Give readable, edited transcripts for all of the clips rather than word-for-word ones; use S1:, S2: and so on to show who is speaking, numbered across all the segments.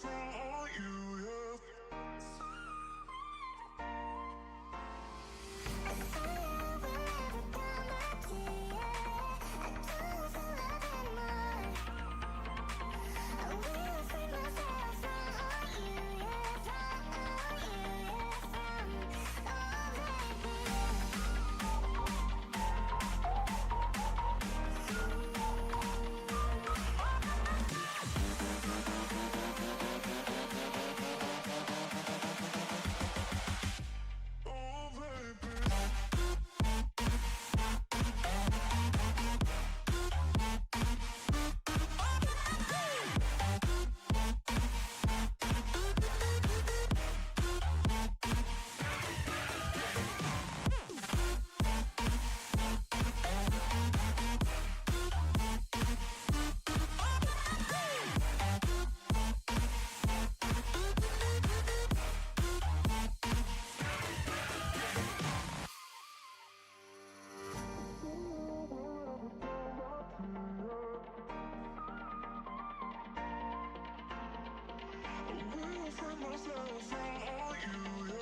S1: myself on you, yeah. Myself on you, yeah.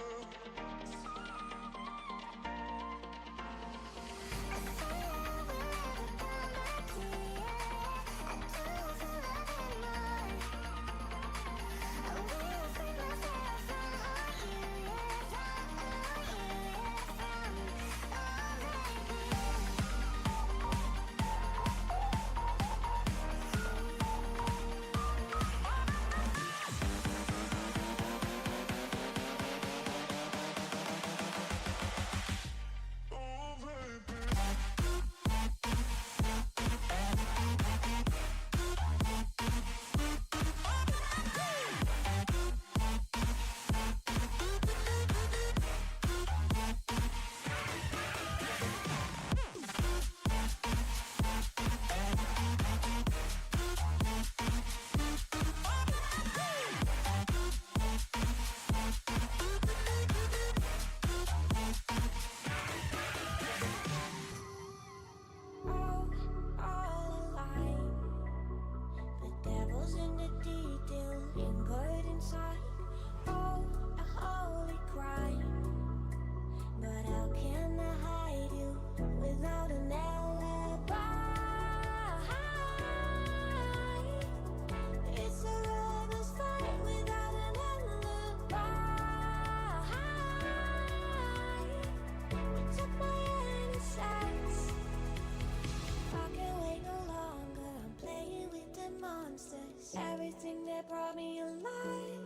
S2: Everything that brought me alive.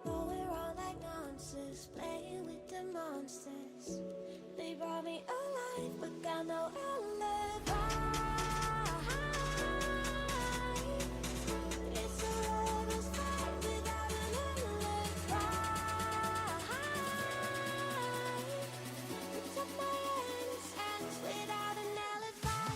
S2: Though we're all like monsters, playing with the monsters. They brought me alive, but got no alibi. It's a lover's fight without an alibi. You took my innocence without an alibi.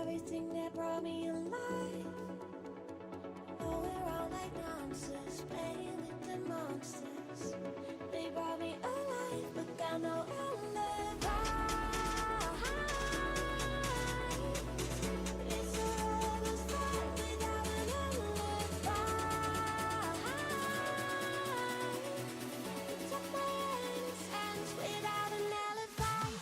S2: Everything that brought me alive. Oh, we're all like monsters, playing with the monsters. They brought me alive, but got no alibi. It's a lover's fight without an alibi. You took my innocence without an alibi.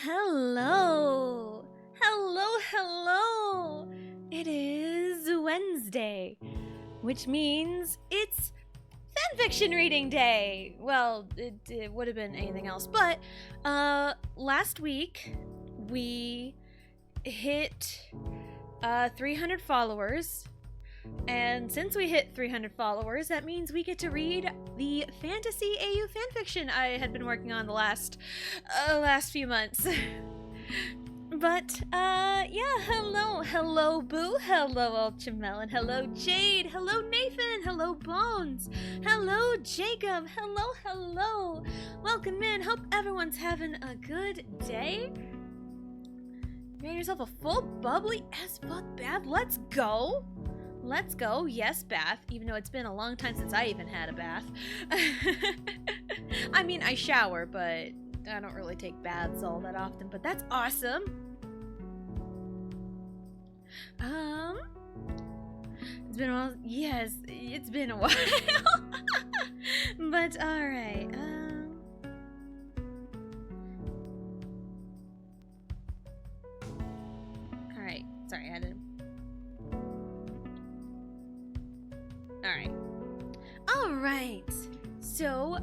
S3: Hello! Hello! It is Wednesday, which means it's fanfiction reading day! Well, it would have been anything else, but last week we hit 300 followers. And since we hit 300 followers, that means we get to read the fantasy AU fanfiction I had been working on the last few months. But, yeah, hello Boo, hello Ultramelon, hello Jade, hello Nathan, hello Bones, hello Jacob, hello. Welcome in, hope everyone's having a good day. Getting yourself a full bubbly as fuck bath, let's go. Let's go. Yes, bath, even though it's been a long time since I even had a bath. I mean, I shower, but I don't really take baths all that often, but that's awesome. It's been a while. Yes, it's been a while. But alright, alright, sorry, I had to... Alright. So,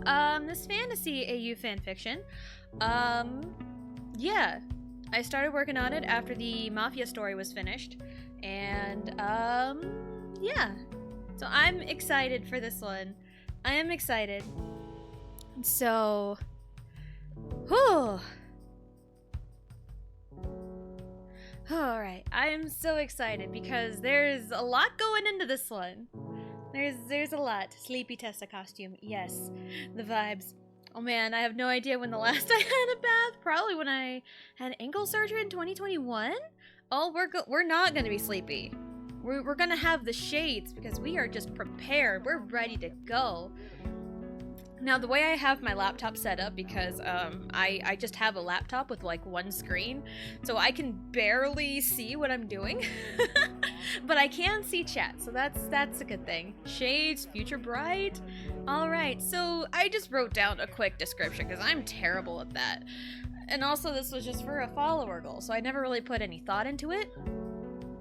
S3: this fantasy AU fanfiction, yeah. I started working on it after the Mafia story was finished. And, yeah. So I'm excited for this one. I am excited. So, whew. Alright, I am so excited because there's a lot going into this one. There's a lot. Sleepy Tessa costume. Yes. The vibes. Oh man, I have no idea when the last I had a bath. Probably when I had ankle surgery in 2021? Oh, we're not gonna be sleepy. We're gonna have the shades because we are just prepared. We're ready to go. Now, the way I have my laptop set up, because I just have a laptop with like one screen, so I can barely see what I'm doing. But I can see chat, so that's a good thing. Shades, future bright. Alright, so I just wrote down a quick description because I'm terrible at that. And also this was just for a follower goal, so I never really put any thought into it.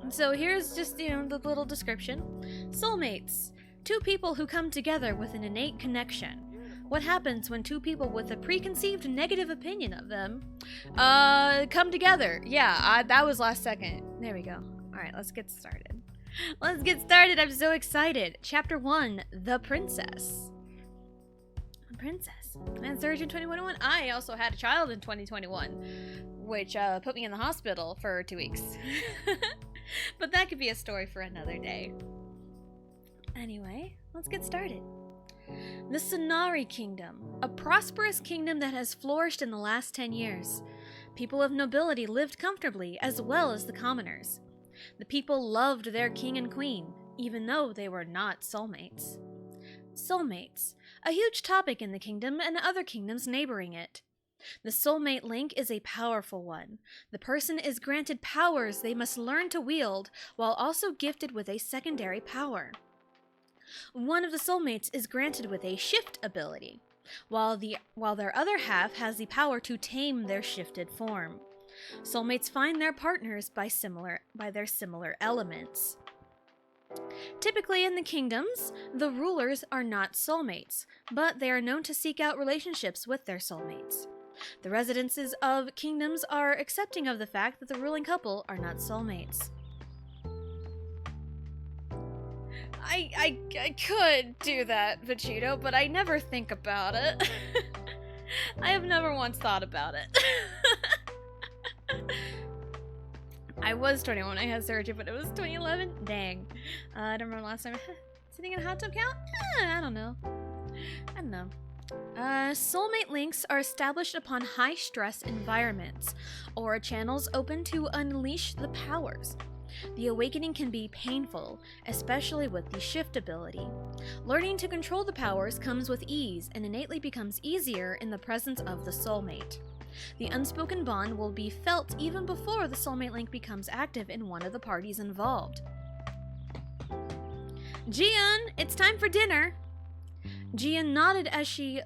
S3: So here's just, you know, the little description. Soulmates. Two people who come together with an innate connection. What happens when two people with a preconceived negative opinion of them come together? Yeah, that was last second. There we go. Alright, let's get started. Let's get started. I'm so excited. Chapter 1, The Princess. The Princess. And surgery in 2021. I also had a child in 2021, which put me in the hospital for 2 weeks. But that could be a story for another day. Anyway, let's get started. The Sonari Kingdom, a prosperous kingdom that has flourished in the last 10 years. People of nobility lived comfortably, as well as the commoners. The people loved their king and queen, even though they were not soulmates. Soulmates, a huge topic in the kingdom and other kingdoms neighboring it. The soulmate link is a powerful one. The person is granted powers they must learn to wield, while also gifted with a secondary power. One of the soulmates is granted with a shift ability, while their other half has the power to tame their shifted form. Soulmates find their partners by their similar elements. Typically in the kingdoms, the rulers are not soulmates, but they are known to seek out relationships with their soulmates. The residences of kingdoms are accepting of the fact that the ruling couple are not soulmates. I could do that, Vegito, but I never think about it. I have never once thought about it. I was 21 when I had surgery, but it was 2011? Dang. I don't remember last time. Sitting in a hot tub count? I don't know. Soulmate links are established upon high-stress environments, or channels open to unleash the powers. The awakening can be painful, especially with the shift ability. Learning to control the powers comes with ease and innately becomes easier in the presence of the soulmate. The unspoken bond will be felt even before the soulmate link becomes active in one of the parties involved. Jian, it's time for dinner! Jian nodded as she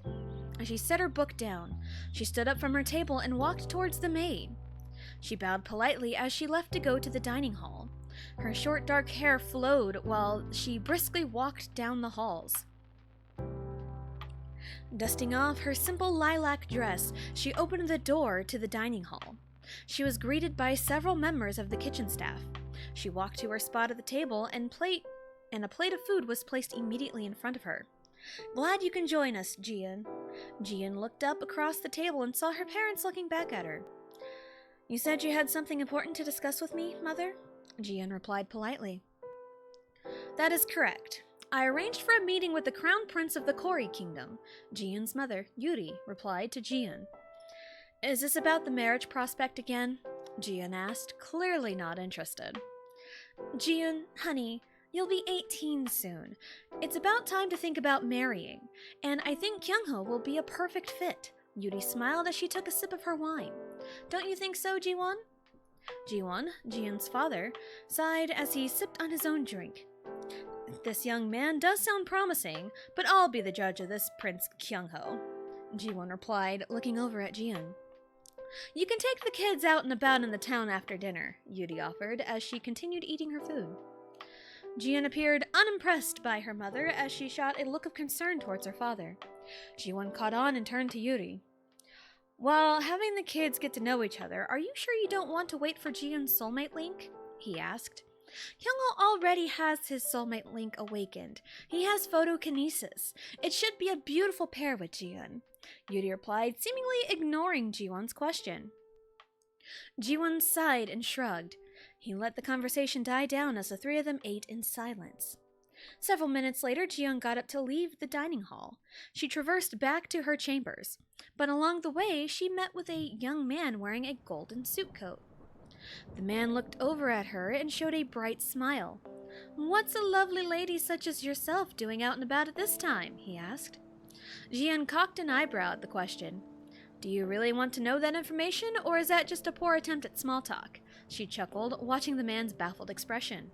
S3: She set her book down. She stood up from her table and walked towards the maid. She bowed politely as she left to go to the dining hall. Her short dark hair flowed while she briskly walked down the halls. Dusting off her simple lilac dress, she opened the door to the dining hall. She was greeted by several members of the kitchen staff. She walked to her spot at the table and a plate of food was placed immediately in front of her. "Glad you can join us, Jian." Jian looked up across the table and saw her parents looking back at her. "You said you had something important to discuss with me, Mother?" Jian replied politely. "That is correct. I arranged for a meeting with the Crown Prince of the Kori Kingdom," Jian's mother, Yuri, replied to Jian. "Is this about the marriage prospect again?" Jian asked, clearly not interested. "Jian, honey, you'll be 18 soon. It's about time to think about marrying, and I think Kyungho will be a perfect fit." Yuri smiled as she took a sip of her wine. "Don't you think so, Jiwon?" Jiwon, Jian's father, sighed as he sipped on his own drink. "This young man does sound promising, but I'll be the judge of this Prince Kyungho," Jiwon replied, looking over at Jian. "You can take the kids out and about in the town after dinner," Yuri offered as she continued eating her food. Jian appeared unimpressed by her mother as she shot a look of concern towards her father. Jiwon caught on and turned to Yuri. "While having the kids get to know each other, are you sure you don't want to wait for Jian's soulmate link?" he asked. "Kyungho already has his soulmate link awakened. He has photokinesis. It should be a beautiful pair with Jian," Yuri replied, seemingly ignoring Jiwon's question. Jiwon sighed and shrugged. He let the conversation die down as the three of them ate in silence. Several minutes later, Jian got up to leave the dining hall. She traversed back to her chambers, but along the way, she met with a young man wearing a golden suit coat. The man looked over at her and showed a bright smile. "What's a lovely lady such as yourself doing out and about at this time?" he asked. Jian cocked an eyebrow at the question. "Do you really want to know that information, or is that just a poor attempt at small talk?" She chuckled, watching the man's baffled expression.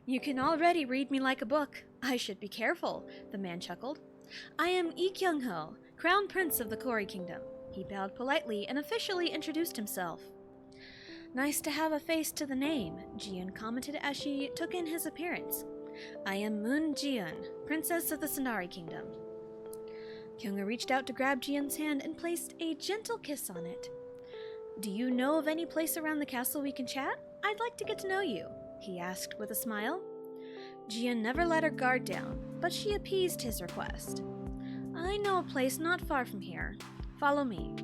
S3: "You can already read me like a book. I should be careful," the man chuckled. "I am Lee Kyung-ho, Crown Prince of the Kori Kingdom." He bowed politely and officially introduced himself. "Nice to have a face to the name," Jian commented as she took in his appearance. "I am Moon Jian, Princess of the Sonari Kingdom." Kyung-ho reached out to grab Jian's hand and placed a gentle kiss on it. "Do you know of any place around the castle we can chat? I'd like to get to know you," he asked with a smile. Jian never let her guard down, but she appeased his request. "I know a place not far from here. Follow me,"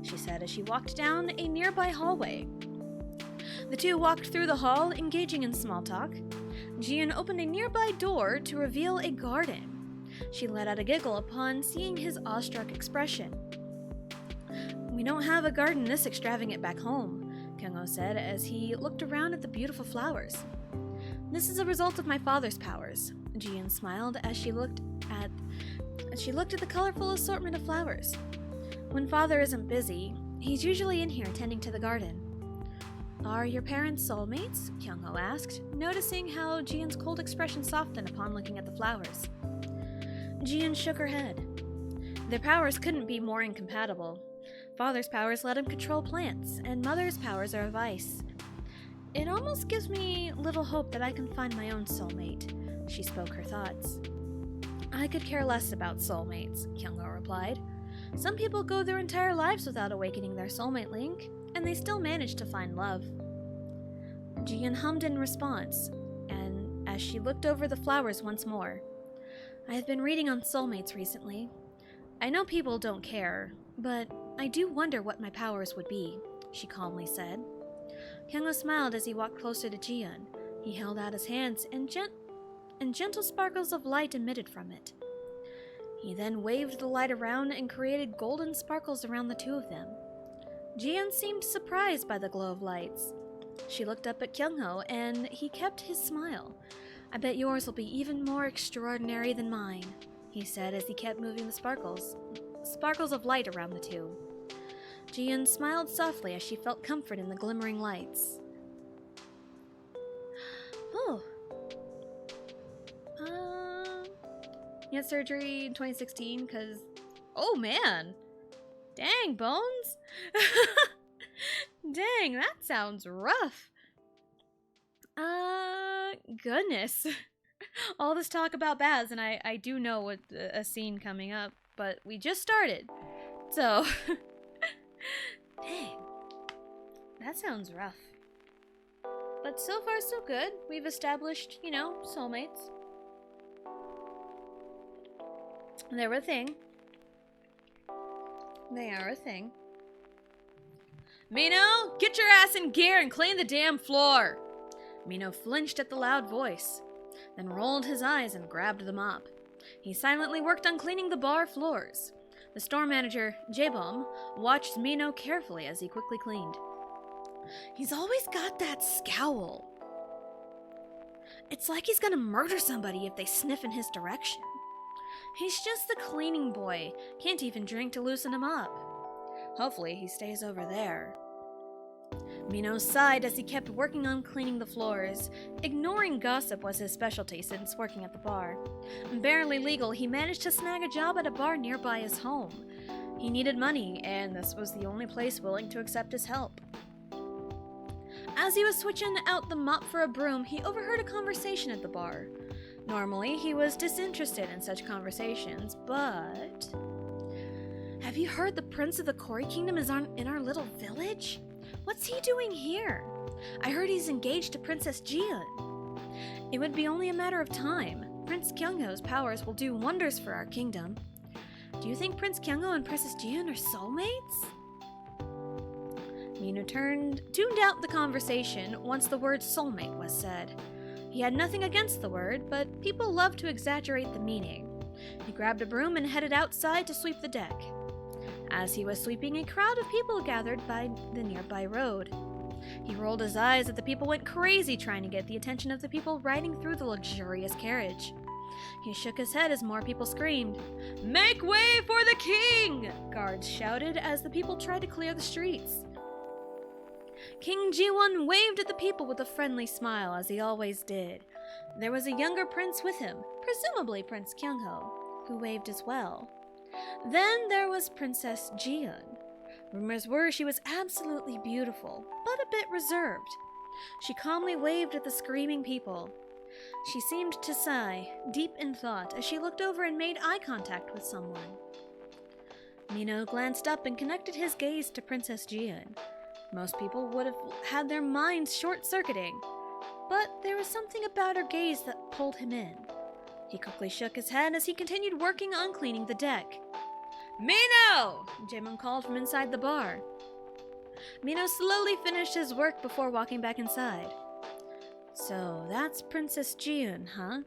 S3: she said as she walked down a nearby hallway. The two walked through the hall, engaging in small talk. Jian opened a nearby door to reveal a garden. She let out a giggle upon seeing his awestruck expression. "We don't have a garden this extravagant back home," Kyung-ho said as he looked around at the beautiful flowers. "This is a result of my father's powers," Jian smiled as she looked at the colorful assortment of flowers. "When father isn't busy, he's usually in here tending to the garden." "Are your parents soulmates?" Kyung-ho asked, noticing how Jian's cold expression softened upon looking at the flowers. Jian shook her head. Their powers couldn't be more incompatible. Father's powers let him control plants, and mother's powers are of ice. "It almost gives me little hope that I can find my own soulmate," she spoke her thoughts. "I could care less about soulmates," Kyung-ho replied. "Some people go their entire lives without awakening their soulmate link, and they still manage to find love." Jian hummed in response, and as she looked over the flowers once more, "I have been reading on soulmates recently. I know people don't care, but I do wonder what my powers would be," she calmly said. Kyung-ho smiled as he walked closer to Jian. He held out his hands, and gentle sparkles of light emitted from it. He then waved the light around and created golden sparkles around the two of them. Jian seemed surprised by the glow of lights. She looked up at Kyung-ho, and he kept his smile. "I bet yours will be even more extraordinary than mine," he said as he kept moving the sparkles of light around the two. Jian smiled softly as she felt comfort in the glimmering lights. "Oh. He had surgery in 2016 because Oh man. Dang, Bones. Dang, that sounds rough. Goodness. All this talk about baths, and I do know what a scene coming up, but we just started. So, dang. That sounds rough. But so far, so good. We've established, you know, soulmates. They're a thing. They are a thing. Mino, get your ass in gear and clean the damn floor! Mino flinched at the loud voice, then rolled his eyes and grabbed the mop. He silently worked on cleaning the bar floors. The store manager, J-Bomb, watched Mino carefully as he quickly cleaned. He's always got that scowl. It's like he's gonna murder somebody if they sniff in his direction. He's just the cleaning boy, can't even drink to loosen him up. Hopefully he stays over there. Mino sighed as he kept working on cleaning the floors. Ignoring gossip was his specialty since working at the bar. Barely legal, he managed to snag a job at a bar nearby his home. He needed money, and this was the only place willing to accept his help. As he was switching out the mop for a broom, he overheard a conversation at the bar. Normally, he was disinterested in such conversations, but... Have you heard the Prince of the Kori Kingdom is in our little village? What's he doing here? I heard he's engaged to Princess Jian. It would be only a matter of time. Prince Kyungho's powers will do wonders for our kingdom. Do you think Prince Kyungho and Princess Jian are soulmates? Mino tuned out the conversation once the word soulmate was said. He had nothing against the word, but people love to exaggerate the meaning. He grabbed a broom and headed outside to sweep the deck. As he was sweeping, a crowd of people gathered by the nearby road. He rolled his eyes as the people went crazy trying to get the attention of the people riding through the luxurious carriage. He shook his head as more people screamed, "Make way for the king!" Guards shouted as the people tried to clear the streets. King Jiwon waved at the people with a friendly smile, as he always did. There was a younger prince with him, presumably Prince Kyungho, who waved as well. Then there was Princess Jian. Rumors were she was absolutely beautiful, but a bit reserved. She calmly waved at the screaming people. She seemed to sigh, deep in thought, as she looked over and made eye contact with someone. Mino glanced up and connected his gaze to Princess Jian. Most people would have had their minds short-circuiting, but there was something about her gaze that pulled him in. He quickly shook his head as he continued working on cleaning the deck. "Mino!" Jaemon called from inside the bar. Mino slowly finished his work before walking back inside. So that's Princess Jian, huh?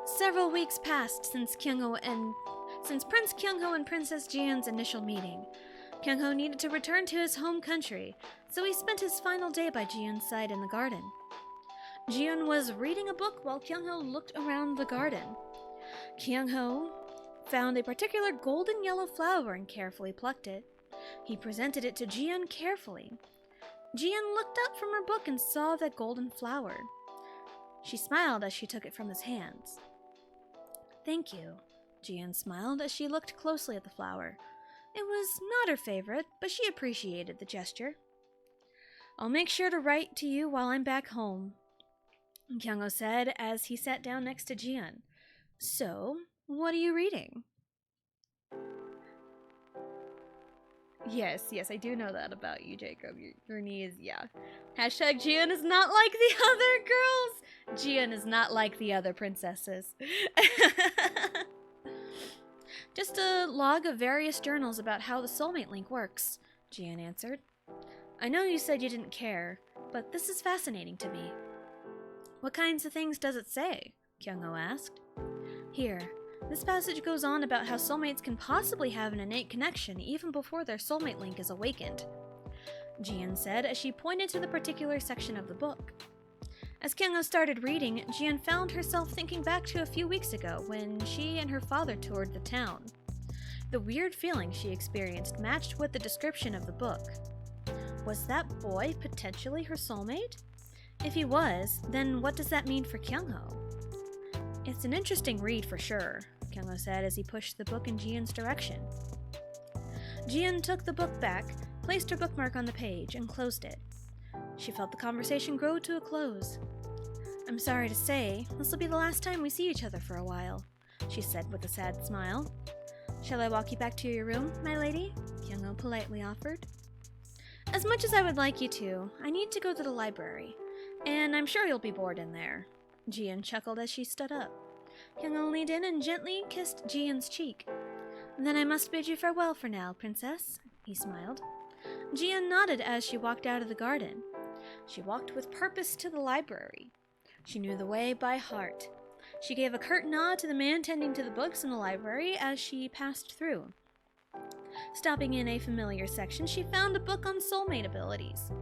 S3: Several weeks passed since Prince Kyungho and Princess Jian's initial meeting. Kyungho needed to return to his home country, so he spent his final day by Jian's side in the garden. Jian was reading a book while Kyungho looked around the garden. Kyungho found a particular golden yellow flower and carefully plucked it. He presented it to Jian carefully. Jian looked up from her book and saw that golden flower. She smiled as she took it from his hands. "Thank you," Jian smiled as she looked closely at the flower. It was not her favorite, but she appreciated the gesture. "I'll make sure to write to you while I'm back home," Kyungho said as he sat down next to Jian. "So, what are you reading?" Yes, I do know that about you, Jacob. Your knee is, yeah. Hashtag Jian is not like the other girls. Jian is not like the other princesses. Just a log of various journals about how the soulmate link works, Jian answered. "I know you said you didn't care, but this is fascinating to me." "What kinds of things does it say?" Kyungho asked. "Here. This passage goes on about how soulmates can possibly have an innate connection even before their soulmate link is awakened," Jian said as she pointed to the particular section of the book. As Kyungho started reading, Jian found herself thinking back to a few weeks ago when she and her father toured the town. The weird feeling she experienced matched with the description of the book. Was that boy potentially her soulmate? If he was, then what does that mean for Kyungho? It's an interesting read for sure, Kyungo said as he pushed the book in Jian's direction. Jian took the book back, placed her bookmark on the page, and closed it. She felt the conversation grow to a close. I'm sorry to say, this will be the last time we see each other for a while, she said with a sad smile. Shall I walk you back to your room, my lady? Kyungo politely offered. As much as I would like you to, I need to go to the library, and I'm sure you'll be bored in there. Jian chuckled as she stood up. Kyungo leaned in and gently kissed Jian's cheek. Then I must bid you farewell for now, princess, he smiled. Jian nodded as she walked out of the garden. She walked with purpose to the library. She knew the way by heart. She gave a curt nod to the man tending to the books in the library as she passed through. Stopping in a familiar section, she found a book on soulmate abilities.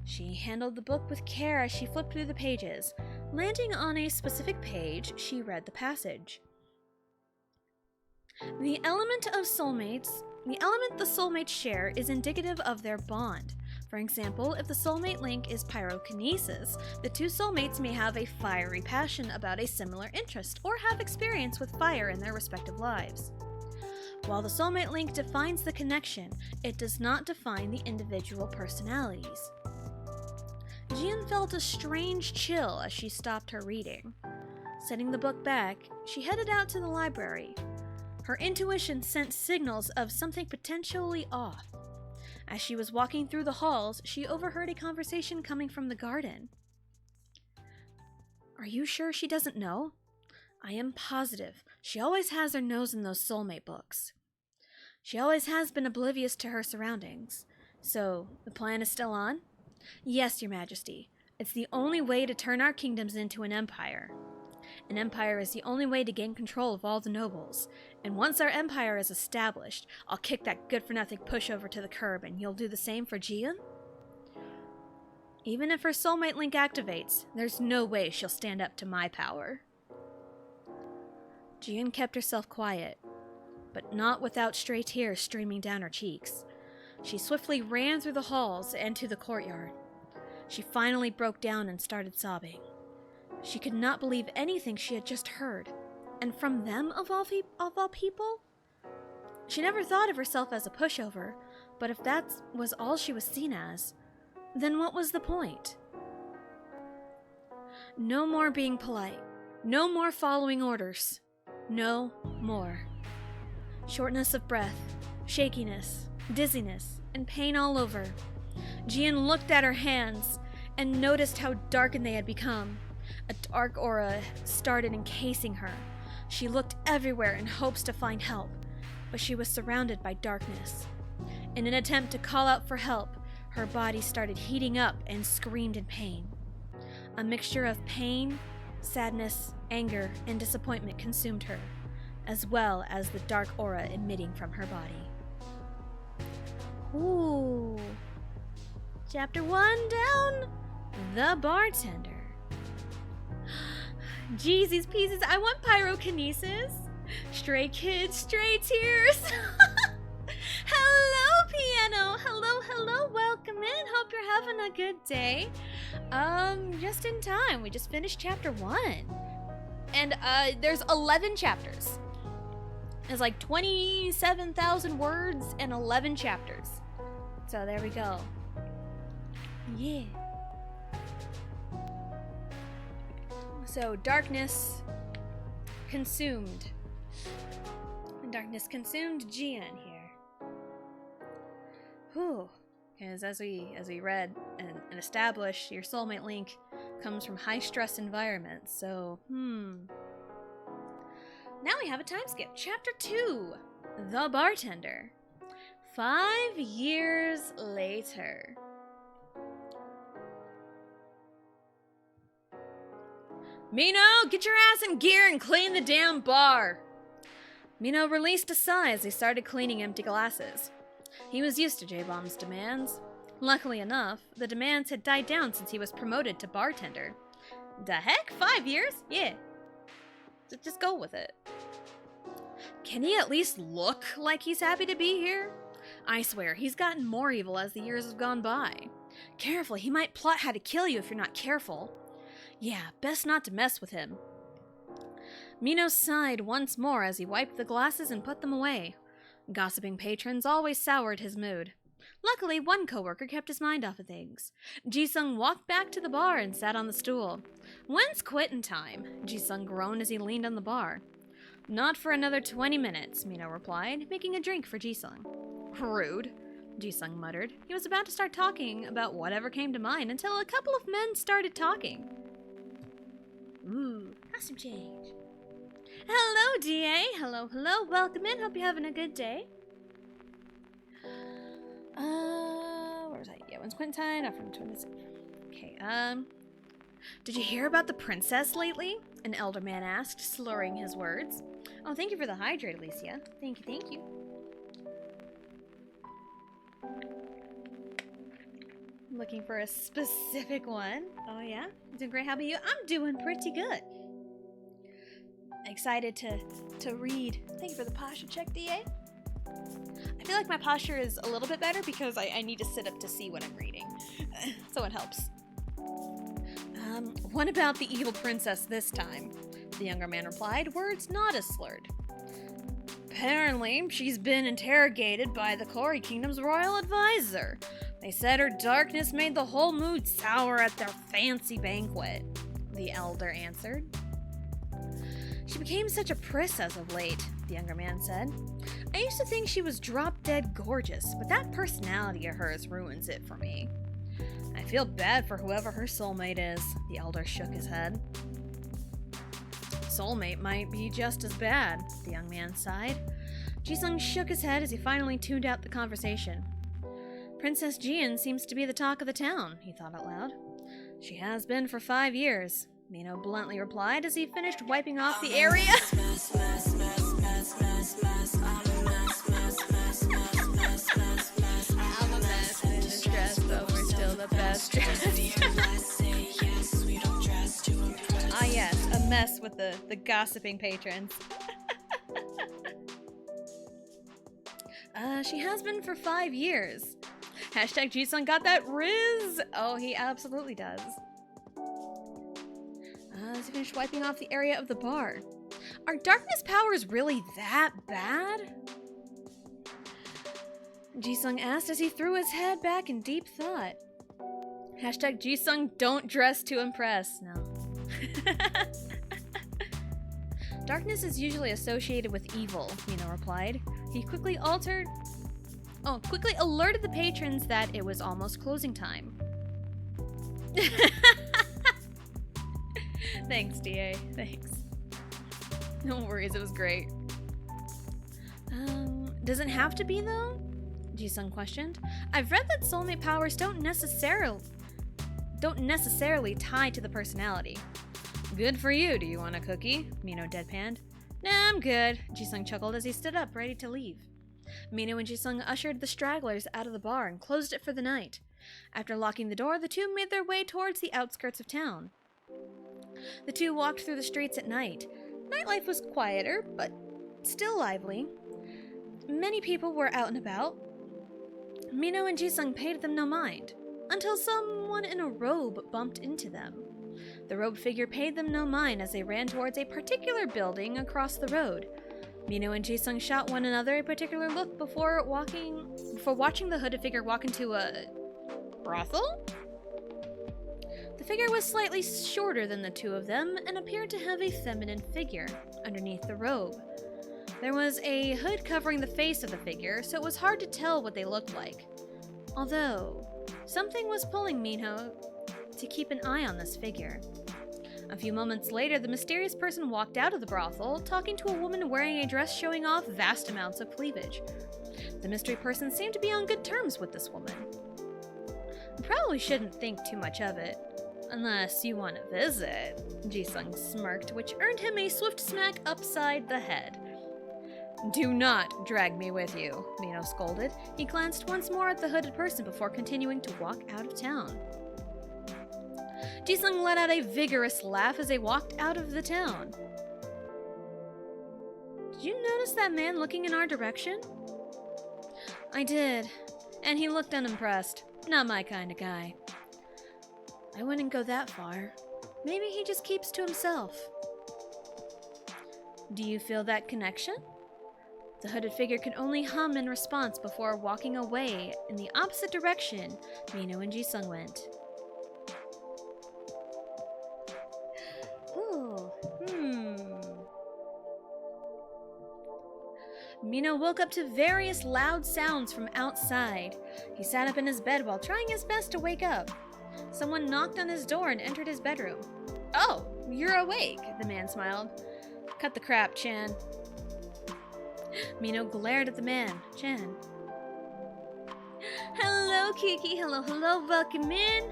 S3: She handled the book with care as she flipped through the pages. Landing on a specific page, she read the passage. The element the soulmates share is indicative of their bond. For example, if the soulmate link is pyrokinesis, the two soulmates may have a fiery passion about a similar interest or have experience with fire in their respective lives. While the soulmate link defines the connection, it does not define the individual personalities. Jian felt a strange chill as she stopped her reading. Setting the book back, she headed out to the library. Her intuition sent signals of something potentially off. As she was walking through the halls, she overheard a conversation coming from the garden. Are you sure she doesn't know? I am positive. She always has her nose in those soulmate books. She always has been oblivious to her surroundings. So, the plan is still on? Yes, Your Majesty. It's the only way to turn our kingdoms into an empire. An empire is the only way to gain control of all the nobles. And once our empire is established, I'll kick that good-for-nothing pushover to the curb, and you'll do the same for Jian? Even if her soulmate link activates, there's no way she'll stand up to my power. Jian kept herself quiet, but not without stray tears streaming down her cheeks. She swiftly ran through the halls and to the courtyard. She finally broke down and started sobbing. She could not believe anything she had just heard. And from them, of all people? She never thought of herself as a pushover, but if that was all she was seen as, then what was the point? No more being polite. No more following orders. No more. Shortness of breath, shakiness, dizziness, and pain all over. Jian looked at her hands and noticed how darkened they had become. A dark aura started encasing her. She looked everywhere in hopes to find help, but she was surrounded by darkness. In an attempt to call out for help, her body started heating up and screamed in pain. A mixture of pain, sadness, anger, and disappointment consumed her, as well as the dark aura emitting from her body. Ooh. Chapter 1 down. The bartender. Jeezies pieces, I want pyrokinesis. Stray kids, stray tears. Hello, piano. Hello, welcome in. Hope you're having a good day. Just in time. We just finished chapter 1. And, there's 11 chapters. There's like 27,000 words and 11 chapters. So there we go. Yeah. So darkness consumed. Darkness consumed Jian here. Whew. Because as we read and established, your soulmate link comes from high stress environments. So, Now we have a time skip. Chapter 2. The Bartender. 5 years later. Mino, get your ass in gear and clean the damn bar! Mino released a sigh as he started cleaning empty glasses. He was used to J-Bomb's demands. Luckily enough, the demands had died down since he was promoted to bartender. The heck? 5 years? Yeah. Just go with it. Can he at least look like he's happy to be here? I swear, he's gotten more evil as the years have gone by. Careful, he might plot how to kill you if you're not careful. Yeah, best not to mess with him. Mino sighed once more as he wiped the glasses and put them away. Gossiping patrons always soured his mood. Luckily, one coworker kept his mind off of things. Jisung walked back to the bar and sat on the stool. "When's quittin' time?" Jisung groaned as he leaned on the bar. "Not for another 20 minutes, Mino replied, making a drink for Jisung. "Rude," Jisung muttered. He was about to start talking about whatever came to mind until a couple of men started talking. Ooh, costume change. "Hello, DA. Hello, hello. Welcome in. Hope you're having a good day." Where was I? Yeah, when's Quintine? Not from 20. Okay, Did you hear about the princess lately? An elder man asked, slurring his words. "Oh, thank you for the hydrate, Alicia. Thank you, thank you." Looking for a specific one. Oh, yeah? Doing great. How about you? I'm doing pretty good. Excited to read. Thank you for the posture check, DA. I feel like my posture is a little bit better because I need to sit up to see what I'm reading. So it helps. What about the evil princess this time?" The younger man replied, words not as slurred. "Apparently, she's been interrogated by the Kori Kingdom's royal advisor. They said her darkness made the whole mood sour at their fancy banquet," the elder answered. "She became such a priss as of late," the younger man said. "I used to think she was drop-dead gorgeous, but that personality of hers ruins it for me. I feel bad for whoever her soulmate is," the elder shook his head. "Soulmate might be just as bad," the young man sighed. Jisung shook his head as he finally tuned out the conversation. "Princess Jian seems to be the talk of the town," he thought out loud. "She has been for 5 years," Mino bluntly replied as he finished wiping off the area. I'm a mess in this dress, but we're still the best dressed. Ah yes, a mess with the gossiping patrons. She has been for 5 years. Hashtag Jisung got that riz. Oh, he absolutely does. As he finished wiping off the area of the bar. Are darkness powers really that bad? Jisung asked as he threw his head back in deep thought. Hashtag Jisung don't dress to impress. No. Darkness is usually associated with evil, Mino replied. He quickly alerted the patrons that it was almost closing time. Thanks, DA. Thanks. No worries, it was great. Does it have to be, though? Jisung questioned. I've read that soulmate powers don't necessarily tie to the personality. Good for you. Do you want a cookie? Mino deadpanned. Nah, I'm good, Jisung chuckled as he stood up, ready to leave. Mino and Jisung ushered the stragglers out of the bar and closed it for the night. After locking the door, the two made their way towards the outskirts of town. The two walked through the streets at night. Nightlife was quieter, but still lively. Many people were out and about. Mino and Jisung paid them no mind, until someone in a robe bumped into them. The robed figure paid them no mind as they ran towards a particular building across the road. Mino and Jisung shot one another a particular look before watching the hooded figure walk into a brothel? The figure was slightly shorter than the two of them and appeared to have a feminine figure underneath the robe. There was a hood covering the face of the figure, so it was hard to tell what they looked like. Although, something was pulling Mino to keep an eye on this figure. A few moments later, the mysterious person walked out of the brothel, talking to a woman wearing a dress showing off vast amounts of cleavage. The mystery person seemed to be on good terms with this woman. You probably shouldn't think too much of it. Unless you want to visit, Jisung smirked, which earned him a swift smack upside the head. Do not drag me with you, Mino scolded. He glanced once more at the hooded person before continuing to walk out of town. Jisung let out a vigorous laugh as they walked out of the town. Did you notice that man looking in our direction? I did, and he looked unimpressed. Not my kind of guy. I wouldn't go that far. Maybe he just keeps to himself. Do you feel that connection? The hooded figure could only hum in response before walking away in the opposite direction Mino and Jisung went. Ooh, Mino woke up to various loud sounds from outside. He sat up in his bed while trying his best to wake up. Someone knocked on his door and entered his bedroom. "Oh, you're awake," the man smiled. "Cut the crap, Chan." Mino glared at the man, Chan. "Hello, Kiki. Hello, welcome in.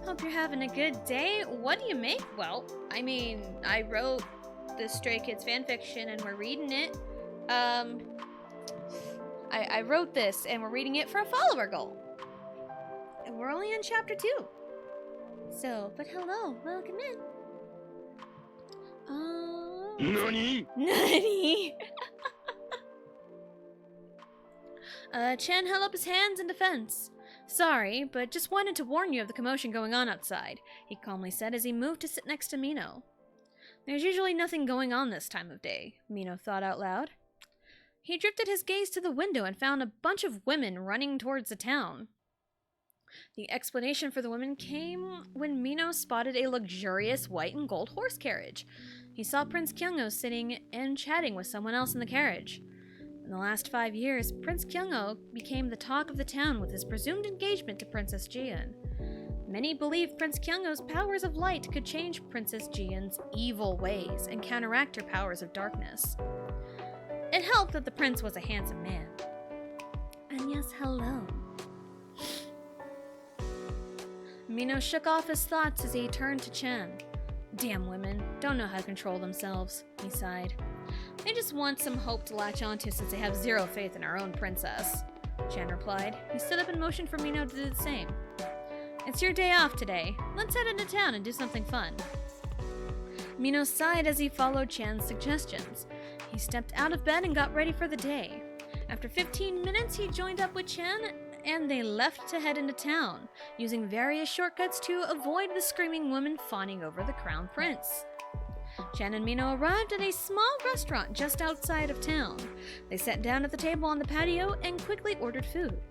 S3: Hope you're having a good day. What do you make?" "Well, I mean, I wrote the Stray Kids fanfiction and we're reading it. I wrote this and we're reading it for a follower goal. And we're only in chapter 2. So, but hello, welcome in."
S1: Nani?
S3: Nani? Chan held up his hands in defense. "Sorry, but just wanted to warn you of the commotion going on outside," he calmly said as he moved to sit next to Mino. "There's usually nothing going on this time of day," Mino thought out loud. He drifted his gaze to the window and found a bunch of women running towards the town. The explanation for the women came when Mino spotted a luxurious white and gold horse carriage. He saw Prince Kyungo sitting and chatting with someone else in the carriage. In the last 5 years, Prince Kyungo became the talk of the town with his presumed engagement to Princess Jian. Many believe Prince Kyungo's powers of light could change Princess Jian's evil ways and counteract her powers of darkness. It helped that the prince was a handsome man. And yes, hello. Mino shook off his thoughts as he turned to Chan. "Damn women, don't know how to control themselves," he sighed. "They just want some hope to latch onto since they have zero faith in our own princess," Chan replied. He stood up and motioned for Mino to do the same. "It's your day off today. Let's head into town and do something fun." Mino sighed as he followed Chan's suggestions. He stepped out of bed and got ready for the day. After 15 minutes, he joined up with Chan and they left to head into town, using various shortcuts to avoid the screaming women fawning over the crown prince. Chan and Mino arrived at a small restaurant just outside of town. They sat down at the table on the patio and quickly ordered food.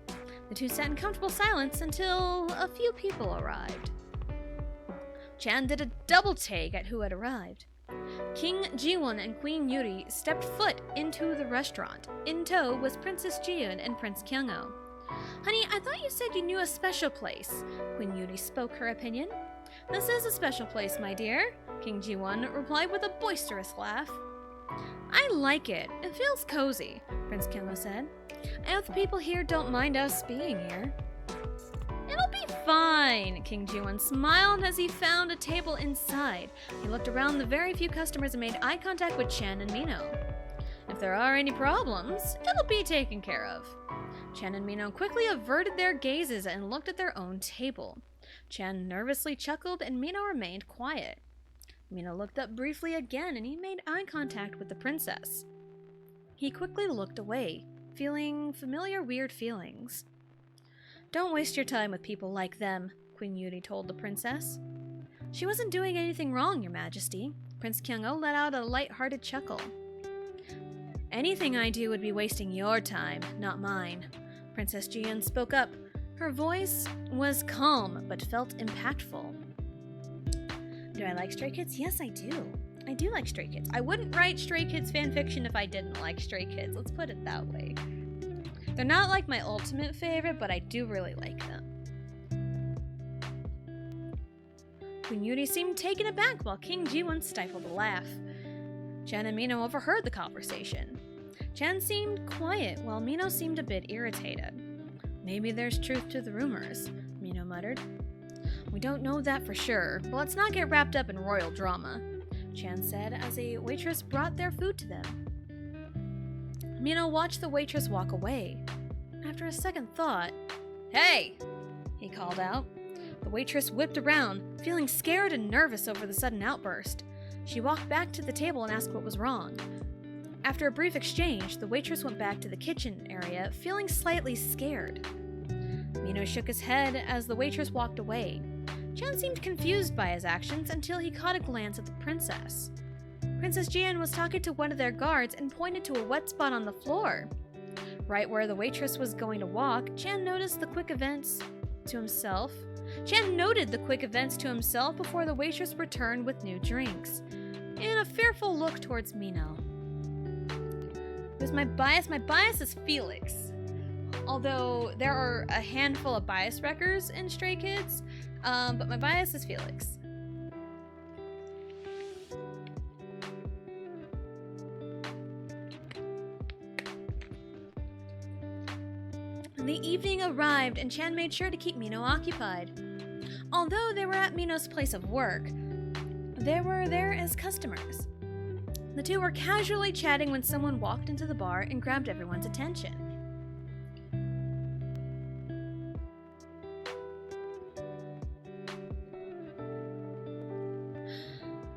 S3: The two sat in comfortable silence until a few people arrived. Chan did a double take at who had arrived. King Jiwon and Queen Yuri stepped foot into the restaurant. In tow was Princess Jian and Prince Kyungo. "Honey, I thought you said you knew a special place." Queen Yuri spoke her opinion. "This is a special place, my dear," King Jiwon replied with a boisterous laugh. "I like it. It feels cozy," Prince Kyungo said. "I hope the people here don't mind us being here." "It'll be fine," King Jiwon smiled as he found a table inside. He looked around the very few customers and made eye contact with Chan and Mino. "If there are any problems, it'll be taken care of." Chan and Mino quickly averted their gazes and looked at their own table. Chan nervously chuckled and Mino remained quiet. Mino looked up briefly again and he made eye contact with the princess. He quickly looked away, feeling familiar weird feelings. "Don't waste your time with people like them," Queen Yuri told the princess. "She wasn't doing anything wrong, Your Majesty." Prince Kyungo let out a light-hearted chuckle. "Anything I do would be wasting your time, not mine." Princess Jian spoke up. Her voice was calm, but felt impactful. "Do I like Stray Kids? Yes, I do. I do like Stray Kids. I wouldn't write Stray Kids fanfiction if I didn't like Stray Kids. Let's put it that way. They're not like my ultimate favorite, but I do really like them." Queen Yuri seemed taken aback while King Jiwon stifled a laugh. Chan and Mino overheard the conversation. Chan seemed quiet while Mino seemed a bit irritated. "Maybe there's truth to the rumors," Mino muttered. "We don't know that for sure, but let's not get wrapped up in royal drama," Chan said as a waitress brought their food to them. Mino watched the waitress walk away. After a second thought, "Hey!" he called out. The waitress whipped around, feeling scared and nervous over the sudden outburst. She walked back to the table and asked what was wrong. After a brief exchange, the waitress went back to the kitchen area, feeling slightly scared. Mino shook his head as the waitress walked away. Chan seemed confused by his actions until he caught a glance at the princess. Princess Jian was talking to one of their guards and pointed to a wet spot on the floor. Right where the waitress was going to walk, Chan noted the quick events to himself before the waitress returned with new drinks, and a fearful look towards Mino. Who's my bias? My bias is Felix. Although there are a handful of bias wreckers in Stray Kids, but my bias is Felix. The evening arrived, and Chan made sure to keep Mino occupied. Although they were at Mino's place of work, they were there as customers. The two were casually chatting when someone walked into the bar and grabbed everyone's attention.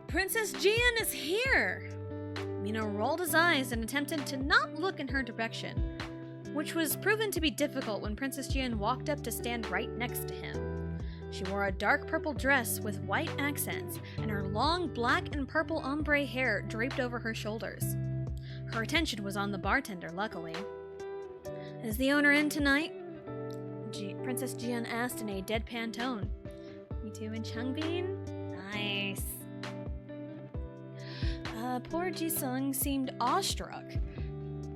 S3: Princess Jian is here! Mino rolled his eyes and attempted to not look in her direction, which was proven to be difficult when Princess Jian walked up to stand right next to him. She wore a dark purple dress with white accents, and her long black and purple ombre hair draped over her shoulders. Her attention was on the bartender, luckily. Is the owner in tonight? Princess Jian asked in a deadpan tone. Me too in Changbin? Nice. Poor Jisung seemed awestruck.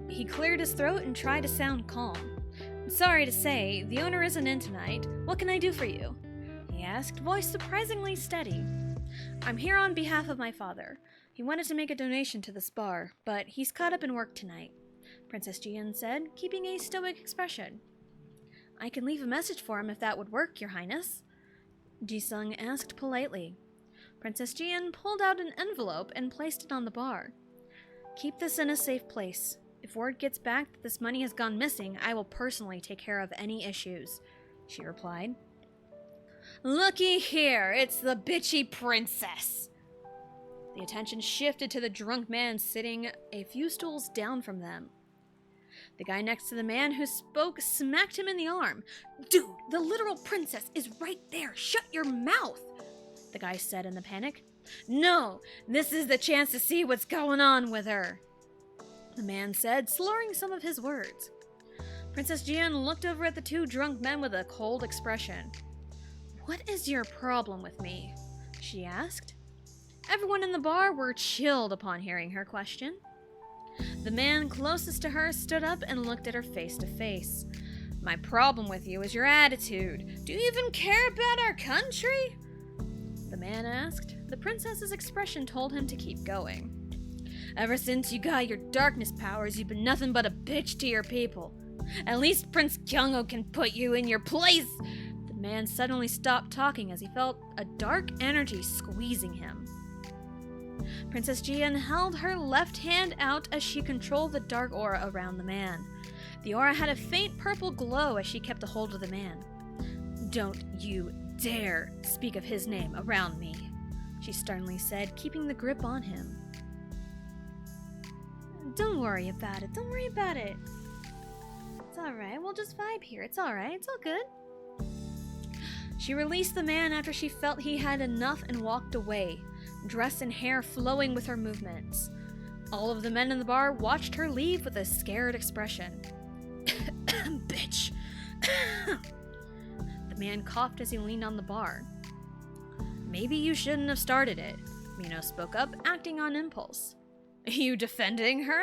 S3: He cleared his throat and tried to sound calm. Sorry to say, the owner isn't in tonight. What can I do for you? He asked, voice surprisingly steady. I'm here on behalf of my father. He wanted to make a donation to this bar, but he's caught up in work tonight, Princess Jian said, keeping a stoic expression. I can leave a message for him if that would work, Your Highness, Jisung asked politely. Princess Jian pulled out an envelope and placed it on the bar. Keep this in a safe place. If word gets back that this money has gone missing, I will personally take care of any issues, she replied. Looky here, it's the bitchy princess. The attention shifted to the drunk man sitting a few stools down from them. The guy next to the man who spoke smacked him in the arm. Dude, the literal princess is right there. Shut your mouth, the guy said in a panic. No, this is the chance to see what's going on with her, the man said, slurring some of his words. Princess Jian looked over at the two drunk men with a cold expression. What is your problem with me? She asked. Everyone in the bar were chilled upon hearing her question. The man closest to her stood up and looked at her face to face. My problem with you is your attitude. Do you even care about our country? The man asked. The princess's expression told him to keep going. Ever since you got your darkness powers, you've been nothing but a bitch to your people. At least Prince Kyungho can put you in your place. The man suddenly stopped talking as he felt a dark energy squeezing him. Princess Jian held her left hand out as she controlled the dark aura around the man. The aura had a faint purple glow as she kept a hold of the man. Don't you dare speak of his name around me, she sternly said, keeping the grip on him. Don't worry about it. Don't worry about it. It's alright. We'll just vibe here. It's alright. It's all good. She released the man after she felt he had enough and walked away, dress and hair flowing with her movements. All of the men in the bar watched her leave with a scared expression. Bitch. The man coughed as he leaned on the bar. Maybe you shouldn't have started it, Mino spoke up, acting on impulse. You defending her?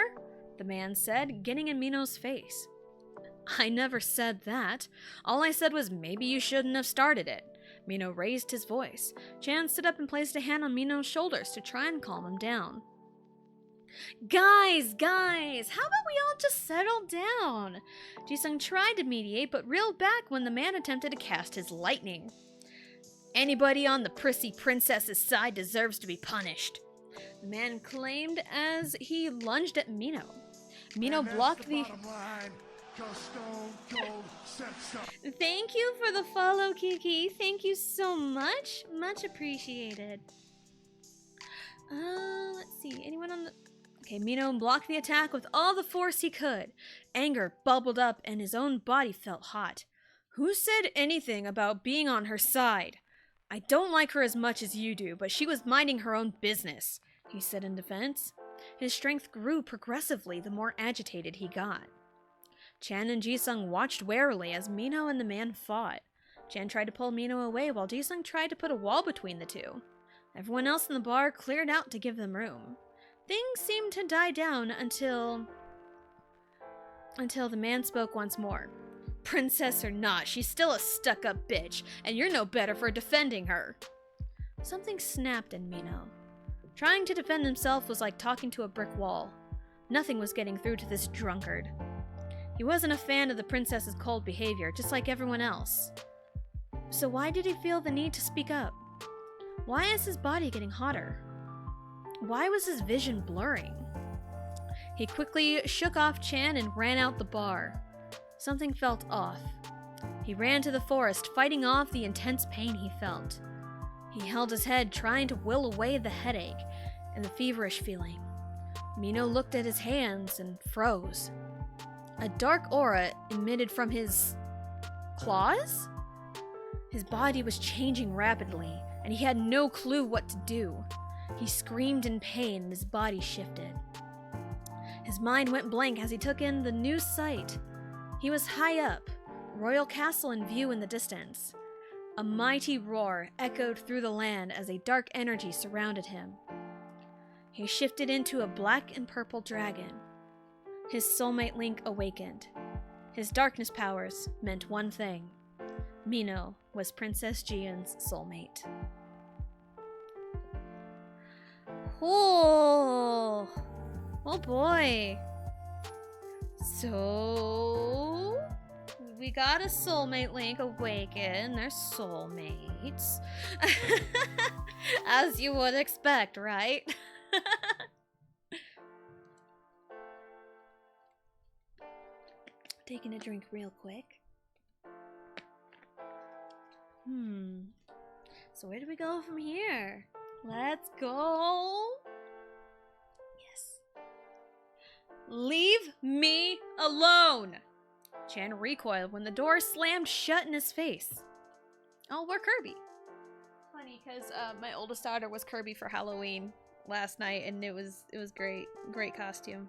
S3: The man said, getting in Mino's face. I never said that. All I said was maybe you shouldn't have started it. Mino raised his voice. Chan stood up and placed a hand on Mino's shoulders to try and calm him down. Guys, how about we all just settle down? Jisung tried to mediate, but reeled back when the man attempted to cast his lightning. Anybody on the prissy princess's side deserves to be punished, the man claimed as he lunged at Mino. Mino blocked the... Thank you for the follow, Kiki. Thank you so much. Much appreciated. Let's see. Anyone on the... Okay, Mino blocked the attack with all the force he could. Anger bubbled up and his own body felt hot. Who said anything about being on her side? I don't like her as much as you do, but she was minding her own business, he said in defense. His strength grew progressively the more agitated he got. Chan and Jisung watched warily as Mino and the man fought. Chan tried to pull Mino away while Jisung tried to put a wall between the two. Everyone else in the bar cleared out to give them room. Things seemed to die down until the man spoke once more. Princess or not, she's still a stuck-up bitch, and you're no better for defending her. Something snapped in Mino. Trying to defend himself was like talking to a brick wall. Nothing was getting through to this drunkard. He wasn't a fan of the princess's cold behavior, just like everyone else. So why did he feel the need to speak up? Why is his body getting hotter? Why was his vision blurring? He quickly shook off Chan and ran out the bar. Something felt off. He ran to the forest, fighting off the intense pain he felt. He held his head, trying to will away the headache and the feverish feeling. Mino looked at his hands and froze. A dark aura emitted from his claws? His body was changing rapidly, and he had no clue what to do. He screamed in pain and his body shifted. His mind went blank as he took in the new sight. He was high up, Royal Castle in view in the distance. A mighty roar echoed through the land as a dark energy surrounded him. He shifted into a black and purple dragon. His soulmate Link awakened. His darkness powers meant one thing. Mino was Princess Jian's soulmate. Oh boy. So, we got a soulmate Link awaken. They're soulmates. As you would expect, right? Taking a drink real quick. So where do we go from here? Let's go. Yes. Leave me alone! Chan recoiled when the door slammed shut in his face. Oh, we're Kirby. Funny, because my oldest daughter was Kirby for Halloween last night, and it was great. Great costume.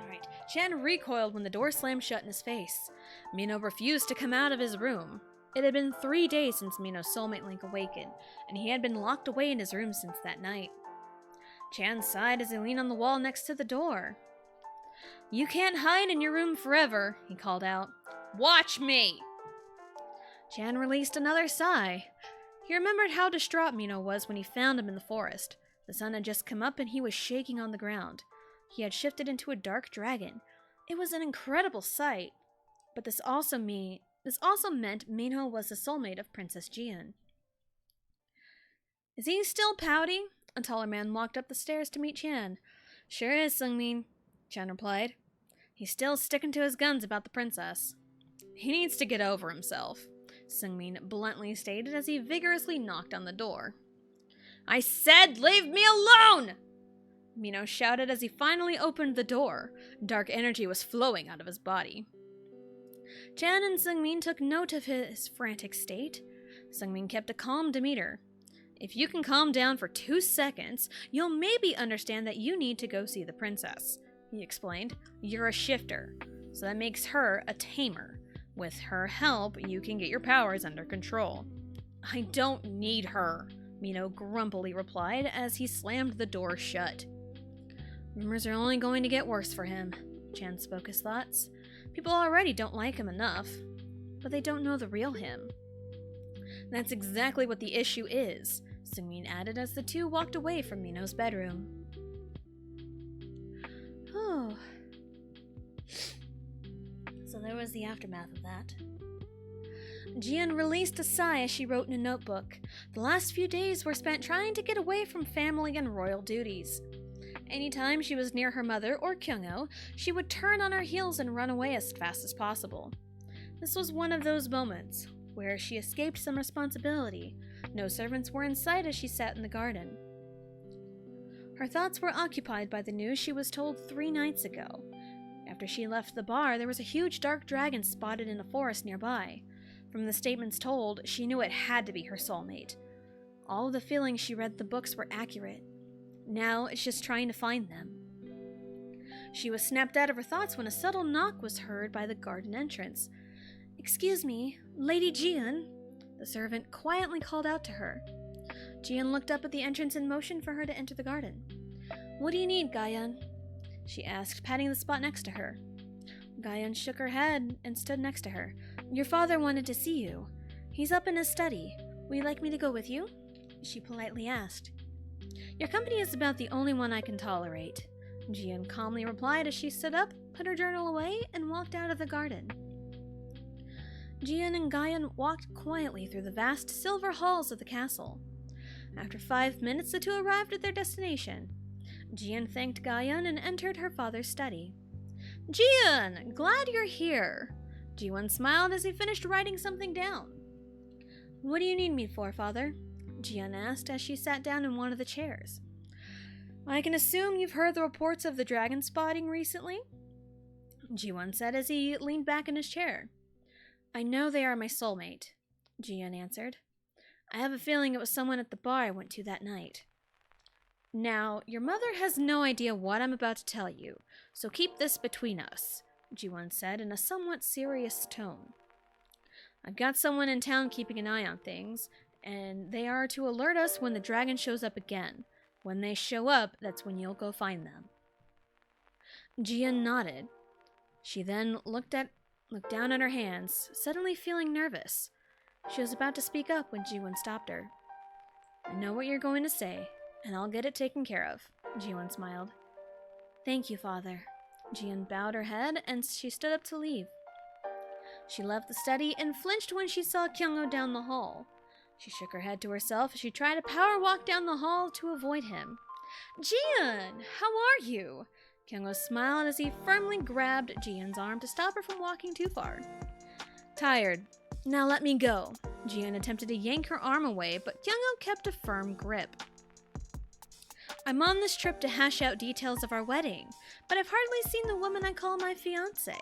S3: Alright, Chan recoiled when the door slammed shut in his face. Mino refused to come out of his room. It had been 3 days since Mino's soulmate Link awakened, and he had been locked away in his room since that night. Chan sighed as he leaned on the wall next to the door. You can't hide in your room forever, he called out. Watch me! Chan released another sigh. He remembered how distraught Mino was when he found him in the forest. The sun had just come up and he was shaking on the ground. He had shifted into a dark dragon. It was an incredible sight. But this also meant Mino was the soulmate of Princess Jian. Is he still pouty? A taller man walked up the stairs to meet Chan. Sure is, Seungmin, Chan replied. He's still sticking to his guns about the princess. He needs to get over himself, Seungmin bluntly stated as he vigorously knocked on the door. I said leave me alone! Mino shouted as he finally opened the door. Dark energy was flowing out of his body. Chan and Seungmin took note of his frantic state. Seungmin kept a calm demeanor. If you can calm down for 2 seconds, you'll maybe understand that you need to go see the princess, he explained. You're a shifter, so that makes her a tamer. With her help, you can get your powers under control. I don't need her, Mino grumpily replied as he slammed the door shut. Rumors are only going to get worse for him, Chan spoke his thoughts. People already don't like him enough, but they don't know the real him. That's exactly what the issue is, Seungmin added as the two walked away from Mino's bedroom. Oh. So there was the aftermath of that. Jian released a sigh as she wrote in a notebook. The last few days were spent trying to get away from family and royal duties. Anytime she was near her mother or Kyungo, she would turn on her heels and run away as fast as possible. This was one of those moments where she escaped some responsibility. No servants were in sight as she sat in the garden. Her thoughts were occupied by the news she was told 3 nights ago. After she left the bar, there was a huge dark dragon spotted in a forest nearby. From the statements told, she knew it had to be her soulmate. All of the feelings she read in the books were accurate. Now it's just trying to find them. She was snapped out of her thoughts when a subtle knock was heard by the garden entrance. "Excuse me, Lady Jian," the servant quietly called out to her. Jian looked up at the entrance and motioned for her to enter the garden. "What do you need, Gaian?" she asked, patting the spot next to her. Gaian shook her head and stood next to her. "Your father wanted to see you. He's up in his study. Would you like me to go with you?" she politely asked. "Your company is about the only one I can tolerate," Jian calmly replied as she stood up, put her journal away, and walked out of the garden. Jian and Gaian walked quietly through the vast silver halls of the castle. After 5 minutes, the two arrived at their destination. Jian thanked Gaian and entered her father's study. "Jian, glad you're here." Jiwan smiled as he finished writing something down. "What do you need me for, father?" Jian asked as she sat down in one of the chairs. "I can assume you've heard the reports of the dragon spotting recently?" Jiwan said as he leaned back in his chair. "I know they are my soulmate," Jian answered. "I have a feeling it was someone at the bar I went to that night." "Now, your mother has no idea what I'm about to tell you, so keep this between us," Jiwan said in a somewhat serious tone. "I've got someone in town keeping an eye on things, and they are to alert us when the dragon shows up again. When they show up, that's when you'll go find them." Jian nodded. She then looked down at her hands, suddenly feeling nervous. She was about to speak up when Jiwan stopped her. "I know what you're going to say, and I'll get it taken care of," Jiwan smiled. "Thank you, father." Jian bowed her head and she stood up to leave. She left the study and flinched when she saw Kyungo down the hall. She shook her head to herself as she tried to power walk down the hall to avoid him. "Jian, how are you?" Kyungo smiled as he firmly grabbed Jian's arm to stop her from walking too far. "Tired. Now let me go." Jian attempted to yank her arm away, but Kyungo kept a firm grip. "I'm on this trip to hash out details of our wedding, but I've hardly seen the woman I call my fiancé."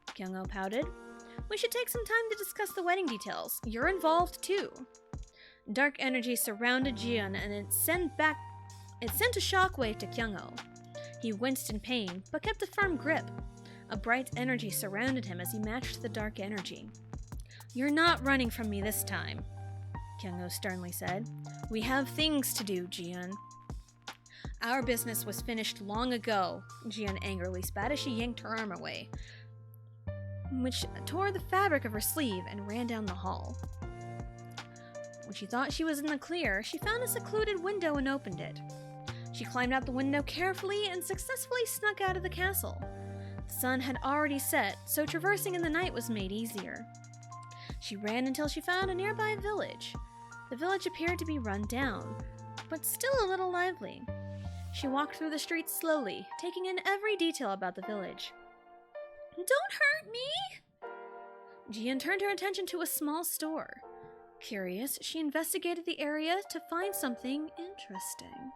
S3: Kyungo pouted. "We should take some time to discuss the wedding details. You're involved too." Dark energy surrounded Jian and it sent a shockwave to Kyungo. He winced in pain, but kept a firm grip. A bright energy surrounded him as he matched the dark energy. "You're not running from me this time," Kyungo sternly said. "We have things to do, Jian." "Our business was finished long ago," Jian angrily spat as she yanked her arm away, which tore the fabric of her sleeve and ran down the hall. When she thought she was in the clear, she found a secluded window and opened it. She climbed out the window carefully and successfully snuck out of the castle. The sun had already set, so traversing in the night was made easier. She ran until she found a nearby village. The village appeared to be run down, but still a little lively. She walked through the streets slowly, taking in every detail about the village. "Don't hurt me!" Jian turned her attention to a small store. Curious, she investigated the area to find something interesting.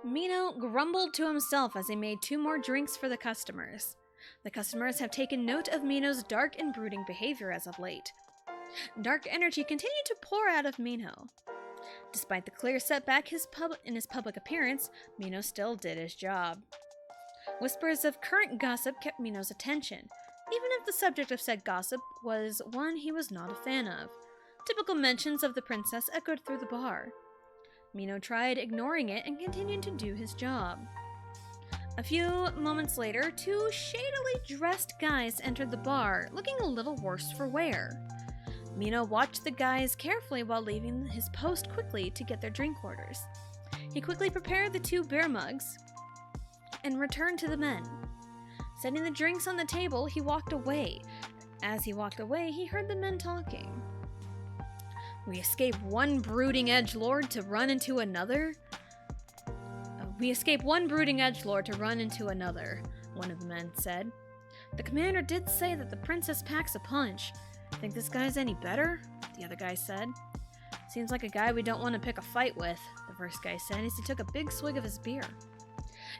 S3: Mino grumbled to himself as he made 2 more drinks for the customers. The customers have taken note of Mino's dark and brooding behavior as of late. Dark energy continued to pour out of Mino. Despite the clear setback in his public appearance, Mino still did his job. Whispers of current gossip kept Mino's attention, even if the subject of said gossip was one he was not a fan of. Typical mentions of the princess echoed through the bar. Mino tried ignoring it and continued to do his job. A few moments later, 2 shadily dressed guys entered the bar, looking a little worse for wear. Mino watched the guys carefully while leaving his post quickly to get their drink orders. He quickly prepared the 2 beer mugs and returned to the men. Setting the drinks on the table, he walked away. As he walked away, he heard the men talking. "We escape one brooding edgelord to run into another," one of the men said. "The commander did say that the princess packs a punch. Think this guy's any better?" the other guy said. "Seems like a guy we don't want to pick a fight with," the first guy said as he took a big swig of his beer.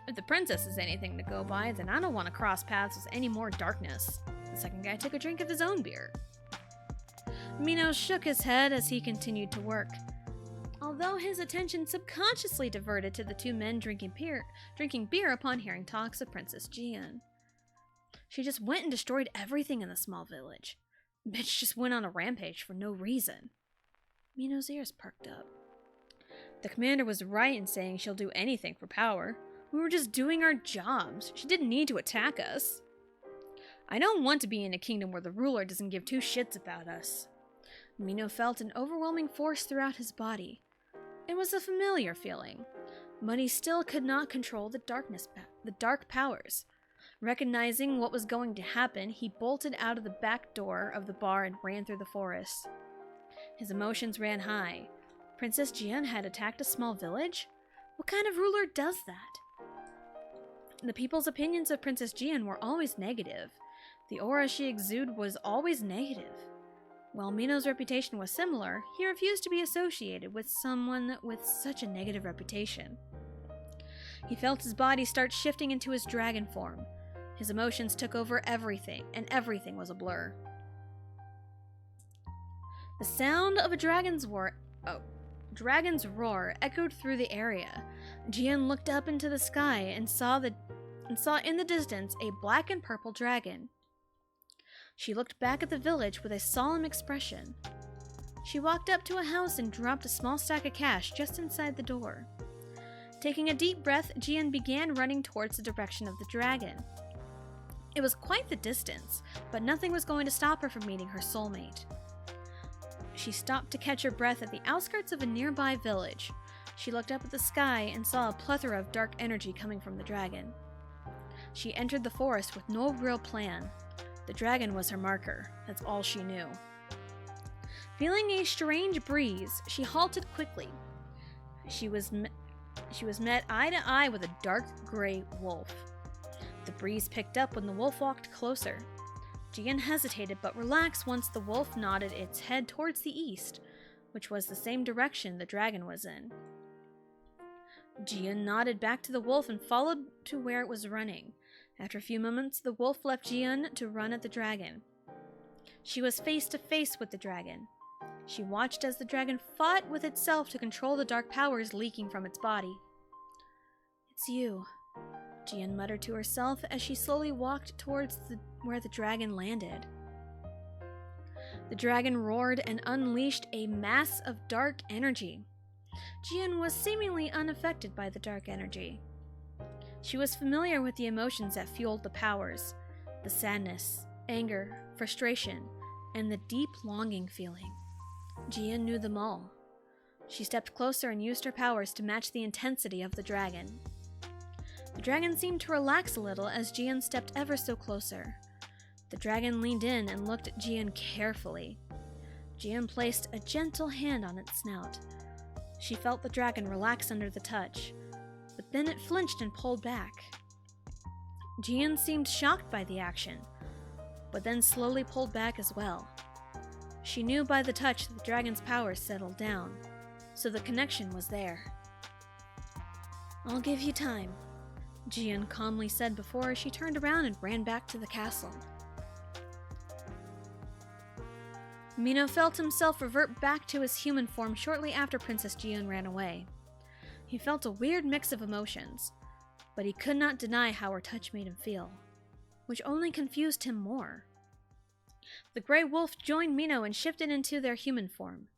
S3: If the princess is anything to go by, then I don't want to cross paths with any more darkness. The second guy took a drink of his own beer. Mino shook his head as he continued to work. Although his attention subconsciously diverted to the two men drinking beer upon hearing talks of Princess Jian. She just went and destroyed everything in the small village. Bitch just went on a rampage for no reason. Mino's ears perked up. The commander was right in saying she'll do anything for power. We were just doing our jobs. She didn't need to attack us. I don't want to be in a kingdom where the ruler doesn't give two shits about us. Mino felt an overwhelming force throughout his body. It was a familiar feeling, but he still could not control the dark powers. Recognizing what was going to happen, he bolted out of the back door of the bar and ran through the forest. His emotions ran high. Princess Jian had attacked a small village? What kind of ruler does that? The people's opinions of Princess Jian were always negative. The aura she exuded was always negative. While Mino's reputation was similar, he refused to be associated with someone with such a negative reputation. He felt his body start shifting into his dragon form. His emotions took over everything, and everything was a blur. The sound of a dragon's roar echoed through the area. Jian looked up into the sky and saw in the distance a black and purple dragon. She looked back at the village with a solemn expression. She walked up to a house and dropped a small stack of cash just inside the door. Taking a deep breath, Jian began running towards the direction of the dragon. It was quite the distance, but nothing was going to stop her from meeting her soulmate. She stopped to catch her breath at the outskirts of a nearby village. She looked up at the sky and saw a plethora of dark energy coming from the dragon. She entered the forest with no real plan. The dragon was her marker. That's all she knew. Feeling a strange breeze, she halted quickly. She was met eye to eye with a dark gray wolf. The breeze picked up when the wolf walked closer. Jian hesitated but relaxed once the wolf nodded its head towards the east, which was the same direction the dragon was in. Jian nodded back to the wolf and followed to where it was running. After a few moments, the wolf left Jian to run at the dragon. She was face to face with the dragon. She watched as the dragon fought with itself to control the dark powers leaking from its body. "It's you," Jian muttered to herself as she slowly walked towards where the dragon landed. The dragon roared and unleashed a mass of dark energy. Jian was seemingly unaffected by the dark energy. She was familiar with the emotions that fueled the powers, the sadness, anger, frustration, and the deep longing feeling. Jian knew them all. She stepped closer and used her powers to match the intensity of the dragon. The dragon seemed to relax a little as Jian stepped ever so closer. The dragon leaned in and looked at Jian carefully. Jian placed a gentle hand on its snout. She felt the dragon relax under the touch, but then it flinched and pulled back. Jian seemed shocked by the action, but then slowly pulled back as well. She knew by the touch the dragon's powers settled down, so the connection was there. "I'll give you time," Jian calmly said before she turned around and ran back to the castle. Mino felt himself revert back to his human form shortly after Princess Jian ran away. He felt a weird mix of emotions, but he could not deny how her touch made him feel, which only confused him more. The gray wolf joined Mino and shifted into their human form.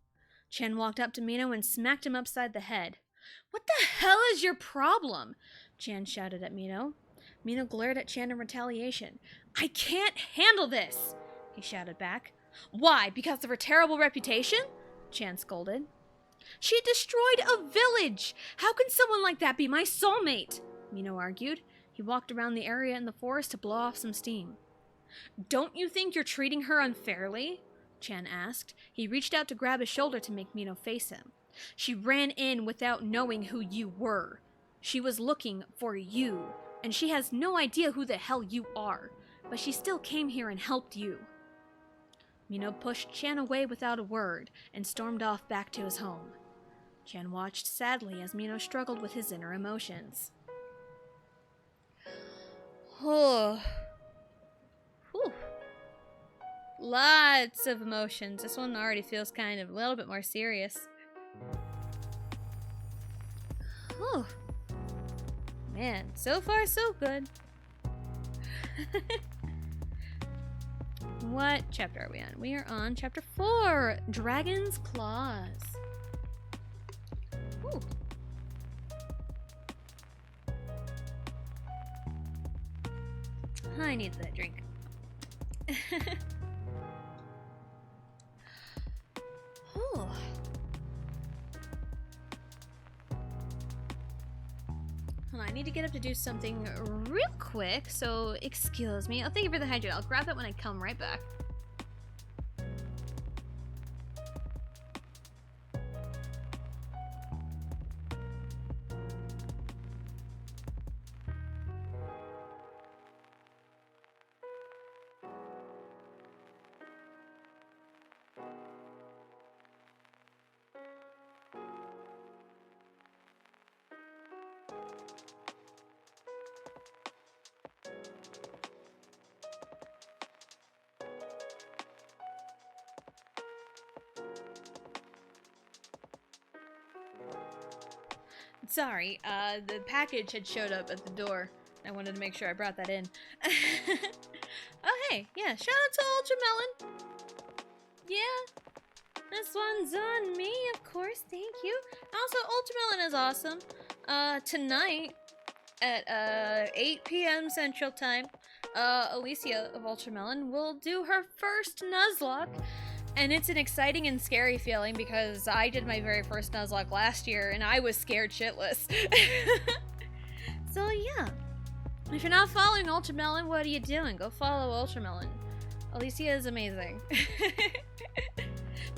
S3: Chen walked up to Mino and smacked him upside the head. "What the hell is your problem?" Chen shouted at Mino. Mino glared at Chen in retaliation. "I can't handle this!" he shouted back. "Why? Because of her terrible reputation?" Chen scolded. "She destroyed a village! How can someone like that be my soulmate?" Mino argued. He walked around the area in the forest to blow off some steam. "Don't you think you're treating her unfairly?" Chen asked. He reached out to grab his shoulder to make Mino face him. "She ran in without knowing who you were. She was looking for you, and she has no idea who the hell you are, but she still came here and helped you." Mino pushed Chen away without a word and stormed off back to his home. Chen watched sadly as Mino struggled with his inner emotions. Oh. Whew. Lots of emotions. This one already feels kind of a little bit more serious. Oh. Man, so far so good. What chapter are we on? We are on chapter 4, Dragon's Claws. Ooh. I need that drink. Oh. Hold on, I need to get up to do something real quick, so excuse me. Oh, thank you for the hydrate. I'll grab that when I come right back. Sorry, the package had showed up at the door. I wanted to make sure I brought that in. Oh, hey, yeah, shout out to Ultramelon. Yeah, this one's on me, of course, thank you. Also, Ultramelon is awesome. Tonight at 8 p.m. Central Time, Alicia of Ultramelon will do her first Nuzlocke. And it's an exciting and scary feeling because I did my very first Nuzlocke last year and I was scared shitless. So yeah, if you're not following Ultramelon, what are you doing? Go follow Ultramelon. Alicia is amazing.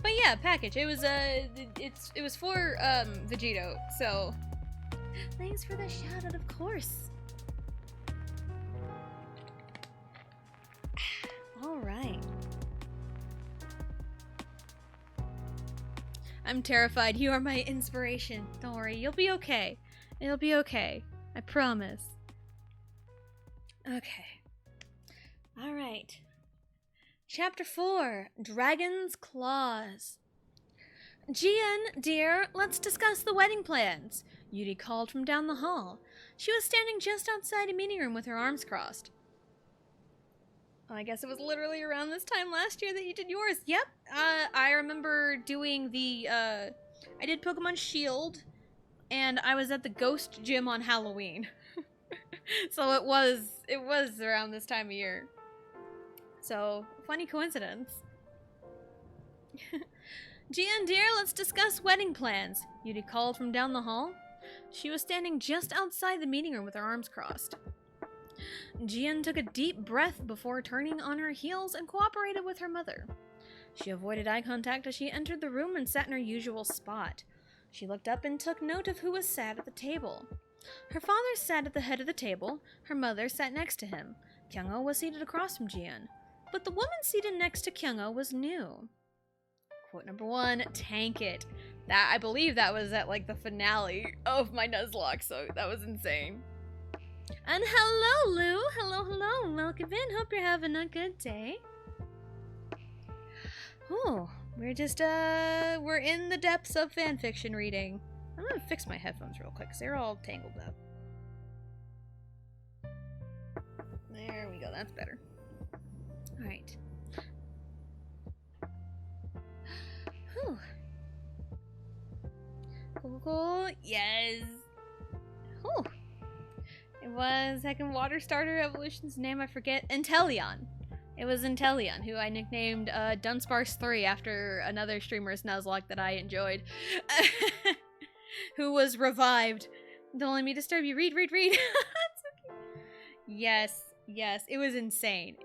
S3: But yeah, package. It was it was for Vegito. So thanks for the shout out, of course. All right. I'm terrified. You are my inspiration. Don't worry. You'll be okay. It'll be okay. I promise. Okay. All right. Chapter 4, Dragon's Claws. Jian, dear, let's discuss the wedding plans. Yuri called from down the hall. She was standing just outside a meeting room with her arms crossed. Oh, I guess it was literally around this time last year that you did yours. Yep. I remember doing the, I did Pokemon Shield, and I was at the Ghost Gym on Halloween. So it was around this time of year. So, funny coincidence. Jian, dear, let's discuss wedding plans. Yuri called from down the hall. She was standing just outside the meeting room with her arms crossed. Jian took a deep breath before turning on her heels and cooperated with her mother. She avoided eye contact as she entered the room and sat in her usual spot. She looked up and took note of who was sat at the table. Her father sat at the head of the table. Her mother sat next to him. Kyungo was seated across from Jian. But the woman seated next to Kyungo was new. Quote number 1, tank it. I believe that was at like the finale of my Nuzlocke, so that was insane. And hello, Lou. Hello. Welcome in. Hope you're having a good day. Oh, we're just, we're in the depths of fanfiction reading. I'm gonna fix my headphones real quick, because they're all tangled up. There we go. That's better. Alright. Whew. Cool. Yes. Whew. It was second water starter evolution's name, I forget. Inteleon. It was Inteleon, who I nicknamed Dunsparce 3 after another streamer's Nuzlocke that I enjoyed. Who was revived. Don't let me disturb you. Read. It's okay. Yes. It was insane.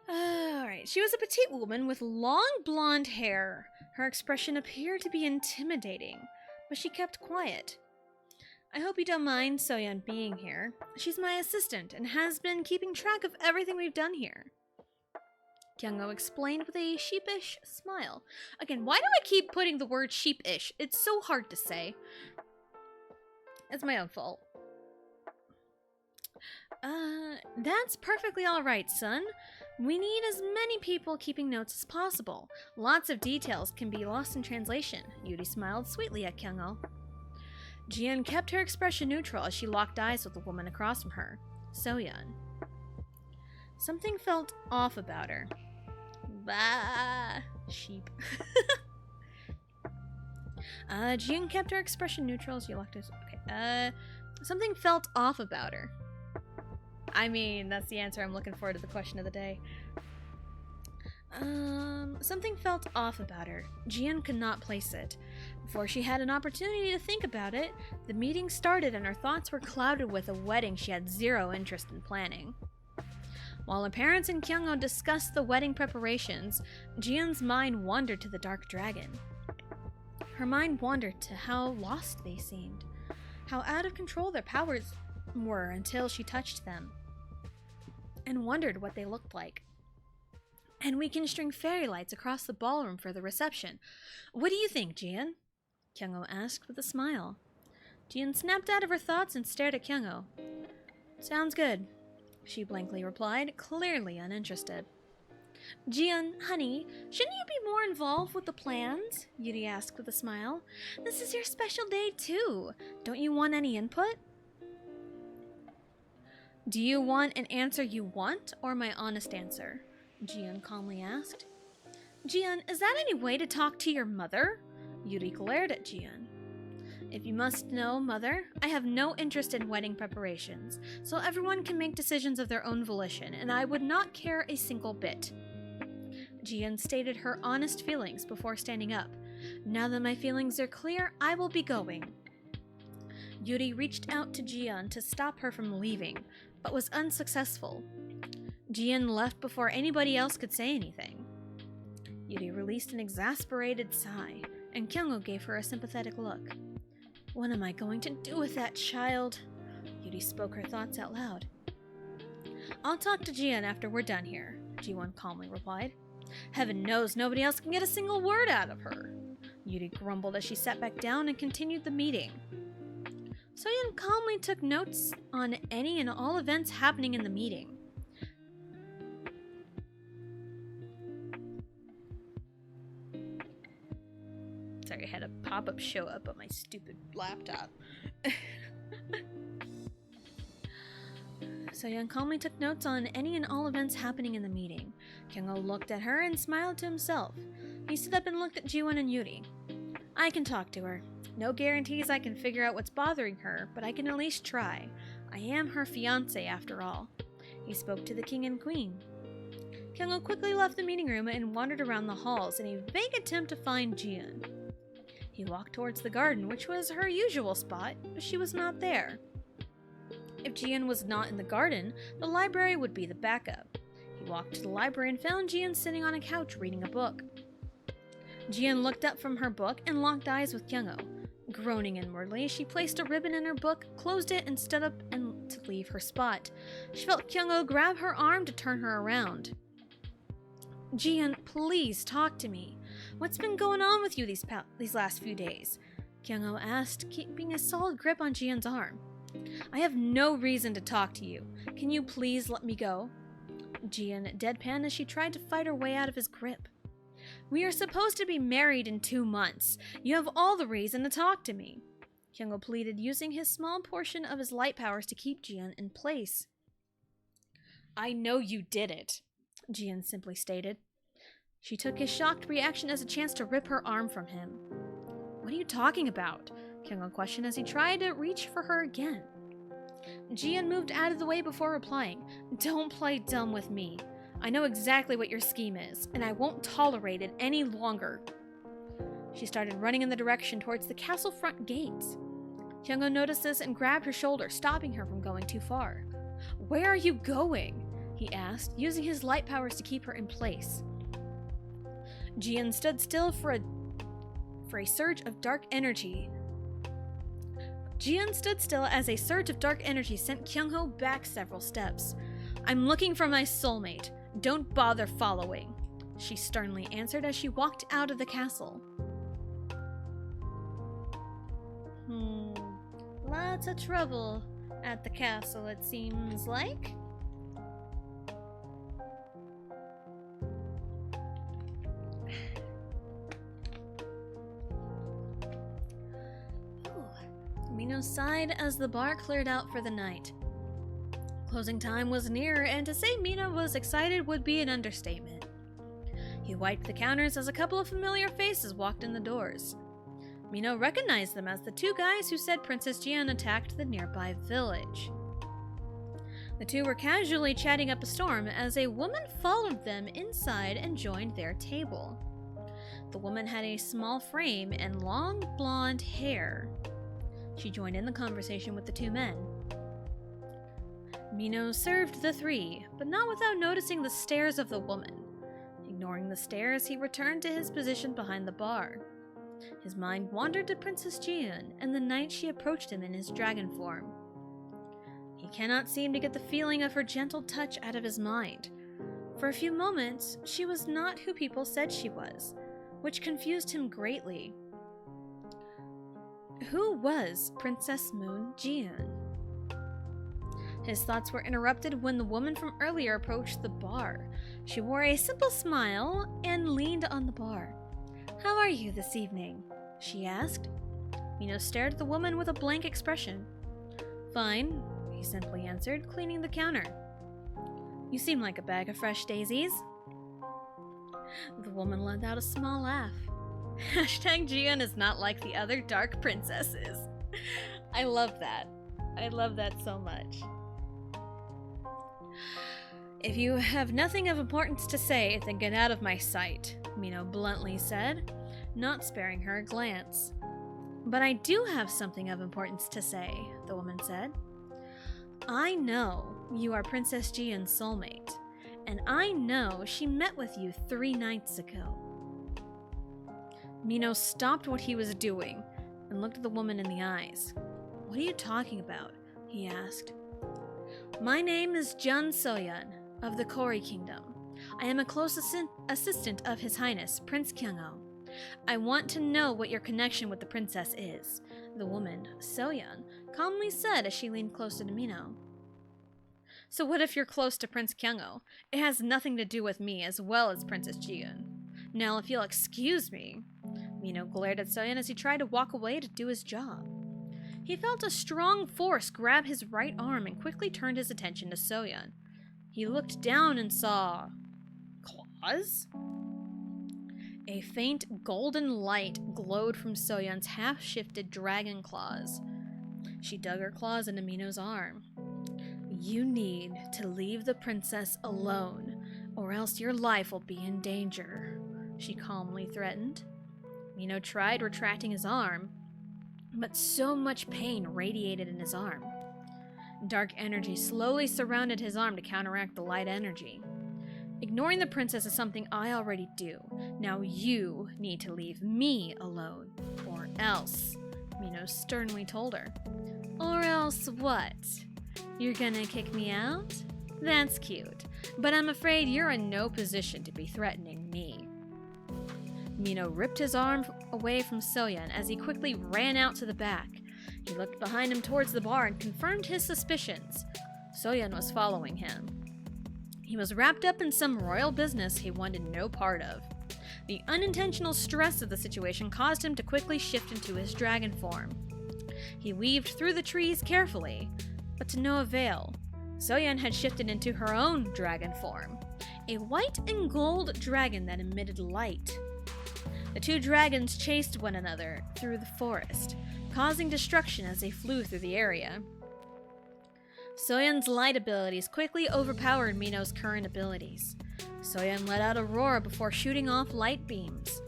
S3: Alright. She was a petite woman with long blonde hair. Her expression appeared to be intimidating, but she kept quiet. I hope you don't mind Soyeon being here. She's my assistant and has been keeping track of everything we've done here. Kyungo explained with a sheepish smile. Again, why do I keep putting the word sheepish? It's so hard to say. It's my own fault. That's perfectly alright, son. We need as many people keeping notes as possible. Lots of details can be lost in translation. Yuri smiled sweetly at Kyung-ho. Jian kept her expression neutral as she locked eyes with the woman across from her, So-yeon. Something felt off about her. Bah, sheep. Jian kept her expression neutral as she locked eyes. Okay, something felt off about her. I mean, that's the answer I'm looking for to the question of the day. Something felt off about her. Jian could not place it. Before she had an opportunity to think about it, the meeting started and her thoughts were clouded with a wedding she had zero interest in planning. While her parents and Kyung-ho discussed the wedding preparations, Jian's mind wandered to the Dark Dragon. Her mind wandered to how lost they seemed, how out of control their powers were until she touched them, and wondered what they looked like. And we can string fairy lights across the ballroom for the reception. What do you think, Jian? Kyung-ho asked with a smile. Jian snapped out of her thoughts and stared at Kyung-ho. Sounds good, she blankly replied, clearly uninterested. Jian, honey, shouldn't you be more involved with the plans? Yuri asked with a smile. This is your special day too. Don't you want any input? Do you want an answer you want, or my honest answer? Jian calmly asked. Jian, is that any way to talk to your mother? Yuri glared at Jian. If you must know, mother, I have no interest in wedding preparations, so everyone can make decisions of their own volition, and I would not care a single bit. Jian stated her honest feelings before standing up. Now that my feelings are clear, I will be going. Yuri reached out to Jian to stop her from leaving, but was unsuccessful. Jian left before anybody else could say anything. Yuri released an exasperated sigh, and Kyung-ho gave her a sympathetic look. What am I going to do with that child? Yuri spoke her thoughts out loud. I'll talk to Jian after we're done here, Ji-won calmly replied. Heaven knows nobody else can get a single word out of her. Yuri grumbled as she sat back down and continued the meeting. So-yeon calmly took notes on any and all events happening in the meeting. Sorry, I had a pop-up show up on my stupid laptop. So-yeon calmly took notes on any and all events happening in the meeting. Kyung-ho looked at her and smiled to himself. He stood up and looked at Ji-won and Yuri. I can talk to her. No guarantees I can figure out what's bothering her, but I can at least try. I am her fiancé after all. He spoke to the king and queen. Kyung-ho quickly left the meeting room and wandered around the halls in a vague attempt to find Jian. He walked towards the garden, which was her usual spot, but she was not there. If Jian was not in the garden, the library would be the backup. He walked to the library and found Jian sitting on a couch reading a book. Jian looked up from her book and locked eyes with Kyung-ho. Groaning inwardly, she placed a ribbon in her book, closed it, and stood up and to leave her spot. She felt Kyung-ho grab her arm to turn her around. Jian, please talk to me. What's been going on with you these last few days? Kyung-ho asked, keeping a solid grip on Jian's arm. I have no reason to talk to you. Can you please let me go? Jian deadpanned as she tried to fight her way out of his grip. We are supposed to be married in 2 months. You have all the reason to talk to me. Kyung-ho pleaded, using his small portion of his light powers to keep Jian in place. I know you did it, Jian simply stated. She took his shocked reaction as a chance to rip her arm from him. What are you talking about? Kyung-ho questioned as he tried to reach for her again. Jian moved out of the way before replying. Don't play dumb with me. I know exactly what your scheme is, and I won't tolerate it any longer. She started running in the direction towards the castle front gates. Kyung-ho noticed this and grabbed her shoulder, stopping her from going too far. Where are you going? He asked, using his light powers to keep her in place. Jian stood still for a surge of dark energy. Jian stood still as a surge of dark energy sent Kyung-ho back several steps. I'm looking for my soulmate. Don't bother following, she sternly answered as she walked out of the castle. La lots of trouble at the castle, it seems like. Mino sighed as the bar cleared out for the night. Closing time was near, and to say Mino was excited would be an understatement. He wiped the counters as a couple of familiar faces walked in the doors. Mino recognized them as the two guys who said Princess Jian attacked the nearby village. The two were casually chatting up a storm as a woman followed them inside and joined their table. The woman had a small frame and long blonde hair. She joined in the conversation with the two men. Mino served the three, but not without noticing the stares of the woman. Ignoring the stares, he returned to his position behind the bar. His mind wandered to Princess Jian and the night she approached him in his dragon form. He cannot seem to get the feeling of her gentle touch out of his mind. For a few moments, she was not who people said she was, which confused him greatly. Who was Princess Moon Jian? His thoughts were interrupted when the woman from earlier approached the bar. She wore a simple smile and leaned on the bar. "How are you this evening?" she asked. Mino stared at the woman with a blank expression. "Fine," he simply answered, cleaning the counter. "You seem like a bag of fresh daisies." The woman let out a small laugh. Hashtag Jian is not like the other dark princesses. I love that. I love that so much. "If you have nothing of importance to say, then get out of my sight," Mino bluntly said, not sparing her a glance. "But I do have something of importance to say," the woman said. "I know you are Princess Jian's soulmate, and I know she met with you 3 nights ago." Mino stopped what he was doing and looked at the woman in the eyes. "What are you talking about?" he asked. "My name is Jun Soyan of the Kori Kingdom. I am a close assistant of His Highness, Prince Kyungo. I want to know what your connection with the princess is," the woman, Soyan, calmly said as she leaned closer to Mino. "So what if you're close to Prince Kyungo? It has nothing to do with me as well as Princess Jian. Now, if you'll excuse me." Mino glared at Soyan as he tried to walk away to do his job. He felt a strong force grab his right arm and quickly turned his attention to Soyan. He looked down and saw claws? A faint golden light glowed from Soyan's half-shifted dragon claws. She dug her claws into Mino's arm. "You need to leave the princess alone, or else your life will be in danger," she calmly threatened. Mino tried retracting his arm, but so much pain radiated in his arm. Dark energy slowly surrounded his arm to counteract the light energy. "Ignoring the princess is something I already do. Now you need to leave me alone, or else," Mino sternly told her. "Or else what? You're gonna kick me out? That's cute, but I'm afraid you're in no position to be threatening me." Mino ripped his arm away from Soyan as he quickly ran out to the back. He looked behind him towards the bar and confirmed his suspicions. Soyan was following him. He was wrapped up in some royal business he wanted no part of. The unintentional stress of the situation caused him to quickly shift into his dragon form. He weaved through the trees carefully, but to no avail. Soyan had shifted into her own dragon form, a white and gold dragon that emitted light. The two dragons chased one another through the forest, causing destruction as they flew through the area. Soyan's light abilities quickly overpowered Mino's current abilities. Soyan let out a roar before shooting off light beams.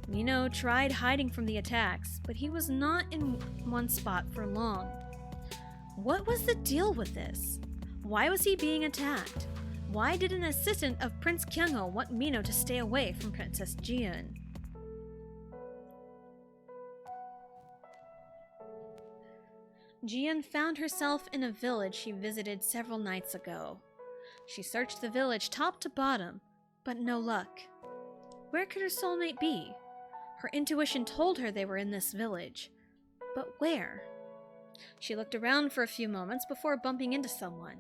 S3: Mino tried hiding from the attacks, but he was not in one spot for long. What was the deal with this? Why was he being attacked? Why did an assistant of Prince Kyungo want Mino to stay away from Princess Jian? Jian found herself in a village she visited several nights ago. She searched the village top to bottom, but no luck. Where could her soulmate be? Her intuition told her they were in this village. But where? She looked around for a few moments before bumping into someone.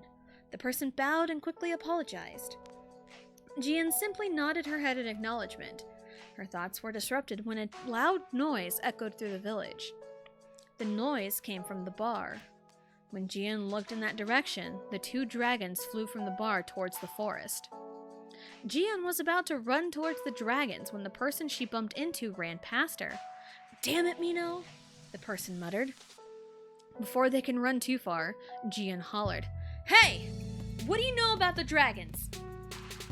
S3: The person bowed and quickly apologized. Jian simply nodded her head in acknowledgement. Her thoughts were disrupted when a loud noise echoed through the village. The noise came from the bar. When Jian looked in that direction, the two dragons flew from the bar towards the forest. Jian was about to run towards the dragons when the person she bumped into ran past her. "Damn it, Mino," the person muttered. Before they can run too far, Jian hollered, "Hey! What do you know about the dragons?"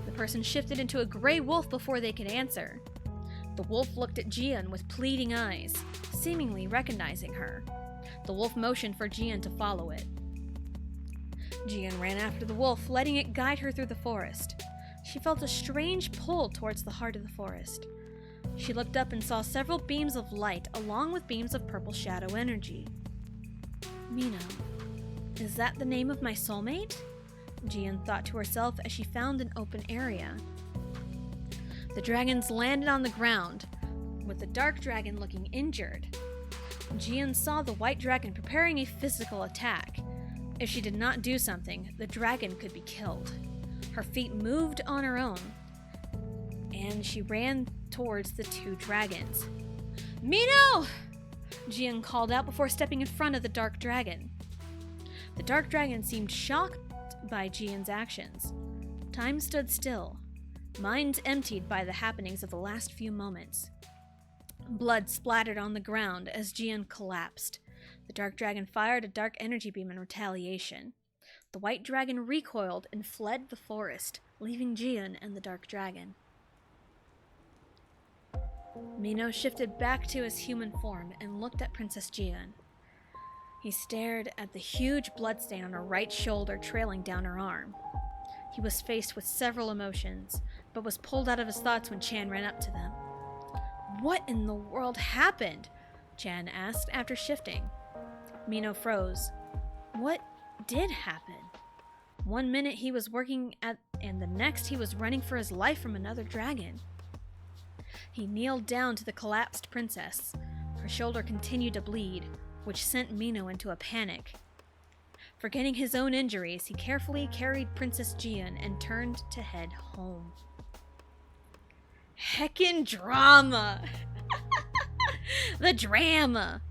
S3: The person shifted into a gray wolf before they could answer. The wolf looked at Jian with pleading eyes, seemingly recognizing her. The wolf motioned for Jian to follow it. Jian ran after the wolf, letting it guide her through the forest. She felt a strange pull towards the heart of the forest. She looked up and saw several beams of light along with beams of purple shadow energy. "Mino, is that the name of my soulmate?" Jian thought to herself as she found an open area. The dragons landed on the ground, with the dark dragon looking injured. Jian saw the white dragon preparing a physical attack. If she did not do something, the dragon could be killed. Her feet moved on her own, and she ran towards the two dragons. "Mino!" Jian called out before stepping in front of the dark dragon. The dark dragon seemed shocked by Jian's actions. Time stood still, minds emptied by the happenings of the last few moments. Blood splattered on the ground as Jian collapsed. The dark dragon fired a dark energy beam in retaliation. The white dragon recoiled and fled the forest, leaving Jian and the dark dragon. Mino shifted back to his human form and looked at Princess Jian. He stared at the huge bloodstain on her right shoulder trailing down her arm. He was faced with several emotions, but was pulled out of his thoughts when Chan ran up to them. "What in the world happened?" Chan asked after shifting. Mino froze. What did happen? One minute he was working at, and the next he was running for his life from another dragon. He kneeled down to the collapsed princess. Her shoulder continued to bleed, which sent Mino into a panic. Forgetting his own injuries, he carefully carried Princess Jian and turned to head home. Heckin' drama! The drama!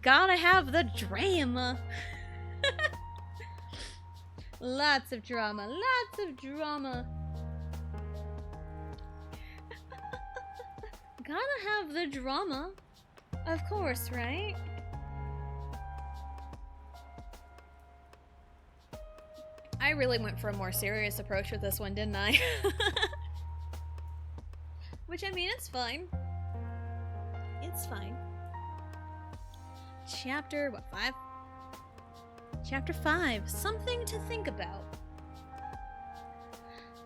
S3: Gotta have the drama! Lots of drama, lots of drama. Gotta have the drama. Of course, right? I really went for a more serious approach with this one, didn't I? Which, I mean, it's fine. It's fine. Chapter, 5? Chapter 5, Something to Think About.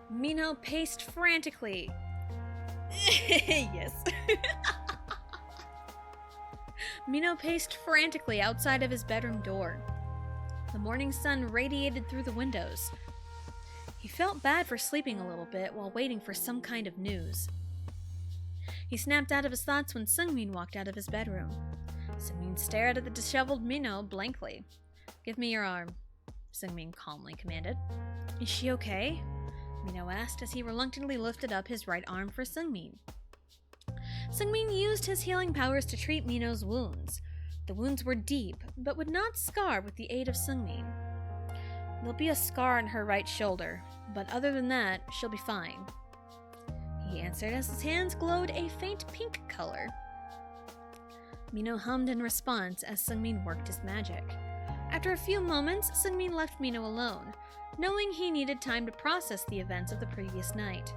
S3: Mino paced frantically. Yes. Mino paced frantically outside of his bedroom door. The morning sun radiated through the windows. He felt bad for sleeping a little bit while waiting for some kind of news. He snapped out of his thoughts when Seungmin walked out of his bedroom. Seungmin stared at the disheveled Mino blankly. "Give me your arm," Seungmin calmly commanded. "Is she okay?" Mino asked as he reluctantly lifted up his right arm for Seungmin. Seungmin used his healing powers to treat Mino's wounds. The wounds were deep, but would not scar with the aid of Seungmin. There'll be a scar on her right shoulder, but other than that, she'll be fine, he answered as his hands glowed a faint pink color. Mino hummed in response as Seungmin worked his magic. After a few moments, Seungmin left Mino alone, knowing he needed time to process the events of the previous night.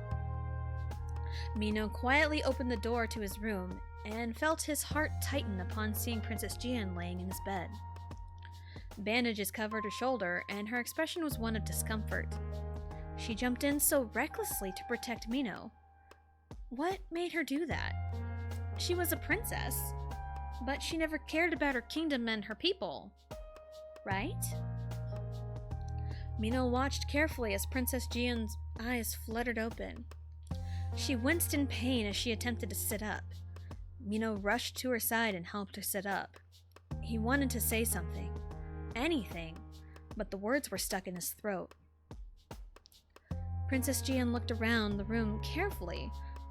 S3: Mino quietly opened the door to his room and felt his heart tighten upon seeing Princess Jian laying in his bed. Bandages covered her shoulder, and her expression was one of discomfort. She jumped in so recklessly to protect Mino. What made her do that? She was a princess, but she never cared about her kingdom and her people, right? Mino watched carefully as Princess Jian's eyes fluttered open. She winced in pain as she attempted to sit up. Mino rushed to her side and helped her sit up. He wanted to say something. Anything. But the words were stuck in his throat. Princess Jian looked around the room carefully.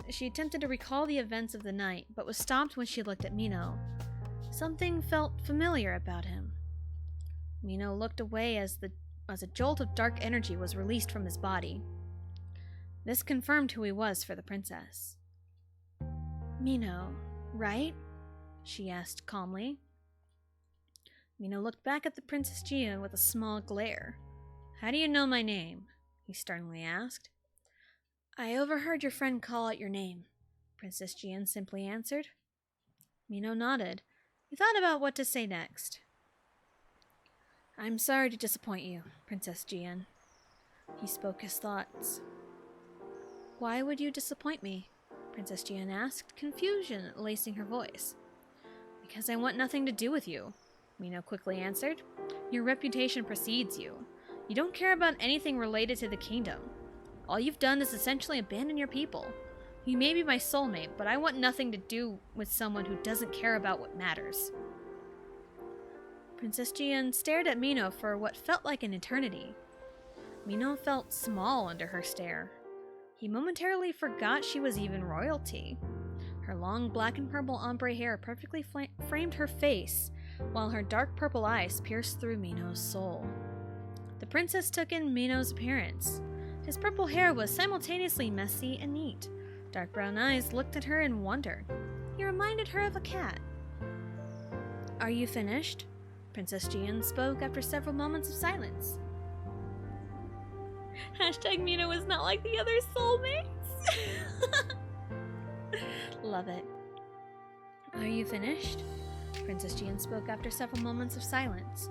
S3: She attempted to recall the events of the night, but was stopped when she looked at Mino. Something felt familiar about him. Mino looked away as a jolt of dark energy was released from his body. This confirmed who he was for the princess. Mino, right? She asked calmly. Mino looked back at the Princess Jian with a small glare. How do you know my name? He sternly asked. I overheard your friend call out your name, Princess Jian simply answered. Mino nodded. He thought about what to say next. I'm sorry to disappoint you, Princess Jian. He spoke his thoughts. Why would you disappoint me? Princess Jian asked, confusion lacing her voice. Because I want nothing to do with you, Mino quickly answered. Your reputation precedes you. You don't care about anything related to the kingdom. All you've done is essentially abandon your people. You may be my soulmate, but I want nothing to do with someone who doesn't care about what matters. Princess Jian stared at Mino for what felt like an eternity. Mino felt small under her stare. He momentarily forgot she was even royalty. Her long black and purple ombre hair perfectly framed her face, while her dark purple eyes pierced through Mino's soul. The princess took in Mino's appearance. His purple hair was simultaneously messy and neat. Dark brown eyes looked at her in wonder. He reminded her of a cat. Are you finished? Princess Jian spoke after several moments of silence. Hashtag Mino is not like the other soulmates. Love it. Are you finished? Princess Jian spoke after several moments of silence.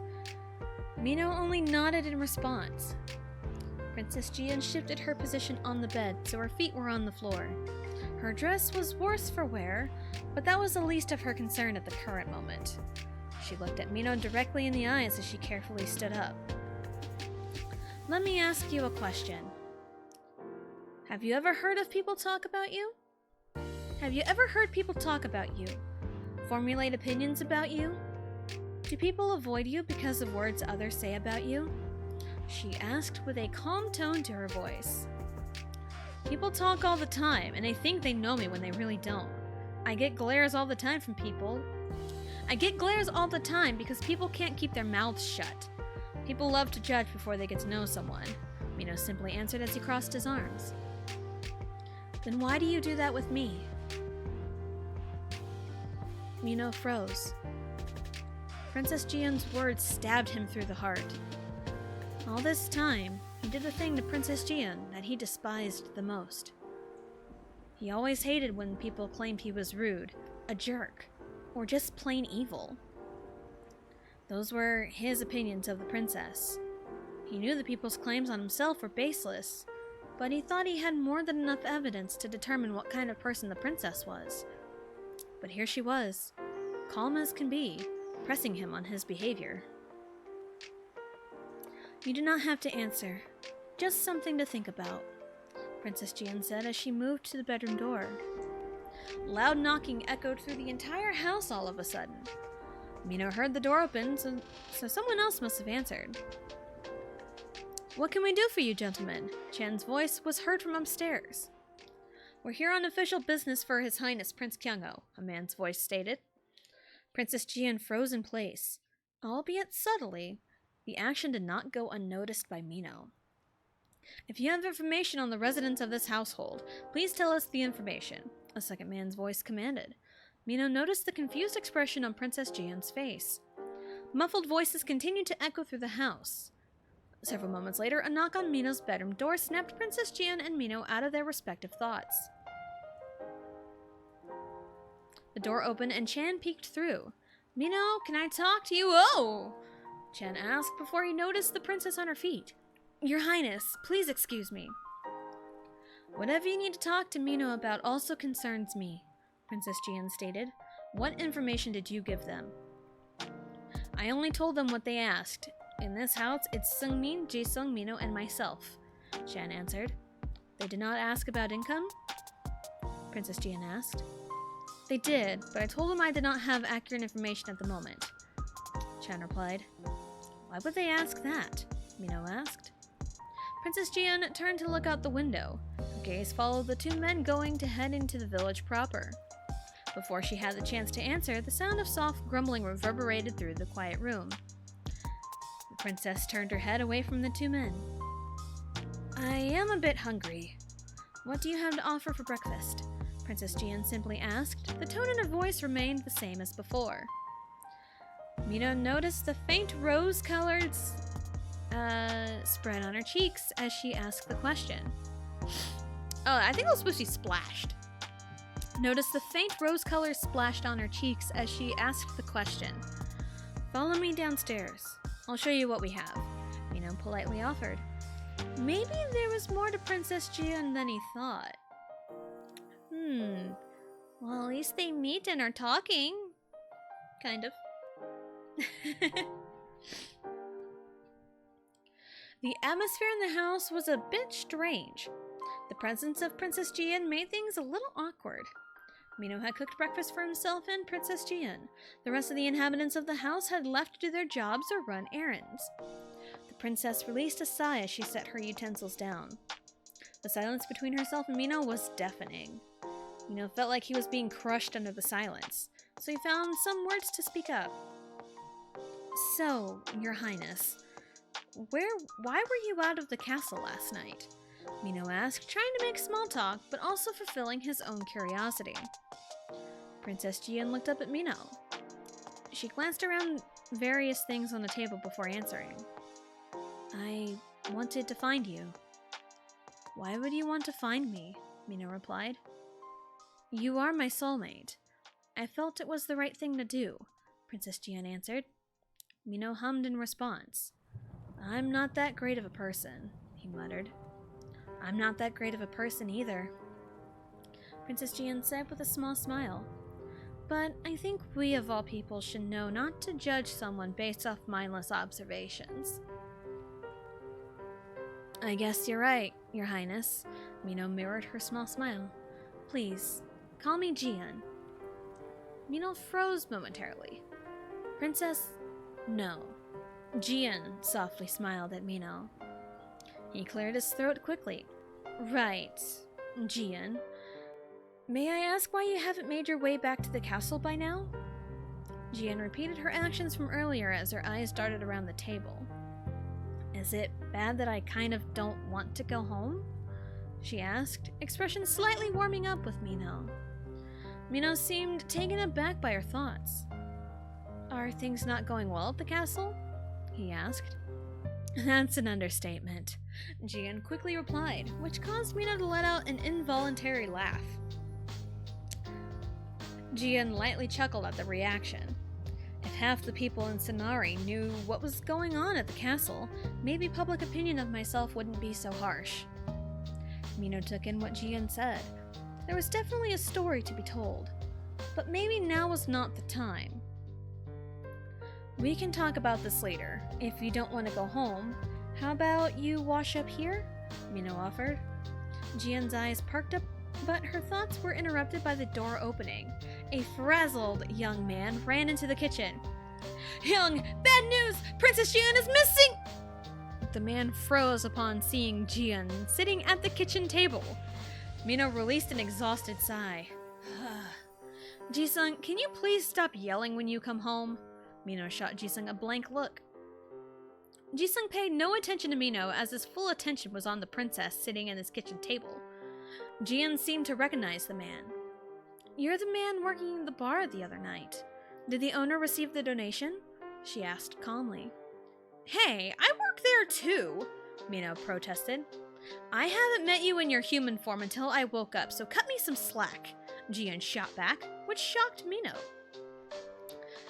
S3: Mino only nodded in response. Princess Jian shifted her position on the bed so her feet were on the floor. Her dress was worse for wear, but that was the least of her concern at the current moment. She looked at Mino directly in the eyes as she carefully stood up. Let me ask you a question. Have you ever heard of people talk about you? Have you ever heard people talk about you? Formulate opinions about you? Do people avoid you because of words others say about you? She asked with a calm tone to her voice. People talk all the time, and they think they know me when they really don't. I get glares all the time from people. I get glares all the time because people can't keep their mouths shut. People love to judge before they get to know someone, Mino simply answered as he crossed his arms. Then why do you do that with me? Mino froze. Princess Jian's words stabbed him through the heart. All this time, he did the thing to Princess Jian that he despised the most. He always hated when people claimed he was rude, a jerk, or just plain evil. Those were his opinions of the princess. He knew the people's claims on himself were baseless, but he thought he had more than enough evidence to determine what kind of person the princess was. But here she was, calm as can be, pressing him on his behavior. You do not have to answer. Just something to think about, Princess Jian said as she moved to the bedroom door. Loud knocking echoed through the entire house all of a sudden. Mino heard the door open, so someone else must have answered. What can we do for you, gentlemen? Chan's voice was heard from upstairs. We're here on official business for His Highness Prince Kyungo, a man's voice stated. Princess Jian froze in place. Albeit subtly, the action did not go unnoticed by Mino. If you have information on the residents of this household, please tell us the information, a second man's voice commanded. Mino noticed the confused expression on Princess Jian's face. Muffled voices continued to echo through the house. Several moments later, a knock on Mino's bedroom door snapped Princess Jian and Mino out of their respective thoughts. The door opened and Chan peeked through. Mino, can I talk to you? Oh! Chan asked before he noticed the princess on her feet. Your Highness, please excuse me. Whatever you need to talk to Mino about also concerns me, Princess Jian stated. What information did you give them? I only told them what they asked. In this house, it's Seungmin, Jisung, Mino, and myself, Chan answered. They did not ask about income? Princess Jian asked. They did, but I told them I did not have accurate information at the moment. Chan replied. Why would they ask that? Mino asked. Princess Jian turned to look out the window. Her gaze followed the two men going to head into the village proper. Before she had the chance to answer, the sound of soft grumbling reverberated through the quiet room. The princess turned her head away from the two men. I am a bit hungry. What do you have to offer for breakfast? Princess Jian simply asked. The tone in her voice remained the same as before. Mino noticed the faint rose-colored spread on her cheeks as she asked the question. Oh, I think it was supposed to be splashed. Noticed the faint rose color splashed on her cheeks as she asked the question. Follow me downstairs. I'll show you what we have, Mino politely offered. Maybe there was more to Princess Jian than he thought. Well, at least they meet and are talking. Kind of. The atmosphere in the house was a bit strange. The presence of Princess Jian made things a little awkward. Mino had cooked breakfast for himself and Princess Jian. The rest of the inhabitants of the house had left to do their jobs or run errands. The princess released a sigh as she set her utensils down. The silence between herself and Mino was deafening. Mino felt like he was being crushed under the silence, so he found some words to speak up. So, Your Highness, why were you out of the castle last night? Mino asked, trying to make small talk, but also fulfilling his own curiosity. Princess Jian looked up at Mino. She glanced around various things on the table before answering. I wanted to find you. Why would you want to find me? Mino replied. You are my soulmate. I felt it was the right thing to do, Princess Jian answered. Mino hummed in response. I'm not that great of a person, he muttered. I'm not that great of a person either, Princess Jian said with a small smile. But I think we of all people should know not to judge someone based off mindless observations. I guess you're right, Your Highness, Mino mirrored her small smile. Please, call me Jian. Mino froze momentarily. Princess, no. Jian softly smiled at Mino. He cleared his throat quickly. Right, Jian. May I ask why you haven't made your way back to the castle by now? Jian repeated her actions from earlier as her eyes darted around the table. Is it bad that I kind of don't want to go home? She asked, expression slightly warming up with Mino. Mino seemed taken aback by her thoughts. Are things not going well at the castle? He asked. That's an understatement, Jian quickly replied, which caused Mino to let out an involuntary laugh. Jian lightly chuckled at the reaction. If half the people in Sonari knew what was going on at the castle, maybe public opinion of myself wouldn't be so harsh. Mino took in what Jian said. There was definitely a story to be told, but maybe now was not the time. We can talk about this later. If you don't want to go home, how about you wash up here? Mino offered. Jian's eyes perked up, but her thoughts were interrupted by the door opening. A frazzled young man ran into the kitchen. Young, bad news! Princess Jian is missing! The man froze upon seeing Jian sitting at the kitchen table. Mino released an exhausted sigh. Ji-sung, can you please stop yelling when you come home? Mino shot Ji-sung a blank look. Ji-sung paid no attention to Mino as his full attention was on the princess sitting at his kitchen table. Jian seemed to recognize the man. You're the man working the bar the other night. Did the owner receive the donation? She asked calmly. Hey, I work there too, Mino protested. I haven't met you in your human form until I woke up, so cut me some slack, Jian shot back, which shocked Mino.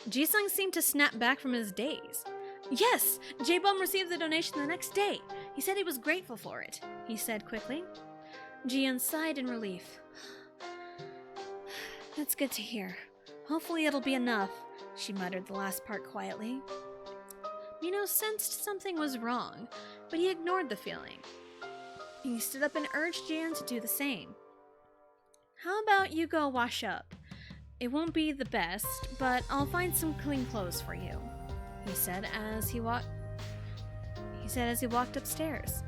S3: Ji-sung seemed to snap back from his daze. Yes, J-Bum received the donation the next day. He said he was grateful for it, he said quickly. Jian sighed in relief. That's good to hear. Hopefully it'll be enough, she muttered the last part quietly. Mino sensed something was wrong, but he ignored the feeling. He stood up and urged Jian to do the same. How about you go wash up? It won't be the best, but I'll find some clean clothes for you, he said as he walked upstairs.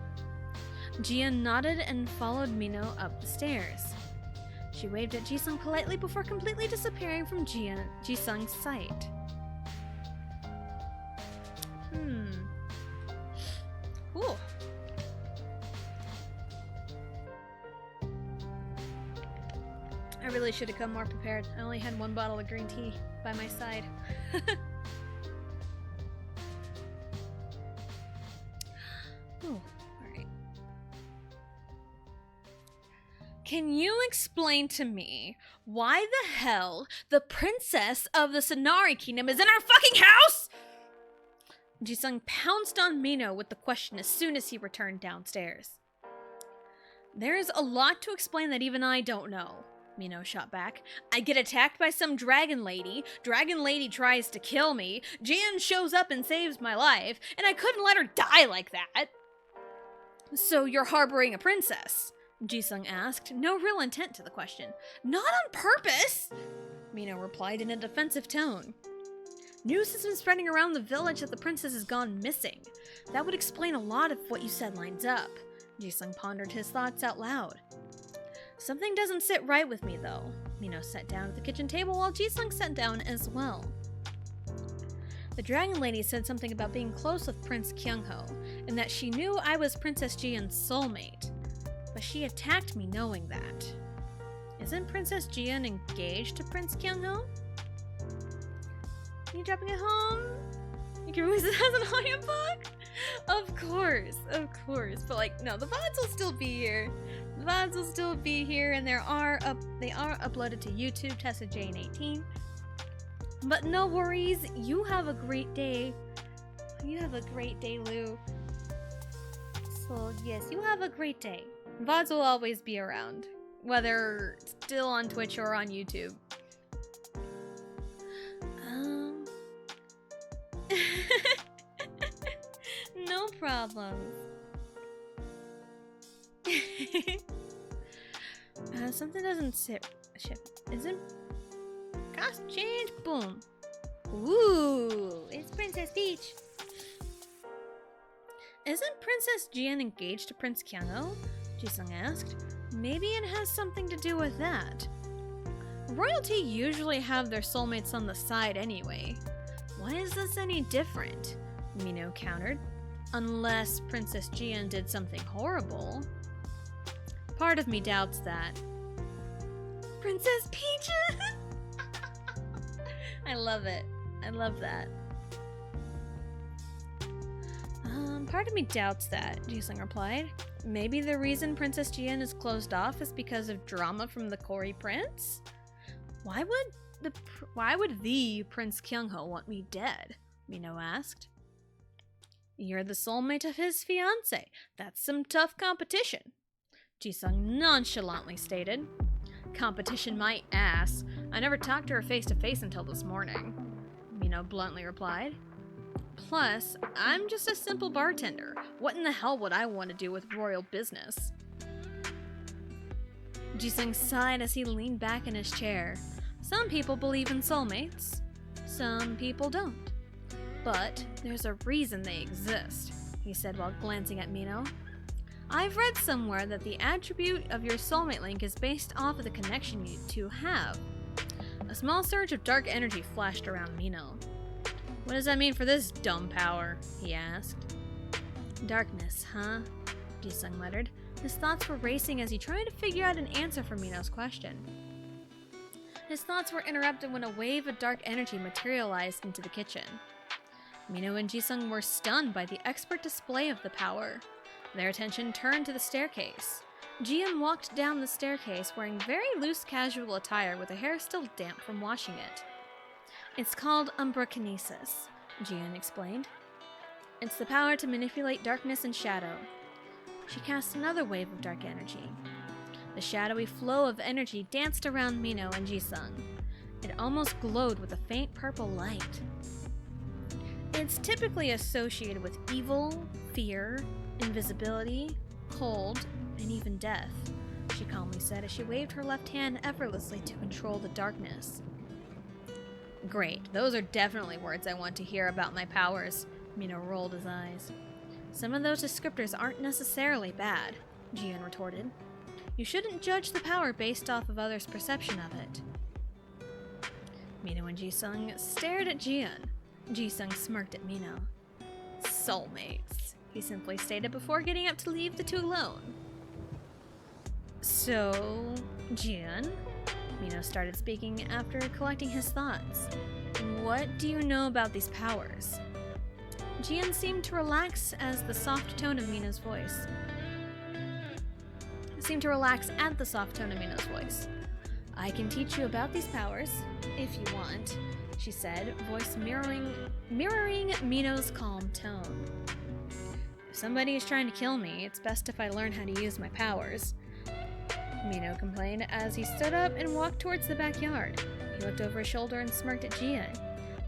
S3: Jian nodded and followed Mino up the stairs. She waved at Jisung politely before completely disappearing from Jisung's sight. Cool. I really should have come more prepared. I only had one bottle of green tea by my side. Oh, alright. Can you explain to me why the hell the princess of the Sonari Kingdom is in our fucking house? Jisung pounced on Mino with the question as soon as he returned downstairs. There is a lot to explain that even I don't know, Mino shot back. I get attacked by some dragon lady. Dragon lady tries to kill me. Jian shows up and saves my life, and I couldn't let her die like that. So you're harboring a princess? Jisung asked, no real intent to the question. Not on purpose, Mino replied in a defensive tone. News has been spreading around the village that the princess has gone missing. That would explain a lot of what you said lines up. Jisung pondered his thoughts out loud. Something doesn't sit right with me, though. Mino sat down at the kitchen table while Jisung sat down as well. The dragon lady said something about being close with Prince Kyungho, and that she knew I was Princess Jian's soulmate. But she attacked me knowing that. Isn't Princess Jian engaged to Prince Kyungho? Are you dropping it home? You can use it as an audiobook? Of course. But like, no, the VODs will still be here. The VODs will still be here, and they are uploaded to YouTube, Tessa Jane 18. But no worries, you have a great day. You have a great day, Lou. So yes, you have a great day. VODs will always be around, whether still on Twitch or on YouTube. No problem. Something doesn't sit. Isn't cost change? Boom. Ooh, it's Princess Peach. Isn't Princess Jian engaged to Prince Kyungho? Jisung asked. Maybe it has something to do with that. Royalty usually have their soulmates on the side anyway. Why is this any different? Mino countered. Unless Princess Jian did something horrible. Part of me doubts that. Princess Peach! I love it. I love that. Part of me doubts that, Jisung replied. Maybe the reason Princess Jian is closed off is because of drama from the Cory Prince? Why would the Prince Kyungho want me dead? Mino asked. You're the soulmate of his fiancé. That's some tough competition, Jisung nonchalantly stated. Competition my ass. I never talked to her face to face until this morning, Mino bluntly replied. Plus, I'm just a simple bartender. What in the hell would I want to do with royal business? Jisung sighed as he leaned back in his chair. Some people believe in soulmates. Some people don't. But there's a reason they exist, he said while glancing at Mino. I've read somewhere that the attribute of your soulmate link is based off of the connection you two have. A small surge of dark energy flashed around Mino. What does that mean for this dumb power? He asked. Darkness, huh? Jisung muttered. His thoughts were racing as he tried to figure out an answer for Mino's question. His thoughts were interrupted when a wave of dark energy materialized into the kitchen. Mino and Jisung were stunned by the expert display of the power. Their attention turned to the staircase. Jian walked down the staircase wearing very loose casual attire with her hair still damp from washing it. It's called umbrokinesis, Jian explained. It's the power to manipulate darkness and shadow. She cast another wave of dark energy. The shadowy flow of energy danced around Mino and Jisung. It almost glowed with a faint purple light. It's typically associated with evil, fear, invisibility, cold, and even death, she calmly said as she waved her left hand effortlessly to control the darkness. Great, those are definitely words I want to hear about my powers. Mino rolled his eyes. Some of those descriptors aren't necessarily bad, Jian retorted. You shouldn't judge the power based off of others' perception of it. Mino and Jisung stared at Jian. Jisung smirked at Mino. Soulmates, he simply stated before getting up to leave the two alone. So, Jian? Mino started speaking after collecting his thoughts. What do you know about these powers? Jian seemed to relax as the soft tone of Mino's voice. I can teach you about these powers, if you want, she said, voice mirroring Mino's calm tone. If somebody is trying to kill me, it's best if I learn how to use my powers. Mino complained as he stood up and walked towards the backyard. He looked over his shoulder and smirked at Jian.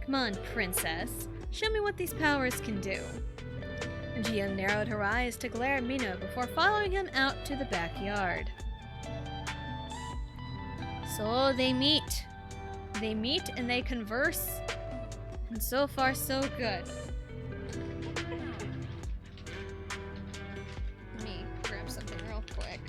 S3: Come on, princess. Show me what these powers can do. Jian narrowed her eyes to glare at Mino before following him out to the backyard. So they meet. They meet and they converse. And so far, so good. Let me grab something real quick.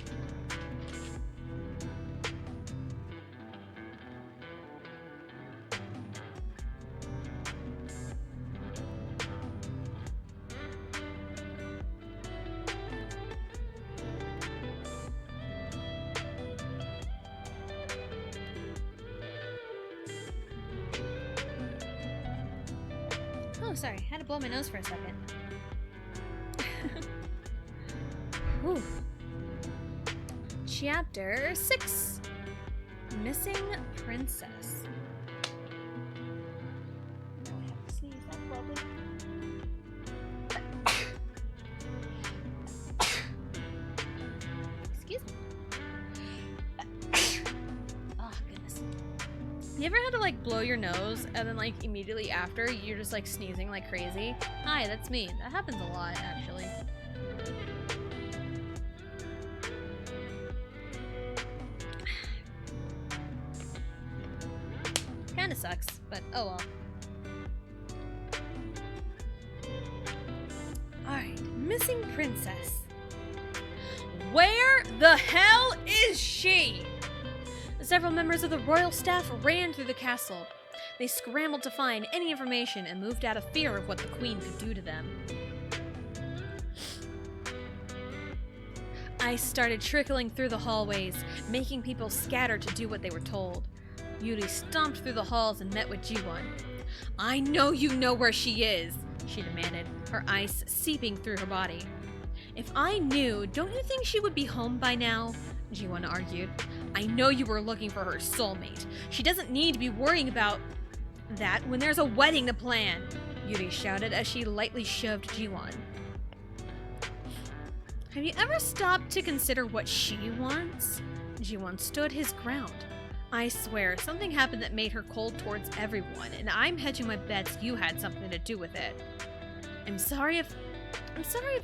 S3: Oh, sorry. Had to blow my nose for a second. Whew. Chapter 6. Missing Princess. Now I have to sneeze. That's lovely. Excuse me. Oh, goodness. You ever had to like blow your nose and then like immediately after you're just like sneezing like crazy? Hi, that's me. That happens a lot actually. Kinda sucks, but oh well. Alright, missing princess. Where the hell is she? Several members of the royal staff ran through the castle. They scrambled to find any information and moved out of fear of what the queen could do to them. Ice started trickling through the hallways, making people scatter to do what they were told. Yuri stomped through the halls and met with Jiwon. I know you know where she is, she demanded, her ice seeping through her body. If I knew, don't you think she would be home by now? Jiwon argued. I know you were looking for her soulmate. She doesn't need to be worrying about that when there's a wedding to plan, Yuri shouted as she lightly shoved Jiwon. Have you ever stopped to consider what she wants? Jiwon stood his ground. I swear, something happened that made her cold towards everyone, and I'm hedging my bets you had something to do with it. I'm sorry if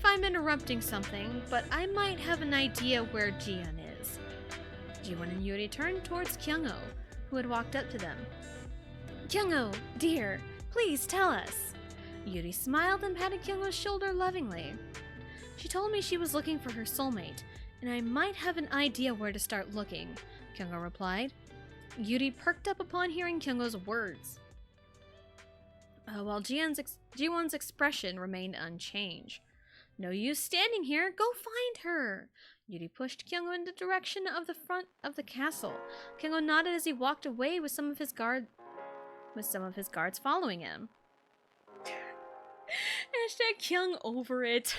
S3: I'm interrupting something, but I might have an idea where Jian is. Jiwon and Yuri turned towards Kyung-oh, who had walked up to them. Kyung-oh, dear, please tell us. Yuri smiled and patted Kyung-oh's shoulder lovingly. She told me she was looking for her soulmate, and I might have an idea where to start looking, Kyung-oh replied. Yuri perked up upon hearing Kyung-oh's words. While Jiwon's expression remained unchanged. No use standing here, go find her! Yuri pushed Kyung-oh in the direction of the front of the castle. Kyung-oh nodded as he walked away with some of his guards following him. Hashtag Kyung over it.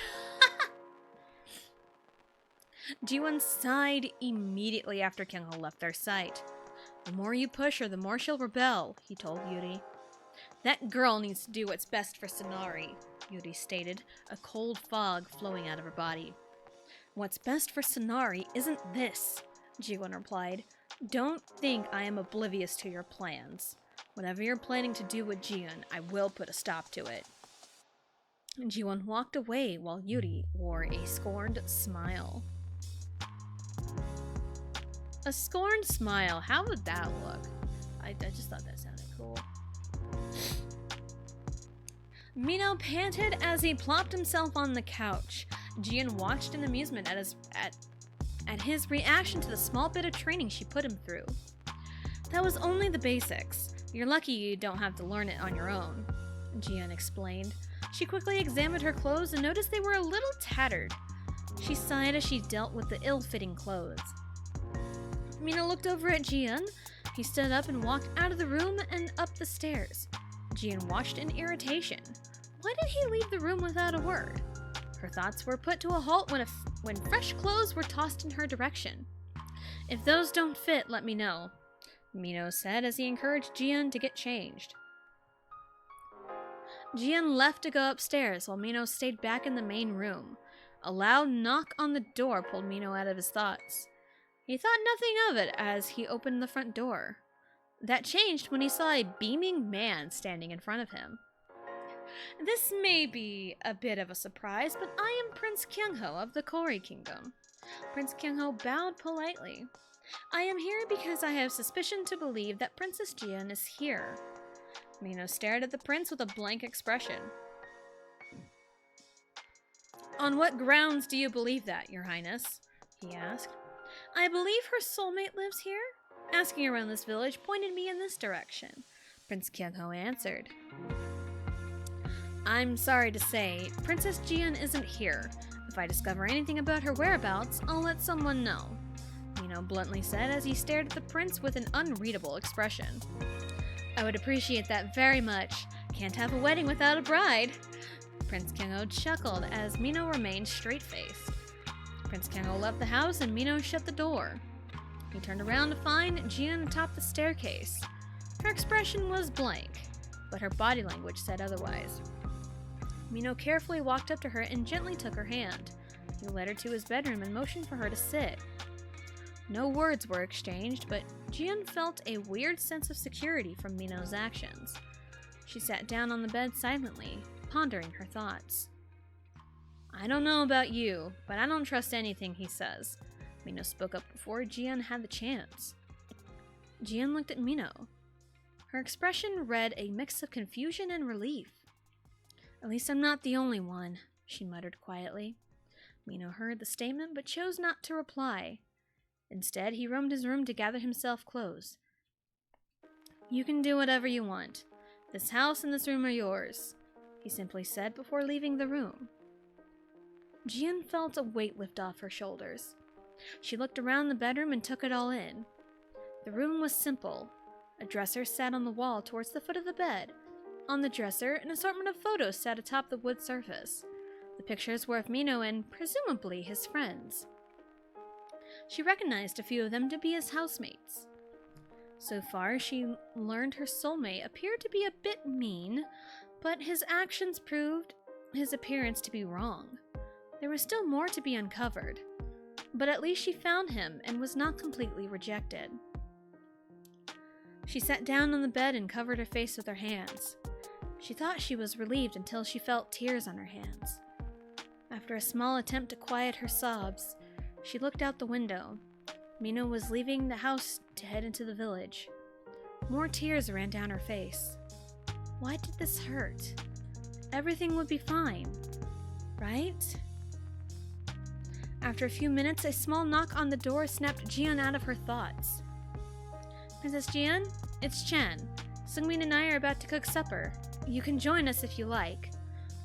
S3: Jiwon sighed immediately after Kyung-oh left their sight. The more you push her, the more she'll rebel, he told Yuri. That girl needs to do what's best for Sonari, Yuri stated, a cold fog flowing out of her body. What's best for Sonari isn't this, Jiwon replied. Don't think I am oblivious to your plans. Whatever you're planning to do with Jian, I will put a stop to it. Jiwon walked away while Yuri wore a scorned smile. A scorned smile, how would that look? I just thought that sounded cool. Mino panted as he plopped himself on the couch. Jian watched in amusement at his reaction to the small bit of training she put him through. That was only the basics. You're lucky you don't have to learn it on your own, Jian explained. She quickly examined her clothes and noticed they were a little tattered. She sighed as she dealt with the ill-fitting clothes. Mina looked over at Jian. He stood up and walked out of the room and up the stairs. Jian watched in irritation. Why did he leave the room without a word? Her thoughts were put to a halt when fresh clothes were tossed in her direction. If those don't fit, let me know, Mino said as he encouraged Jian to get changed. Jian left to go upstairs while Mino stayed back in the main room. A loud knock on the door pulled Mino out of his thoughts. He thought nothing of it as he opened the front door. That changed when he saw a beaming man standing in front of him. This may be a bit of a surprise, but I am Prince Kyungho of the Kori Kingdom. Prince Kyungho bowed politely. I am here because I have suspicion to believe that Princess Jian is here. Mino stared at the prince with a blank expression. On what grounds do you believe that, Your Highness? He asked. I believe her soulmate lives here. Asking around this village pointed me in this direction, Prince Kyungho answered. I'm sorry to say, Princess Jian isn't here. If I discover anything about her whereabouts, I'll let someone know, Mino bluntly said as he stared at the prince with an unreadable expression. I would appreciate that very much. Can't have a wedding without a bride. Prince Kyungho chuckled as Mino remained straight-faced. Prince Kyungho left the house and Mino shut the door. He turned around to find Jian atop the staircase. Her expression was blank, but her body language said otherwise. Mino carefully walked up to her and gently took her hand. He led her to his bedroom and motioned for her to sit. No words were exchanged, but Jian felt a weird sense of security from Mino's actions. She sat down on the bed silently, pondering her thoughts. I don't know about you, but I don't trust anything he says. Mino spoke up before Jian had the chance. Jian looked at Mino. Her expression read a mix of confusion and relief. At least I'm not the only one, she muttered quietly. Mino heard the statement but chose not to reply. Instead, he roamed his room to gather himself close. You can do whatever you want. This house and this room are yours, he simply said before leaving the room. Jian felt a weight lift off her shoulders. She looked around the bedroom and took it all in. The room was simple. A dresser sat on the wall towards the foot of the bed. On the dresser, an assortment of photos sat atop the wood surface. The pictures were of Mino and, presumably, his friends. She recognized a few of them to be his housemates. So far, she learned her soulmate appeared to be a bit mean, but his actions proved his appearance to be wrong. There was still more to be uncovered, but at least she found him and was not completely rejected. She sat down on the bed and covered her face with her hands. She thought she was relieved until she felt tears on her hands. After a small attempt to quiet her sobs, she looked out the window. Mino was leaving the house to head into the village. More tears ran down her face. Why did this hurt? Everything would be fine, right? After a few minutes, a small knock on the door snapped Jian out of her thoughts. Princess Jian, it's Chen. Seungmin and I are about to cook supper. You can join us if you like.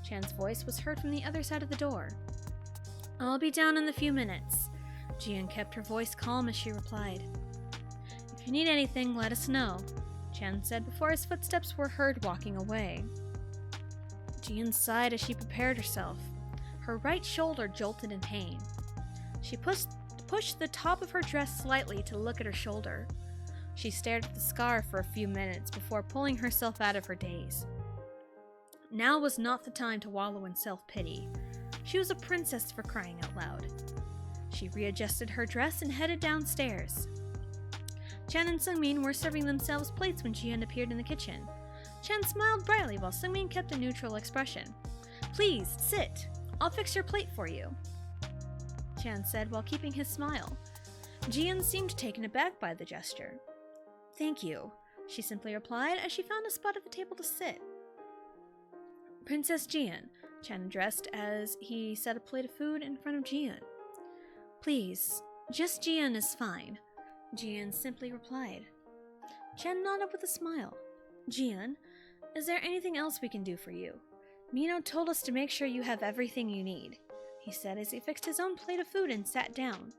S3: Chan's voice was heard from the other side of the door. I'll be down in a few minutes. Jian kept her voice calm as she replied. If you need anything, let us know, Chan said before his footsteps were heard walking away. Jian sighed as she prepared herself. Her right shoulder jolted in pain. She pushed the top of her dress slightly to look at her shoulder. She stared at the scar for a few minutes before pulling herself out of her daze. Now was not the time to wallow in self-pity. She was a princess, for crying out loud. She readjusted her dress and headed downstairs. Chan and Seungmin were serving themselves plates when Jian appeared in the kitchen. Chan smiled brightly while Seungmin kept a neutral expression. Please, sit. I'll fix your plate for you, Chan said while keeping his smile. Jian seemed taken aback by the gesture. Thank you, she simply replied as she found a spot at the table to sit. Princess Jian, Chen addressed as he set a plate of food in front of Jian. Please, just Jian is fine, Jian simply replied. Chen nodded with a smile. Jian, is there anything else we can do for you? Mino told us to make sure you have everything you need, he said as he fixed his own plate of food and sat down.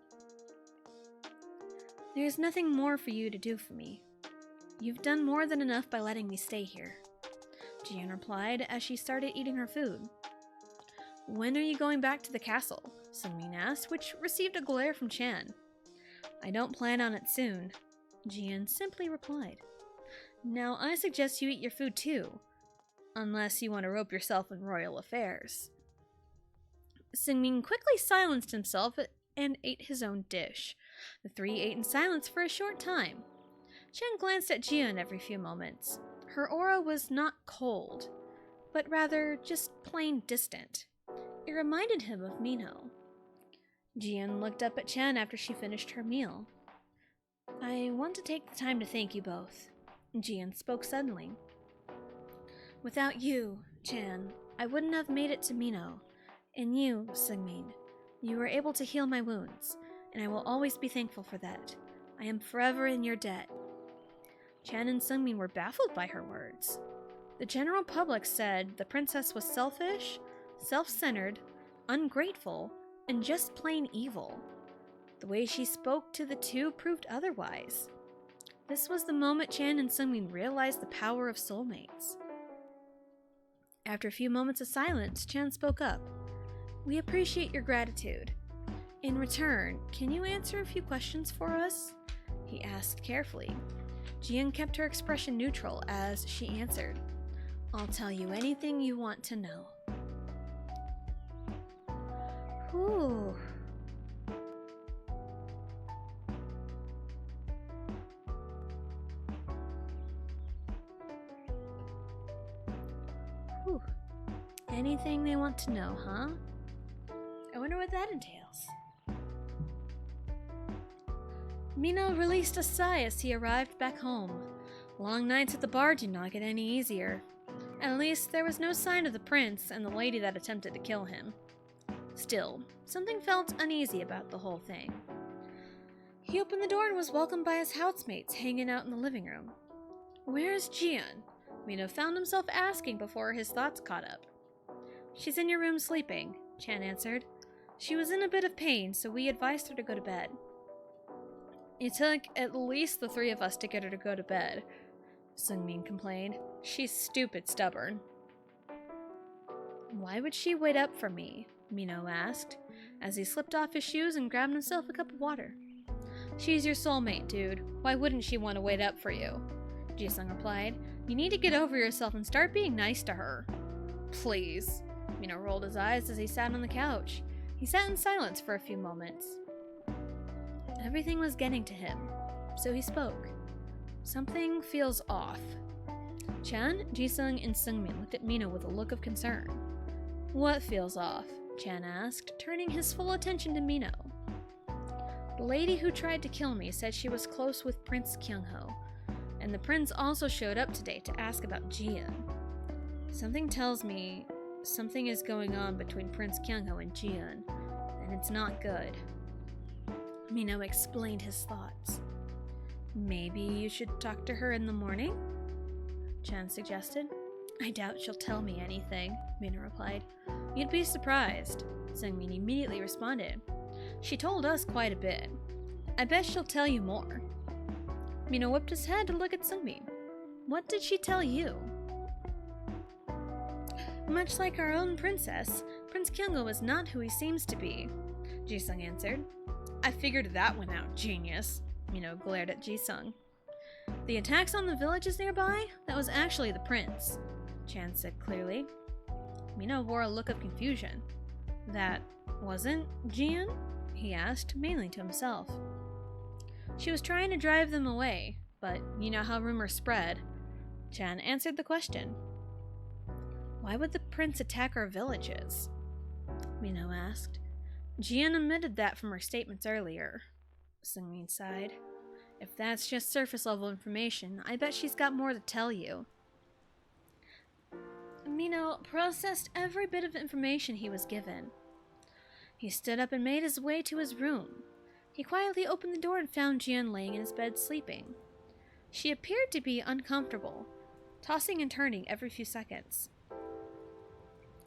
S3: There's nothing more for you to do for me. You've done more than enough by letting me stay here, Jian replied as she started eating her food. When are you going back to the castle? Seungmin asked, which received a glare from Chan. I don't plan on it soon, Jian simply replied. Now I suggest you eat your food too, unless you want to rope yourself in royal affairs. Seungmin quickly silenced himself and ate his own dish. The three ate in silence for a short time. Chen glanced at Jian every few moments. Her aura was not cold, but rather just plain distant. It reminded him of Minho. Jian looked up at Chen after she finished her meal. I want to take the time to thank you both, Jian spoke suddenly. Without you, Chan, I wouldn't have made it to Minho. And you, Seungmin, you were able to heal my wounds, and I will always be thankful for that. I am forever in your debt. Chan and Seungmin were baffled by her words. The general public said the princess was selfish, self-centered, ungrateful, and just plain evil. The way she spoke to the two proved otherwise. This was the moment Chan and Seungmin realized the power of soulmates. After a few moments of silence, Chan spoke up. We appreciate your gratitude. In return, can you answer a few questions for us? He asked carefully. Jian kept her expression neutral as she answered. I'll tell you anything you want to know. Whew. Whew. Anything they want to know, huh? I wonder what that entails. Minho released a sigh as he arrived back home. Long nights at the bar do not get any easier. At least there was no sign of the prince and the lady that attempted to kill him. Still, something felt uneasy about the whole thing. He opened the door and was welcomed by his housemates hanging out in the living room. Where's Jian? Minho found himself asking before his thoughts caught up. She's in your room sleeping, Chan answered. She was in a bit of pain, so we advised her to go to bed. It took at least the three of us to get her to go to bed, Seungmin complained. She's stupid stubborn. Why would she wait up for me? Minho asked, as he slipped off his shoes and grabbed himself a cup of water. She's your soulmate, dude. Why wouldn't she want to wait up for you? Jisung replied. You need to get over yourself and start being nice to her. Please. Minho rolled his eyes as he sat on the couch. He sat in silence for a few moments. Everything was getting to him, so he spoke. Something feels off. Chan, Jisung, and Seungmin looked at Minho with a look of concern. What feels off? Chan asked, turning his full attention to Minho. The lady who tried to kill me said she was close with Prince Kyungho, and the prince also showed up today to ask about Jian. Something tells me something is going on between Prince Kyungho and Jian, and it's not good. Minho explained his thoughts. Maybe you should talk to her in the morning? Chan suggested. I doubt she'll tell me anything, Minho replied. You'd be surprised, Seungmin immediately responded. She told us quite a bit. I bet she'll tell you more. Minho whipped his head to look at Seungmin. What did she tell you? Much like our own princess, Prince Kyungho is not who he seems to be, Jisung answered. I figured that one out, genius, Minho glared at Jisung. The attacks on the villages nearby? That was actually the prince, Chan said clearly. Minho wore a look of confusion. That wasn't Jian? He asked, mainly to himself. She was trying to drive them away, but you know how rumors spread. Chan answered the question. Why would the prince attack our villages? Minho asked. Jian omitted that from her statements earlier. Seungmin sighed. If that's just surface level information, I bet she's got more to tell you. Mino processed every bit of information he was given. He stood up and made his way to his room. He quietly opened the door and found Jian laying in his bed sleeping. She appeared to be uncomfortable, tossing and turning every few seconds.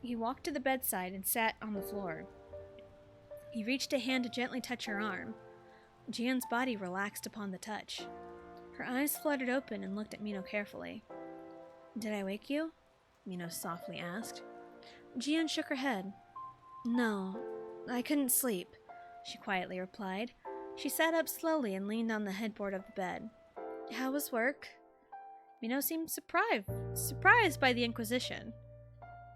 S3: He walked to the bedside and sat on the floor. He reached a hand to gently touch her arm. Jian's body relaxed upon the touch. Her eyes fluttered open and looked at Mino carefully. "Did I wake you?" Mino softly asked. Jian shook her head. "No, I couldn't sleep," she quietly replied. She sat up slowly and leaned on the headboard of the bed. "How was work?" Mino seemed surprised by the inquisition.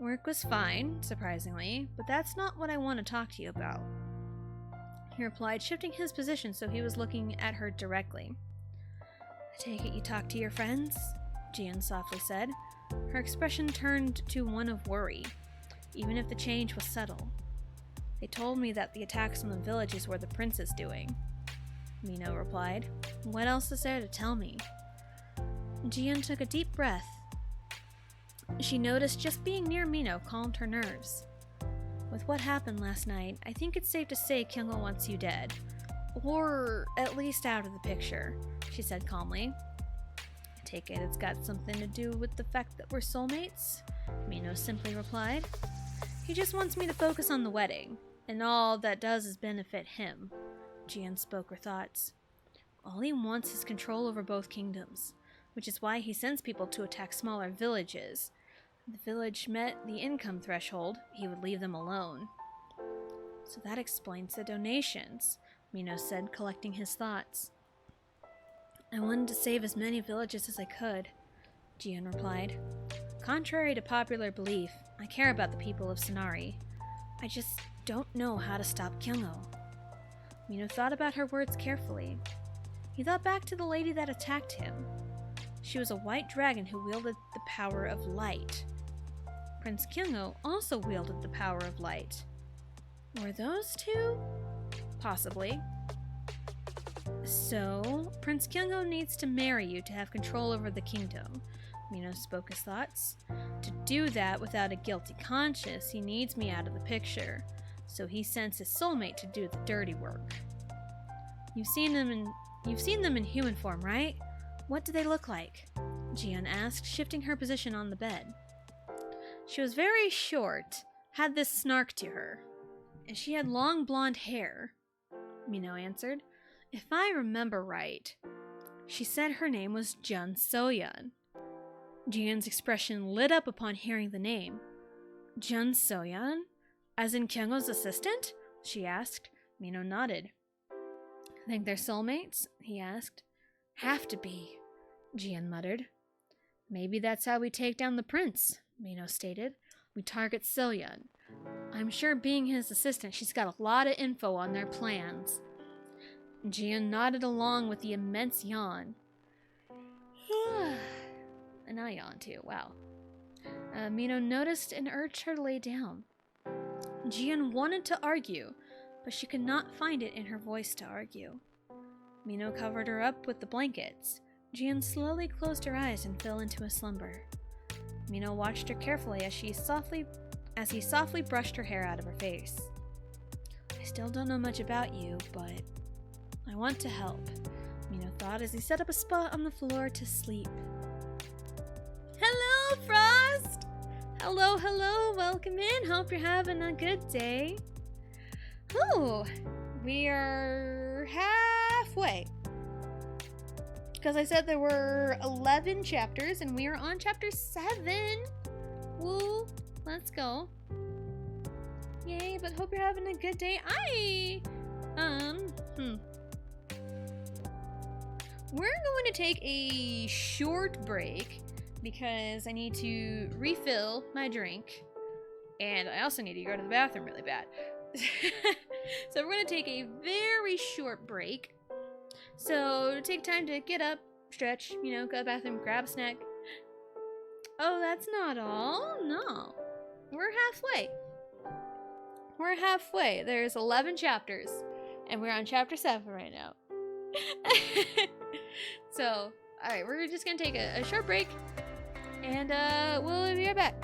S3: "Work was fine, surprisingly, but that's not what I want to talk to you about," he replied, shifting his position so he was looking at her directly. "I take it you talk to your friends?" Jian softly said. Her expression turned to one of worry, even if the change was subtle. "They told me that the attacks on the villages were the prince's doing," Mino replied. "What else is there to tell me?" Jian took a deep breath. She noticed just being near Mino calmed her nerves. "With what happened last night, I think it's safe to say Kyungo wants you dead. Or at least out of the picture," she said calmly. "I take it it's got something to do with the fact that we're soulmates?" Mino simply replied. "He just wants me to focus on the wedding, and all that does is benefit him." Jian spoke her thoughts. "All he wants is control over both kingdoms, which is why he sends people to attack smaller villages. If the village met the income threshold, he would leave them alone." "So that explains the donations," Mino said, collecting his thoughts. "I wanted to save as many villages as I could," Jian replied. "Contrary to popular belief, I care about the people of Sonari. I just don't know how to stop Kyungo." Mino thought about her words carefully. He thought back to the lady that attacked him. She was a white dragon who wielded the power of light. Prince Kyungo also wielded the power of light. Were those two? Possibly. "So, Prince Kyungo needs to marry you to have control over the kingdom," Mino spoke his thoughts. "To do that without a guilty conscience, he needs me out of the picture. So he sends his soulmate to do the dirty work." You've seen them in human form, right? What do they look like?" Jian asked, shifting her position on the bed. She was very short, had this snark to her, and she had long blonde hair, Mino answered. "If I remember right, she said her name was Jun Soyeon." Jian's expression lit up upon hearing the name. "Jun Soyeon? As in Kyungo's assistant?" she asked. Mino nodded. "Think they're soulmates?" he asked. "Have to be," Jian muttered. "Maybe that's how we take down the prince," Mino stated. "We target Soyeon. I'm sure being his assistant, she's got a lot of info on their plans." Jian nodded along with the immense yawn. And I yawned too, wow. Mino noticed and urged her to lay down. Jian wanted to argue, but she could not find it in her voice to argue. Mino covered her up with the blankets. Jian slowly closed her eyes and fell into a slumber. Mino watched her carefully as he softly brushed her hair out of her face. "I still don't know much about you, but I want to help," Mino thought as he set up a spot on the floor to sleep. "Hello, Frost! Hello, welcome in. Hope you're having a good day." Oh, we are halfway. Because I said there were 11 chapters, and we are on chapter 7. Woo, let's go. Yay, but hope you're having a good day. We're going to take a short break because I need to refill my drink, and I also need to go to the bathroom really bad. So we're going to take a very short break. So take time to get up, stretch, go to the bathroom, grab a snack. Oh, that's not all. No. We're halfway. There's 11 chapters, and we're on chapter 7 right now. So, alright, we're just going to take a short break, and we'll be right back.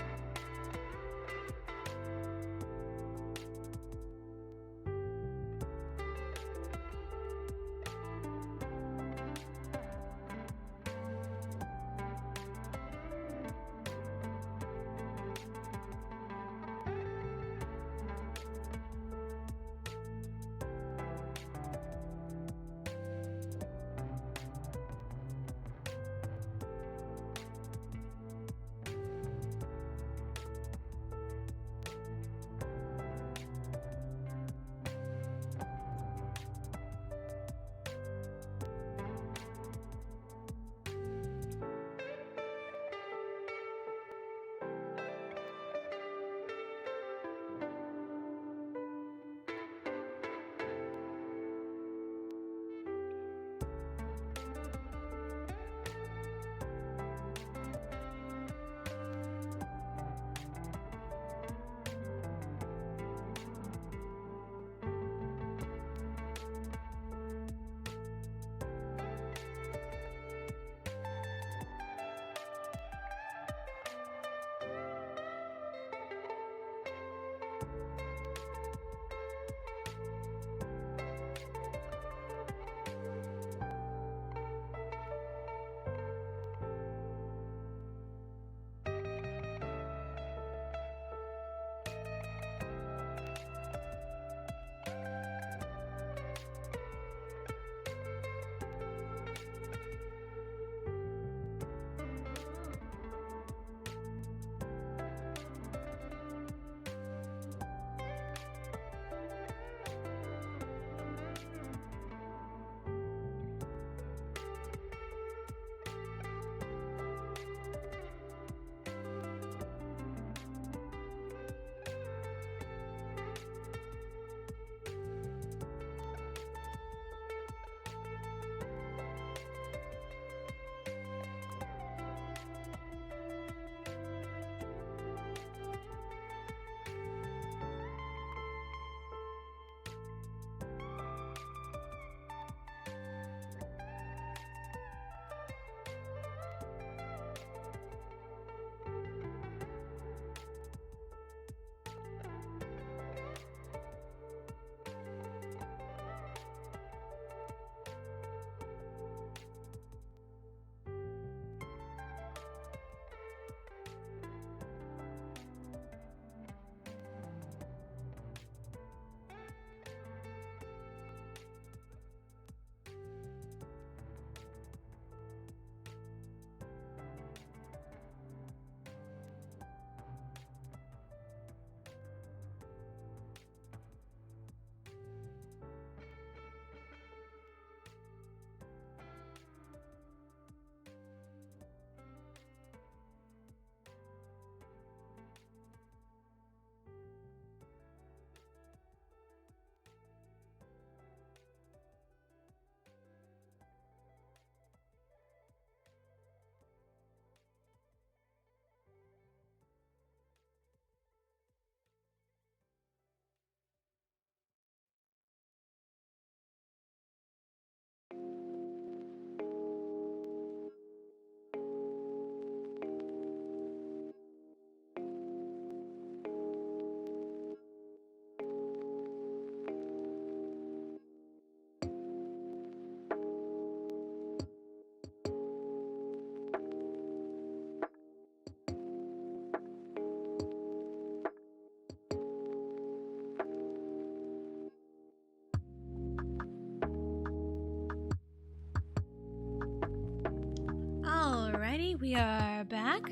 S3: we are back.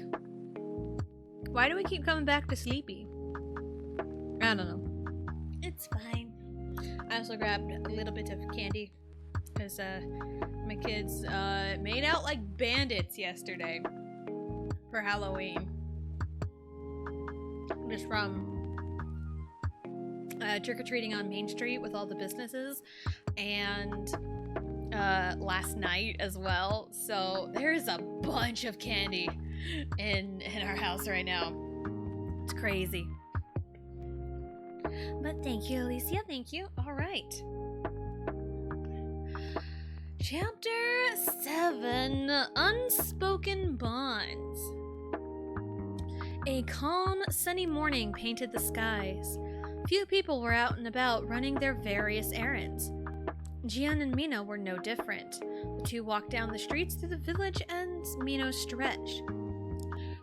S3: Why do we keep coming back to Sleepy? I don't know. It's fine. I also grabbed a little bit of candy because my kids made out like bandits yesterday for Halloween. Just from trick-or-treating on Main Street with all the businesses, and last night as well. So there's a bunch of candy in our house right now. It's crazy. But thank you, Alicia. Thank you. All right. Chapter 7, Unspoken Bonds. A calm, sunny morning painted the skies. Few people were out and about running their various errands. Jian and Mino were no different. The two walked down the streets through the village and Mino stretched.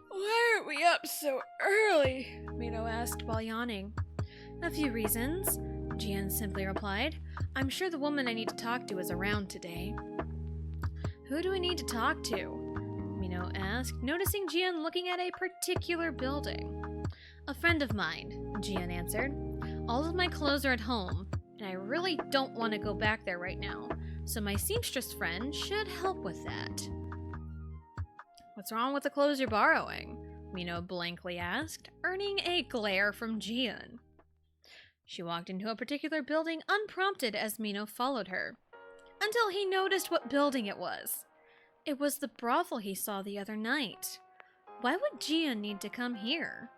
S3: Why are we up so early? Mino asked while yawning. A few reasons, Jian simply replied. I'm sure the woman I need to talk to is around today. Who do we need to talk to? Mino asked, noticing Jian looking at a particular building. A friend of mine, Jian answered. All of my clothes are at home, and I really don't want to go back there right now, so my seamstress friend should help with that. What's wrong with the clothes you're borrowing? Mino blankly asked, earning a glare from Jian. She walked into a particular building unprompted as Mino followed her, until he noticed what building it was. It was the brothel he saw the other night. Why would Jian need to come here?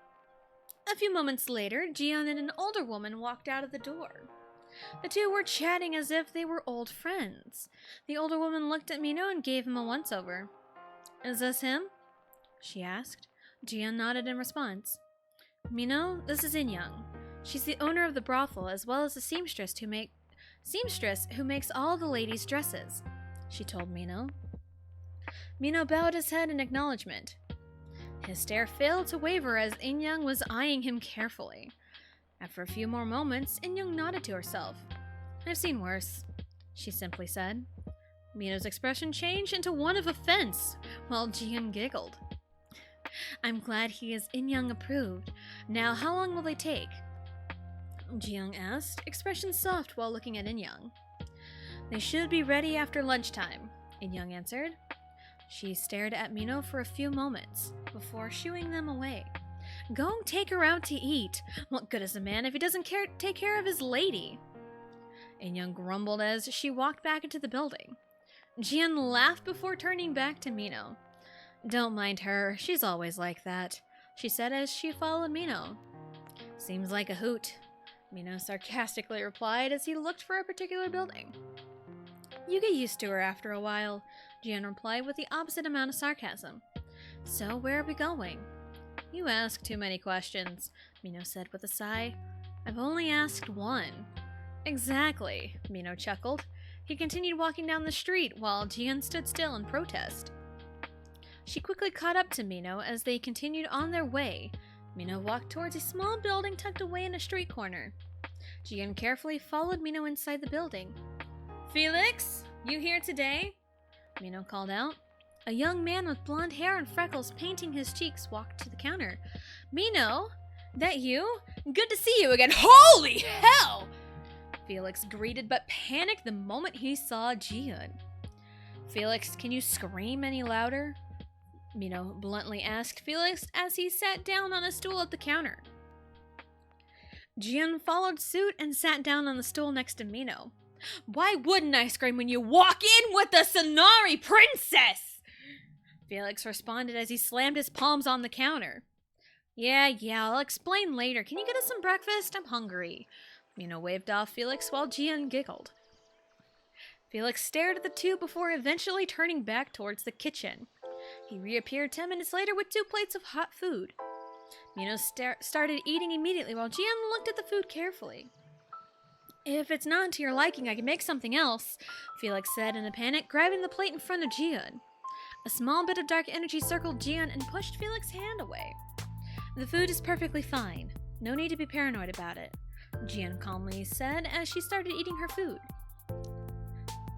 S3: A few moments later, Jian and an older woman walked out of the door. The two were chatting as if they were old friends. The older woman looked at Mino and gave him a once-over. Is this him? She asked. Jian nodded in response. Mino, this is In-young. She's the owner of the brothel, as well as the seamstress who makes all the ladies' dresses, she told Mino. Mino bowed his head in acknowledgement. His stare failed to waver as In-young was eyeing him carefully. After a few more moments, In-young nodded to herself. I've seen worse, she simply said. Mino's expression changed into one of offense, while Jian giggled. I'm glad he is In-young approved. Now, how long will they take? Jian asked, expression soft while looking at In-young. They should be ready after lunchtime, In-young answered. She stared at Mino for a few moments, before shooing them away. Go take her out to eat. What good is a man if he doesn't take care of his lady? In-young grumbled as she walked back into the building. Jian laughed before turning back to Mino. Don't mind her, she's always like that, she said as she followed Mino. Seems like a hoot, Mino sarcastically replied as he looked for a particular building. You get used to her after a while, Jian replied with the opposite amount of sarcasm. So where are we going? You ask too many questions, Mino said with a sigh. I've only asked one. Exactly, Mino chuckled. He continued walking down the street while Jian stood still in protest. She quickly caught up to Mino as they continued on their way. Mino walked towards a small building tucked away in a street corner. Jian carefully followed Mino inside the building. Felix, you here today? Mino called out. A young man with blonde hair and freckles painting his cheeks walked to the counter. Mino, that you? Good to see you again. Holy hell! Felix greeted but panicked the moment he saw Jian. Felix, can you scream any louder? Mino bluntly asked Felix as he sat down on a stool at the counter. Jian followed suit and sat down on the stool next to Mino. Why wouldn't I scream when you walk in with the Sonari princess? Felix responded as he slammed his palms on the counter. Yeah, I'll explain later. Can you get us some breakfast? I'm hungry. Mino waved off Felix while Jian giggled. Felix stared at the two before eventually turning back towards the kitchen. He reappeared 10 minutes later with 2 plates of hot food. Mino started eating immediately while Jian looked at the food carefully. If it's not to your liking, I can make something else, Felix said in a panic, grabbing the plate in front of Jian. A small bit of dark energy circled Jian and pushed Felix's hand away. The food is perfectly fine. No need to be paranoid about it, Jian calmly said as she started eating her food.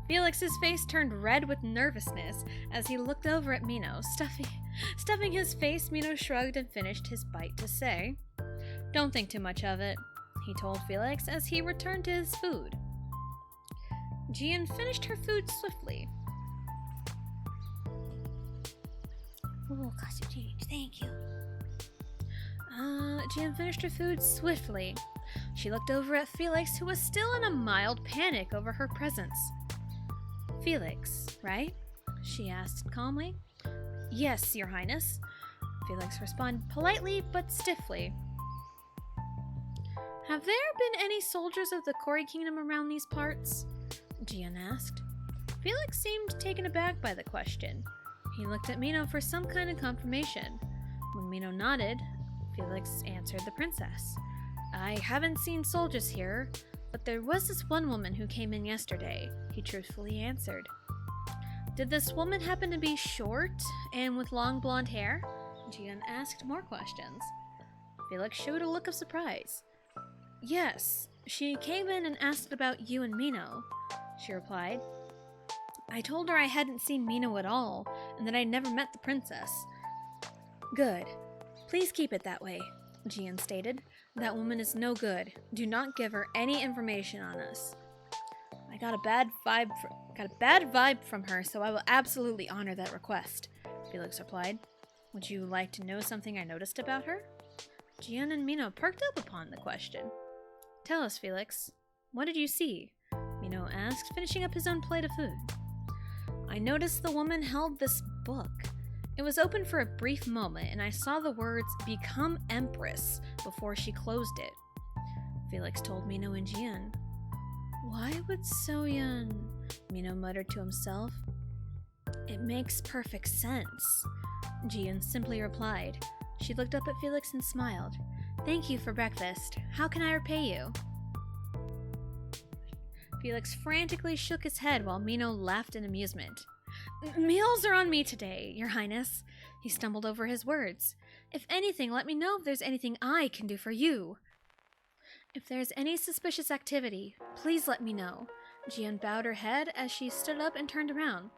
S3: Felix's face turned red with nervousness as he looked over at Mino. Stuffing his face, Mino shrugged and finished his bite to say, "Don't think too much of it," he told Felix as he returned to his food. Jian finished her food swiftly. Oh, costume change, thank you. Jian finished her food swiftly. She looked over at Felix, who was still in a mild panic over her presence. "Felix, right?" she asked calmly. "Yes, Your Highness," Felix responded politely but stiffly. "Have there been any soldiers of the Kori Kingdom around these parts?" Jian asked. Felix seemed taken aback by the question. He looked at Mino for some kind of confirmation. When Mino nodded, Felix answered the princess. "I haven't seen soldiers here, but there was this one woman who came in yesterday," he truthfully answered. "Did this woman happen to be short and with long blonde hair?" Jian asked more questions. Felix showed a look of surprise. "Yes, she came in and asked about you and Mino," she replied. "I told her I hadn't seen Mino at all, and that I never met the princess." "Good. Please keep it that way," Jian stated. "That woman is no good. Do not give her any information on us." "I got a bad vibe from her, so I will absolutely honor that request," Felix replied. "Would you like to know something I noticed about her?" Jian and Mino perked up upon the question. "Tell us, Felix. What did you see?" Mino asked, finishing up his own plate of food. "I noticed the woman held this book. It was open for a brief moment, and I saw the words, 'Become Empress,' before she closed it," Felix told Mino and Jian. "Why would Soyeon?" Mino muttered to himself. "It makes perfect sense," Jian simply replied. She looked up at Felix and smiled. "Thank you for breakfast. How can I repay you?" Felix frantically shook his head while Mino laughed in amusement. "Meals are on me today, Your Highness." He stumbled over his words. "If anything, let me know if there's anything I can do for you." "If there's any suspicious activity, please let me know." Jian bowed her head as she stood up and turned around.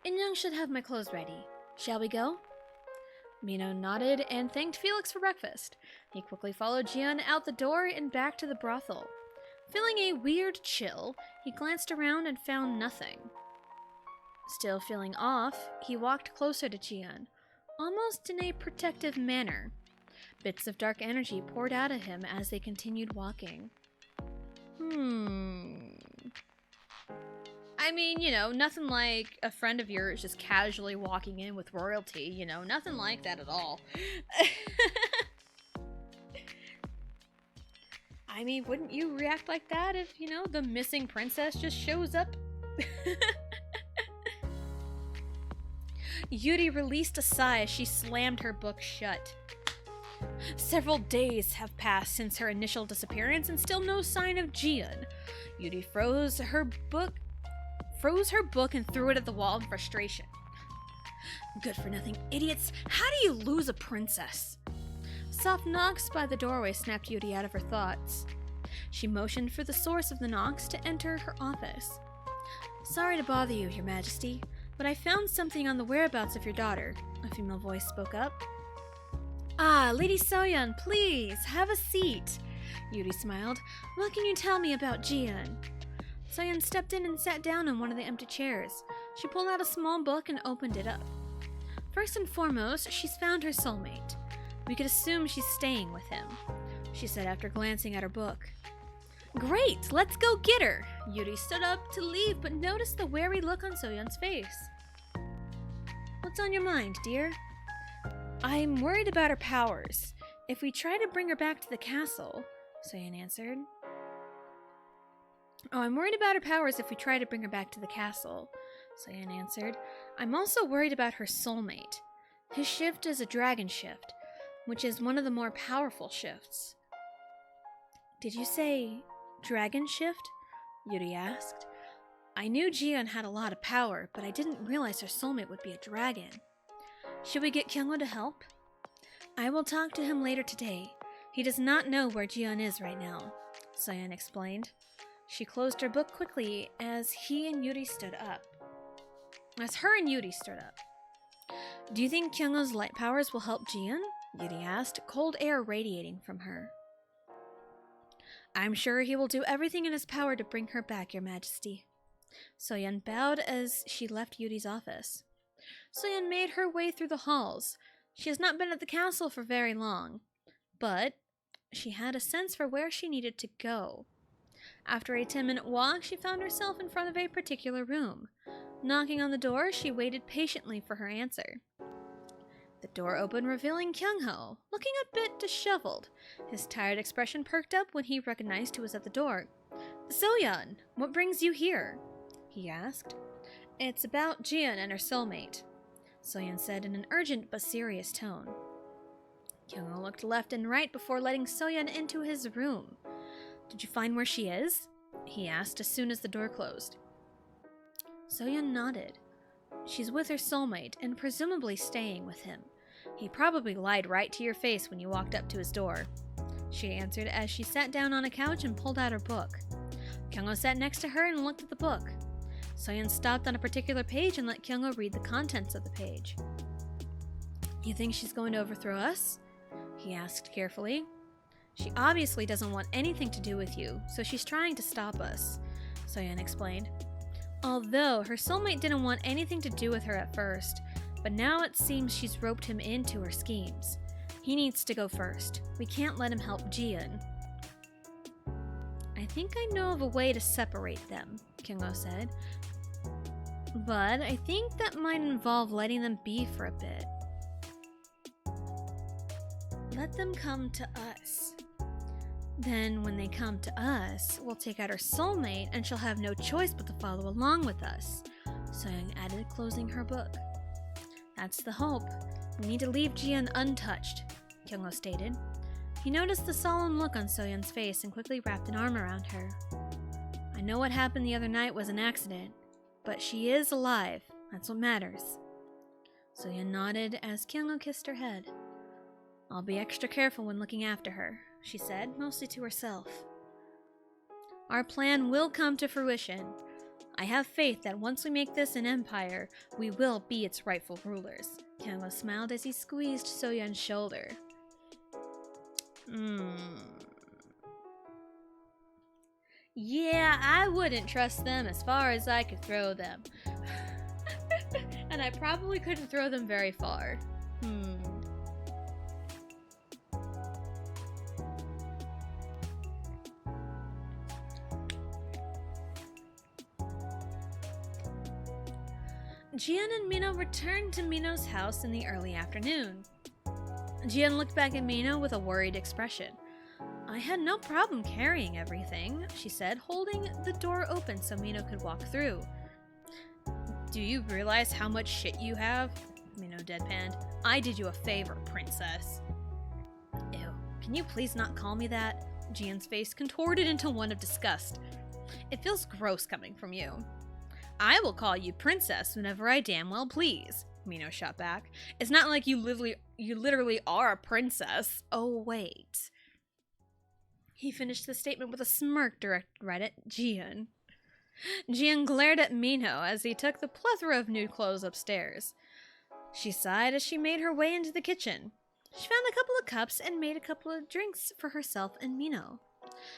S3: "Inyoung should have my clothes ready. Shall we go?" Mino nodded and thanked Felix for breakfast. He quickly followed Jian out the door and back to the brothel. Feeling a weird chill, he glanced around and found nothing. Still feeling off, he walked closer to Jian, almost in a protective manner. Bits of dark energy poured out of him as they continued walking. I mean, nothing like a friend of yours just casually walking in with royalty, nothing like that at all. I mean, wouldn't you react like that if, the missing princess just shows up? Yuri released a sigh as she slammed her book shut. Several days have passed since her initial disappearance and still no sign of Jian. Yuri froze her book and threw it at the wall in frustration. Good-for-nothing idiots! How do you lose a princess? Soft knocks by the doorway snapped Yuri out of her thoughts. She motioned for the source of the knocks to enter her office. "Sorry to bother you, Your Majesty, but I found something on the whereabouts of your daughter," a female voice spoke up. "Ah, Lady Soyeon, please, have a seat," Yuri smiled. "What can you tell me about Jian?" Soyeon stepped in and sat down on one of the empty chairs. She pulled out a small book and opened it up. "First and foremost, she's found her soulmate. We could assume she's staying with him," she said after glancing at her book. "Great, let's go get her!" Yuri stood up to leave but noticed the wary look on Soyeon's face. "What's on your mind, dear?" "I'm worried about her powers. If we try to bring her back to the castle," Soyeon answered. "I'm worried about her powers if we try to bring her back to the castle," Soyeon answered. "I'm also worried about her soulmate. His shift is a dragon shift, which is one of the more powerful shifts." "Did you say dragon shift?" Yuri asked. "I knew Jian had a lot of power, but I didn't realize her soulmate would be a dragon. Should we get Kyungwoo to help?" "I will talk to him later today. He does not know where Jian is right now," Soyeon explained. She closed her book quickly as her and Yuri stood up. Do you think Kyungo's light powers will help Jian? Yuri asked, cold air radiating from her. I'm sure he will do everything in his power to bring her back, Your Majesty. Soyeon bowed as she left Yuri's office. Soyeon made her way through the halls. She has not been at the castle for very long, but she had a sense for where she needed to go. After a 10-minute walk, she found herself in front of a particular room. Knocking on the door, she waited patiently for her answer. The door opened, revealing Kyungho, looking a bit disheveled. His tired expression perked up when he recognized who was at the door. Soyeon, what brings you here? He asked. It's about Jian and her soulmate, Soyeon said in an urgent but serious tone. Kyungho looked left and right before letting Soyeon into his room. Did you find where she is? He asked as soon as the door closed. Soyeon nodded. She's with her soulmate and presumably staying with him. He probably lied right to your face when you walked up to his door, she answered as she sat down on a couch and pulled out her book. Kyungho sat next to her and looked at the book. Soyeon stopped on a particular page and let Kyungho read the contents of the page. You think she's going to overthrow us? He asked carefully. She obviously doesn't want anything to do with you, so she's trying to stop us, Soyeon explained. Although her soulmate didn't want anything to do with her at first, but now it seems she's roped him into her schemes. He needs to go first. We can't let him help Jian. I think I know of a way to separate them, Kyungho said. But I think that might involve letting them be for a bit. Let them come to us. Then, when they come to us, we'll take out her soulmate and she'll have no choice but to follow along with us, Soyeon added, closing her book. That's the hope. We need to leave Jian untouched, Kyungho stated. He noticed the solemn look on Soyeon's face and quickly wrapped an arm around her. I know what happened the other night was an accident, but she is alive. That's what matters. Soyeon nodded as Kyungho kissed her head. I'll be extra careful when looking after her, she said, mostly to herself. Our plan will come to fruition. I have faith that once we make this an empire, we will be its rightful rulers. Kyungho smiled as he squeezed Soyeon's shoulder. Yeah, I wouldn't trust them as far as I could throw them. And I probably couldn't throw them very far. Jian and Mino returned to Mino's house in the early afternoon. Jian looked back at Mino with a worried expression. I had no problem carrying everything, she said, holding the door open so Mino could walk through. Do you realize how much shit you have? Mino deadpanned. I did you a favor, princess. Ew, can you please not call me that? Jian's face contorted into one of disgust. It feels gross coming from you. I will call you princess whenever I damn well please, Mino shot back. It's not like you literally are a princess. Oh, wait. He finished the statement with a smirk directed right at Jian. Jian glared at Mino as he took the plethora of new clothes upstairs. She sighed as she made her way into the kitchen. She found a couple of cups and made a couple of drinks for herself and Mino.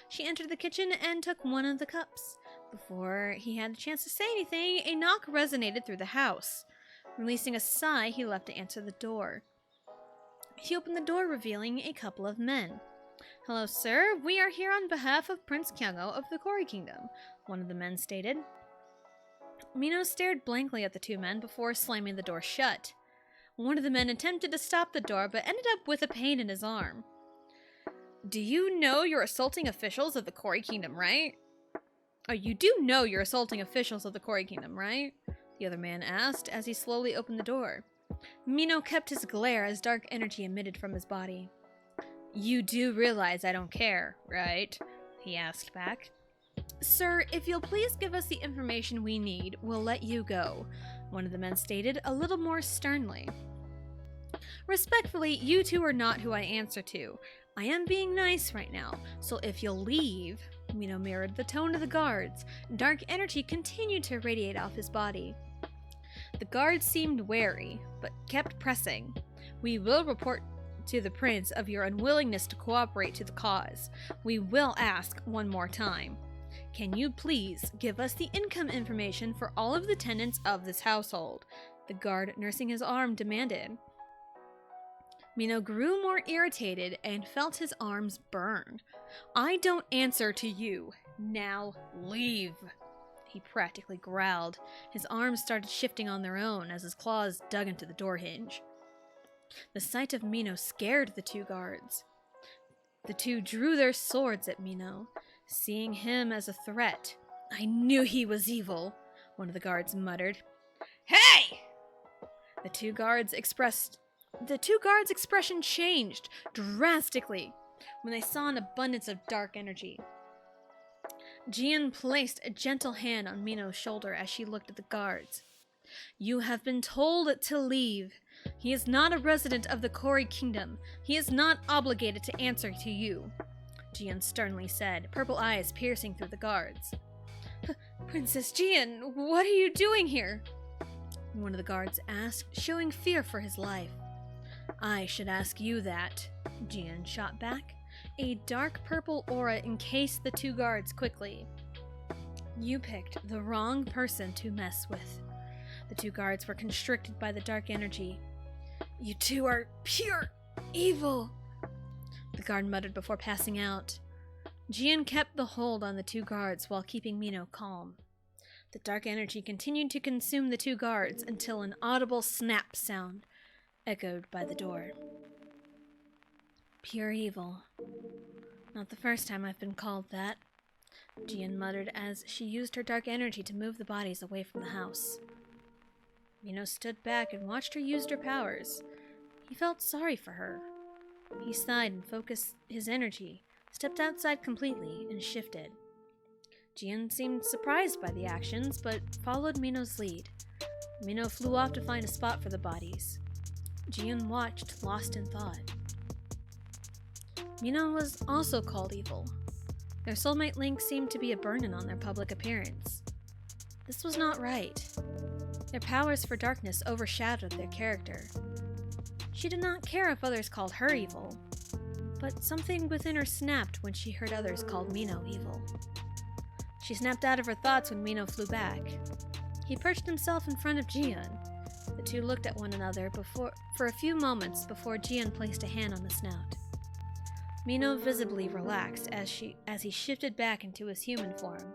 S3: She entered the kitchen and took one of the cups. Before he had a chance to say anything, a knock resonated through the house. Releasing a sigh, he left to answer the door. He opened the door, revealing a couple of men. Hello, sir. We are here on behalf of Prince Kyungho of the Kori Kingdom, one of the men stated. Mino stared blankly at the two men before slamming the door shut. One of the men attempted to stop the door, but ended up with a pain in his arm. Do you know you're assaulting officials of the Kori Kingdom, right? Oh, you do know you're assaulting officials of the Kori Kingdom, right? The other man asked as he slowly opened the door. Mino kept his glare as dark energy emitted from his body. You do realize I don't care, right? He asked back. Sir, if you'll please give us the information we need, we'll let you go, one of the men stated a little more sternly. Respectfully, you two are not who I answer to. I am being nice right now, so if you'll leave. Mino mirrored the tone of the guards. Dark energy continued to radiate off his body. The guards seemed wary, but kept pressing. We will report to the prince of your unwillingness to cooperate to the cause. We will ask one more time. Can you please give us the income information for all of the tenants of this household? The guard nursing his arm demanded. Mino grew more irritated and felt his arms burn. I don't answer to you. Now leave. He practically growled. His arms started shifting on their own as his claws dug into the door hinge. The sight of Mino scared the two guards. The two drew their swords at Mino, seeing him as a threat. I knew he was evil, one of the guards muttered. Hey! The two guards' expression changed drastically when they saw an abundance of dark energy. Jian placed a gentle hand on Mino's shoulder as she looked at the guards. You have been told to leave. He is not a resident of the Kori Kingdom. He is not obligated to answer to you, Jian sternly said, purple eyes piercing through the guards. Princess Jian, what are you doing here? One of the guards asked, showing fear for his life. I should ask you that, Jian shot back. A dark purple aura encased the two guards quickly. You picked the wrong person to mess with. The two guards were constricted by the dark energy. You two are pure evil, the guard muttered before passing out. Jian kept the hold on the two guards while keeping Mino calm. The dark energy continued to consume the two guards until an audible snap sound echoed by the door. Pure evil. Not the first time I've been called that, Jian muttered as she used her dark energy to move the bodies away from the house. Mino stood back and watched her use her powers. He felt sorry for her. He sighed and focused his energy, stepped outside completely, and shifted. Jian seemed surprised by the actions, but followed Mino's lead. Mino flew off to find a spot for the bodies. Jian watched, lost in thought. Mino was also called evil. Their soulmate link seemed to be a burden on their public appearance. This was not right. Their powers for darkness overshadowed their character. She did not care if others called her evil, but something within her snapped when she heard others called Mino evil. She snapped out of her thoughts when Mino flew back. He perched himself in front of Jian. The two looked at one another for a few moments before Jian placed a hand on the snout. Mino visibly relaxed as he shifted back into his human form.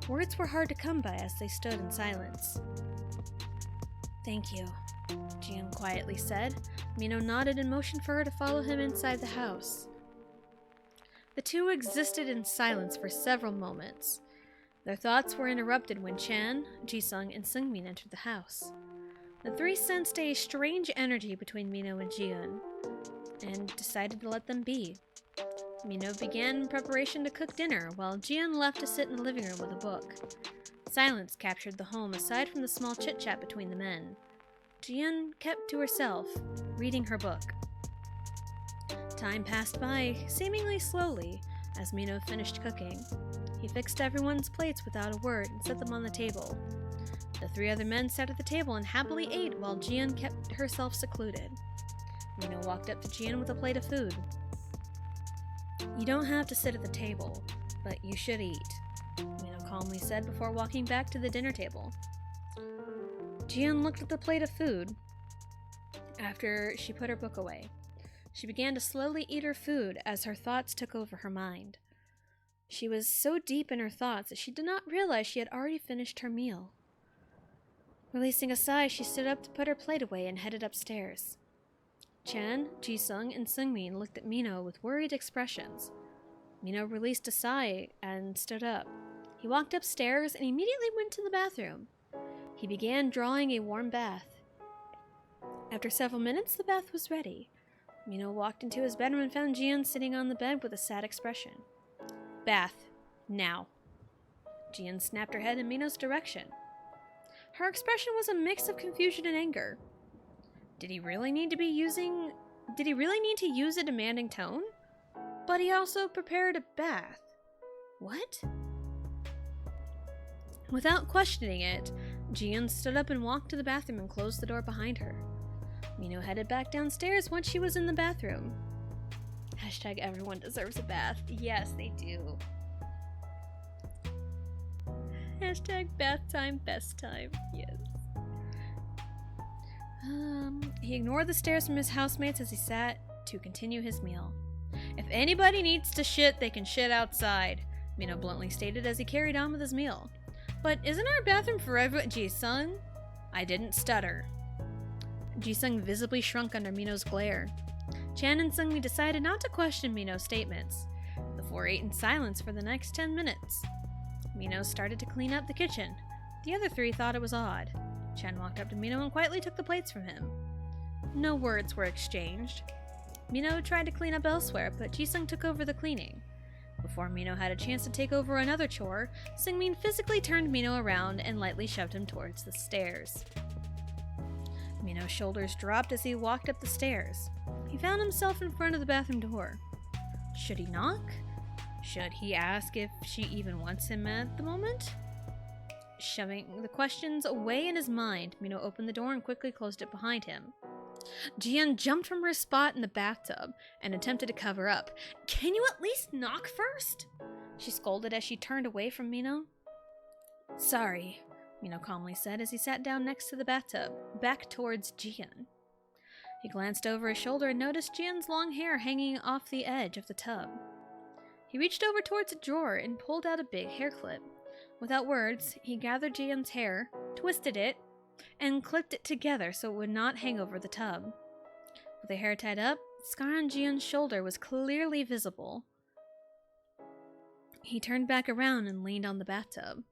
S3: Words were hard to come by as they stood in silence. Thank you, Jian quietly said. Mino nodded and motioned for her to follow him inside the house. The two existed in silence for several moments. Their thoughts were interrupted when Chan, Jisung, and Seungmin entered the house. The three sensed a strange energy between Mino and Jian, and decided to let them be. Mino began preparation to cook dinner, while Jian left to sit in the living room with a book. Silence captured the home aside from the small chit-chat between the men. Jian kept to herself, reading her book. Time passed by, seemingly slowly, as Mino finished cooking. He fixed everyone's plates without a word and set them on the table. The three other men sat at the table and happily ate while Jian kept herself secluded. Mino walked up to Jian with a plate of food. You don't have to sit at the table, but you should eat, Mino calmly said before walking back to the dinner table. Jian looked at the plate of food. After she put her book away, she began to slowly eat her food as her thoughts took over her mind. She was so deep in her thoughts that she did not realize she had already finished her meal. Releasing a sigh, she stood up to put her plate away and headed upstairs. Chan, Jisung, and Seungmin looked at Mino with worried expressions. Mino released a sigh and stood up. He walked upstairs and immediately went to the bathroom. He began drawing a warm bath. After several minutes, the bath was ready. Mino walked into his bedroom and found Jian sitting on the bed with a sad expression. Bath. Now. Jian snapped her head in Mino's direction. Her expression was a mix of confusion and anger. Did he really need to be using Did he really need to use a demanding tone? But he also prepared a bath. What? Without questioning it, Jian stood up and walked to the bathroom and closed the door behind her. Mino headed back downstairs once she was in the bathroom. Hashtag everyone deserves a bath. Yes, they do. Hashtag bath time, best time. Yes. He ignored the stares from his housemates as he sat to continue his meal. If anybody needs to shit, they can shit outside, Mino bluntly stated as he carried on with his meal. But isn't our bathroom for everyone? Ji-sung? I didn't stutter. Ji-sung visibly shrunk under Mino's glare. Chan and Sungmi decided not to question Mino's statements. The four ate in silence for the next 10 minutes. Mino started to clean up the kitchen. The other three thought it was odd. Chan walked up to Mino and quietly took the plates from him. No words were exchanged. Mino tried to clean up elsewhere, but Ji-sung took over the cleaning. Before Mino had a chance to take over another chore, Seungmin physically turned Mino around and lightly shoved him towards the stairs. Mino's shoulders dropped as he walked up the stairs. He found himself in front of the bathroom door. Should he knock? Should he ask if she even wants him at the moment? Shoving the questions away in his mind, Mino opened the door and quickly closed it behind him. Jian jumped from her spot in the bathtub and attempted to cover up. Can you at least knock first? She scolded as she turned away from Mino. Sorry, Mino calmly said as he sat down next to the bathtub, back towards Jian. He glanced over his shoulder and noticed Jian's long hair hanging off the edge of the tub. He reached over towards a drawer and pulled out a big hair clip. Without words, he gathered Jian's hair, twisted it, and clipped it together so it would not hang over the tub. With the hair tied up, the scar on Jian's shoulder was clearly visible. He turned back around and leaned on the bathtub.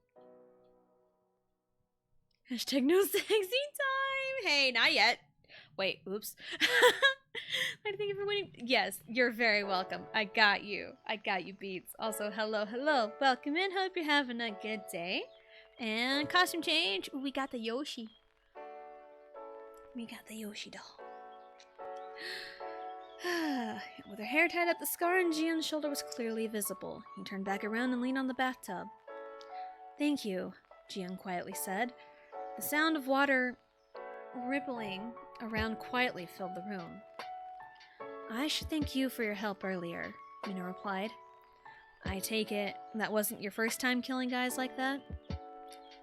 S3: Hashtag no sexy time! Hey, not yet. Wait, oops. I think everyone... Yes, you're very welcome. I got you. I got you, Beats. Also, hello, hello. Welcome in. Hope you're having a good day. And costume change. Ooh, we got the Yoshi. We got the Yoshi doll. With her hair tied up, the scar on Jian's shoulder was clearly visible. He turned back around and leaned on the bathtub. Thank you, Jian quietly said. The sound of water rippling around quietly filled the room. I should thank you for your help earlier, Mino replied. I take it that wasn't your first time killing guys like that?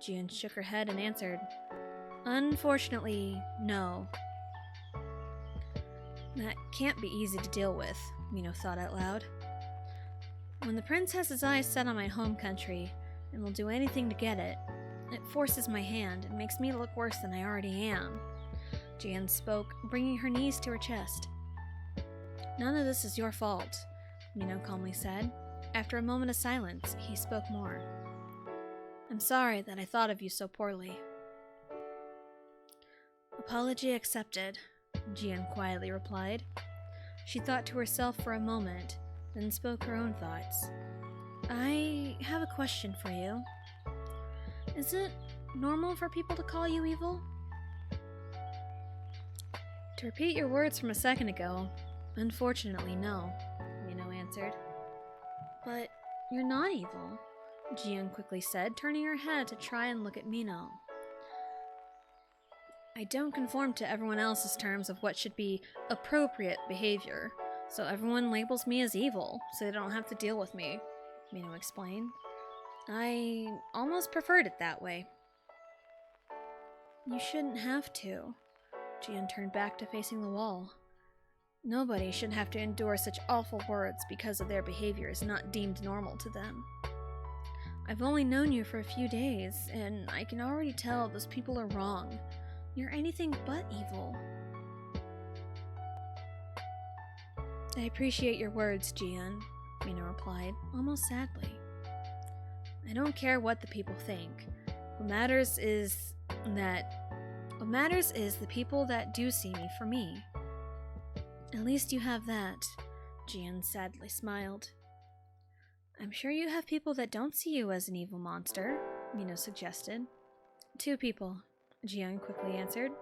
S3: Jian shook her head and answered, Unfortunately, no. That can't be easy to deal with, Mino thought out loud. When the prince has his eyes set on my home country and will do anything to get it, it forces my hand and makes me look worse than I already am. Jian spoke, bringing her knees to her chest. None of this is your fault, Mino calmly said. After a moment of silence, he spoke more. I'm sorry that I thought of you so poorly. Apology accepted, Jian quietly replied. She thought to herself for a moment, then spoke her own thoughts. I have a question for you. Is it normal for people to call you evil? To repeat your words from a second ago, unfortunately, no, Mino answered. But you're not evil, Jian quickly said, turning her head to try and look at Mino. I don't conform to everyone else's terms of what should be appropriate behavior, so everyone labels me as evil, so they don't have to deal with me, Mino explained. I almost preferred it that way. You shouldn't have to. Jian turned back to facing the wall. Nobody should have to endure such awful words because of their behavior is not deemed normal to them. I've only known you for a few days, and I can already tell those people are wrong. You're anything but evil. I appreciate your words, Jian, Mino replied, almost sadly. I don't care what the people think. What matters is the people that do see me for me. At least you have that, Jian sadly smiled. I'm sure you have people that don't see you as an evil monster, Mino suggested. 2 people, Jian quickly answered.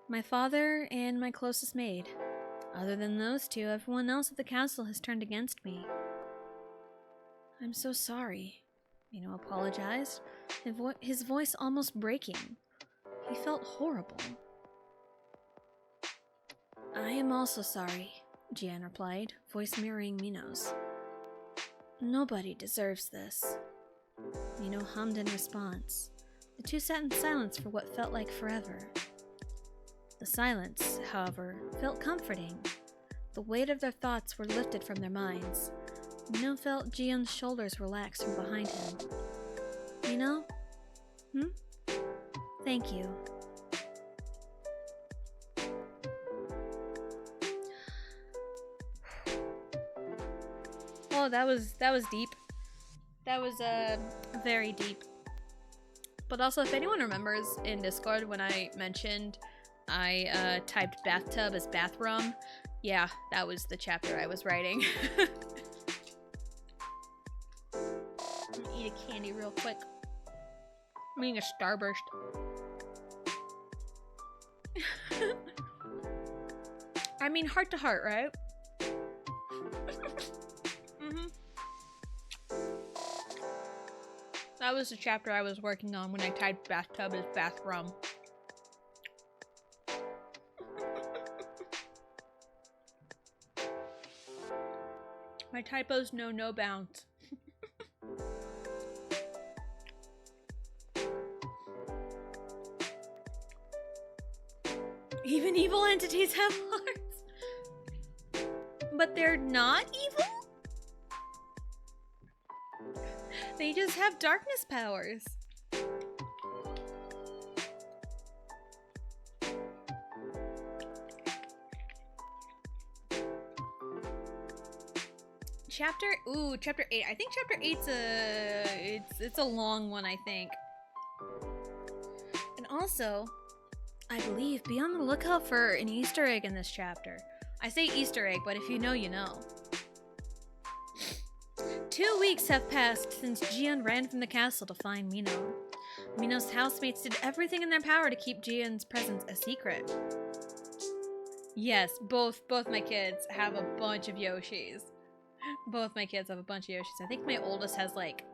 S3: My father and my closest maid. Other than those two, everyone else at the castle has turned against me. I'm so sorry, Mino apologized, his voice almost breaking. He felt horrible. I am also sorry, Jian replied, voice mirroring Mino's. Nobody deserves this. Mino hummed in response. The two sat in silence for what felt like forever. The silence, however, felt comforting. The weight of their thoughts were lifted from their minds. Mino felt Jian's shoulders relax from behind him. Mino? Thank you. Oh, that was deep. That was very deep. But also, if anyone remembers in Discord when I mentioned I typed bathtub as bathroom, yeah, that was the chapter I was writing. I'm gonna eat a candy real quick. I'm eating a Starburst. I mean, heart to heart, right? That was the chapter I was working on when I typed bathtub as bathroom. My typos know no bounds. Even evil entities have hearts. But they're not evil? They just have darkness powers. Chapter 8. I think chapter 8's it's a long one, I think. And also, I believe be on the lookout for an Easter egg in this chapter. I say Easter egg, but if you know, you know. 2 weeks have passed since Jian ran from the castle to find Mino. Mino's housemates did everything in their power to keep Jian's presence a secret. Yes, both my kids have a bunch of Yoshis. Both my kids have a bunch of Yoshis. I think my oldest has like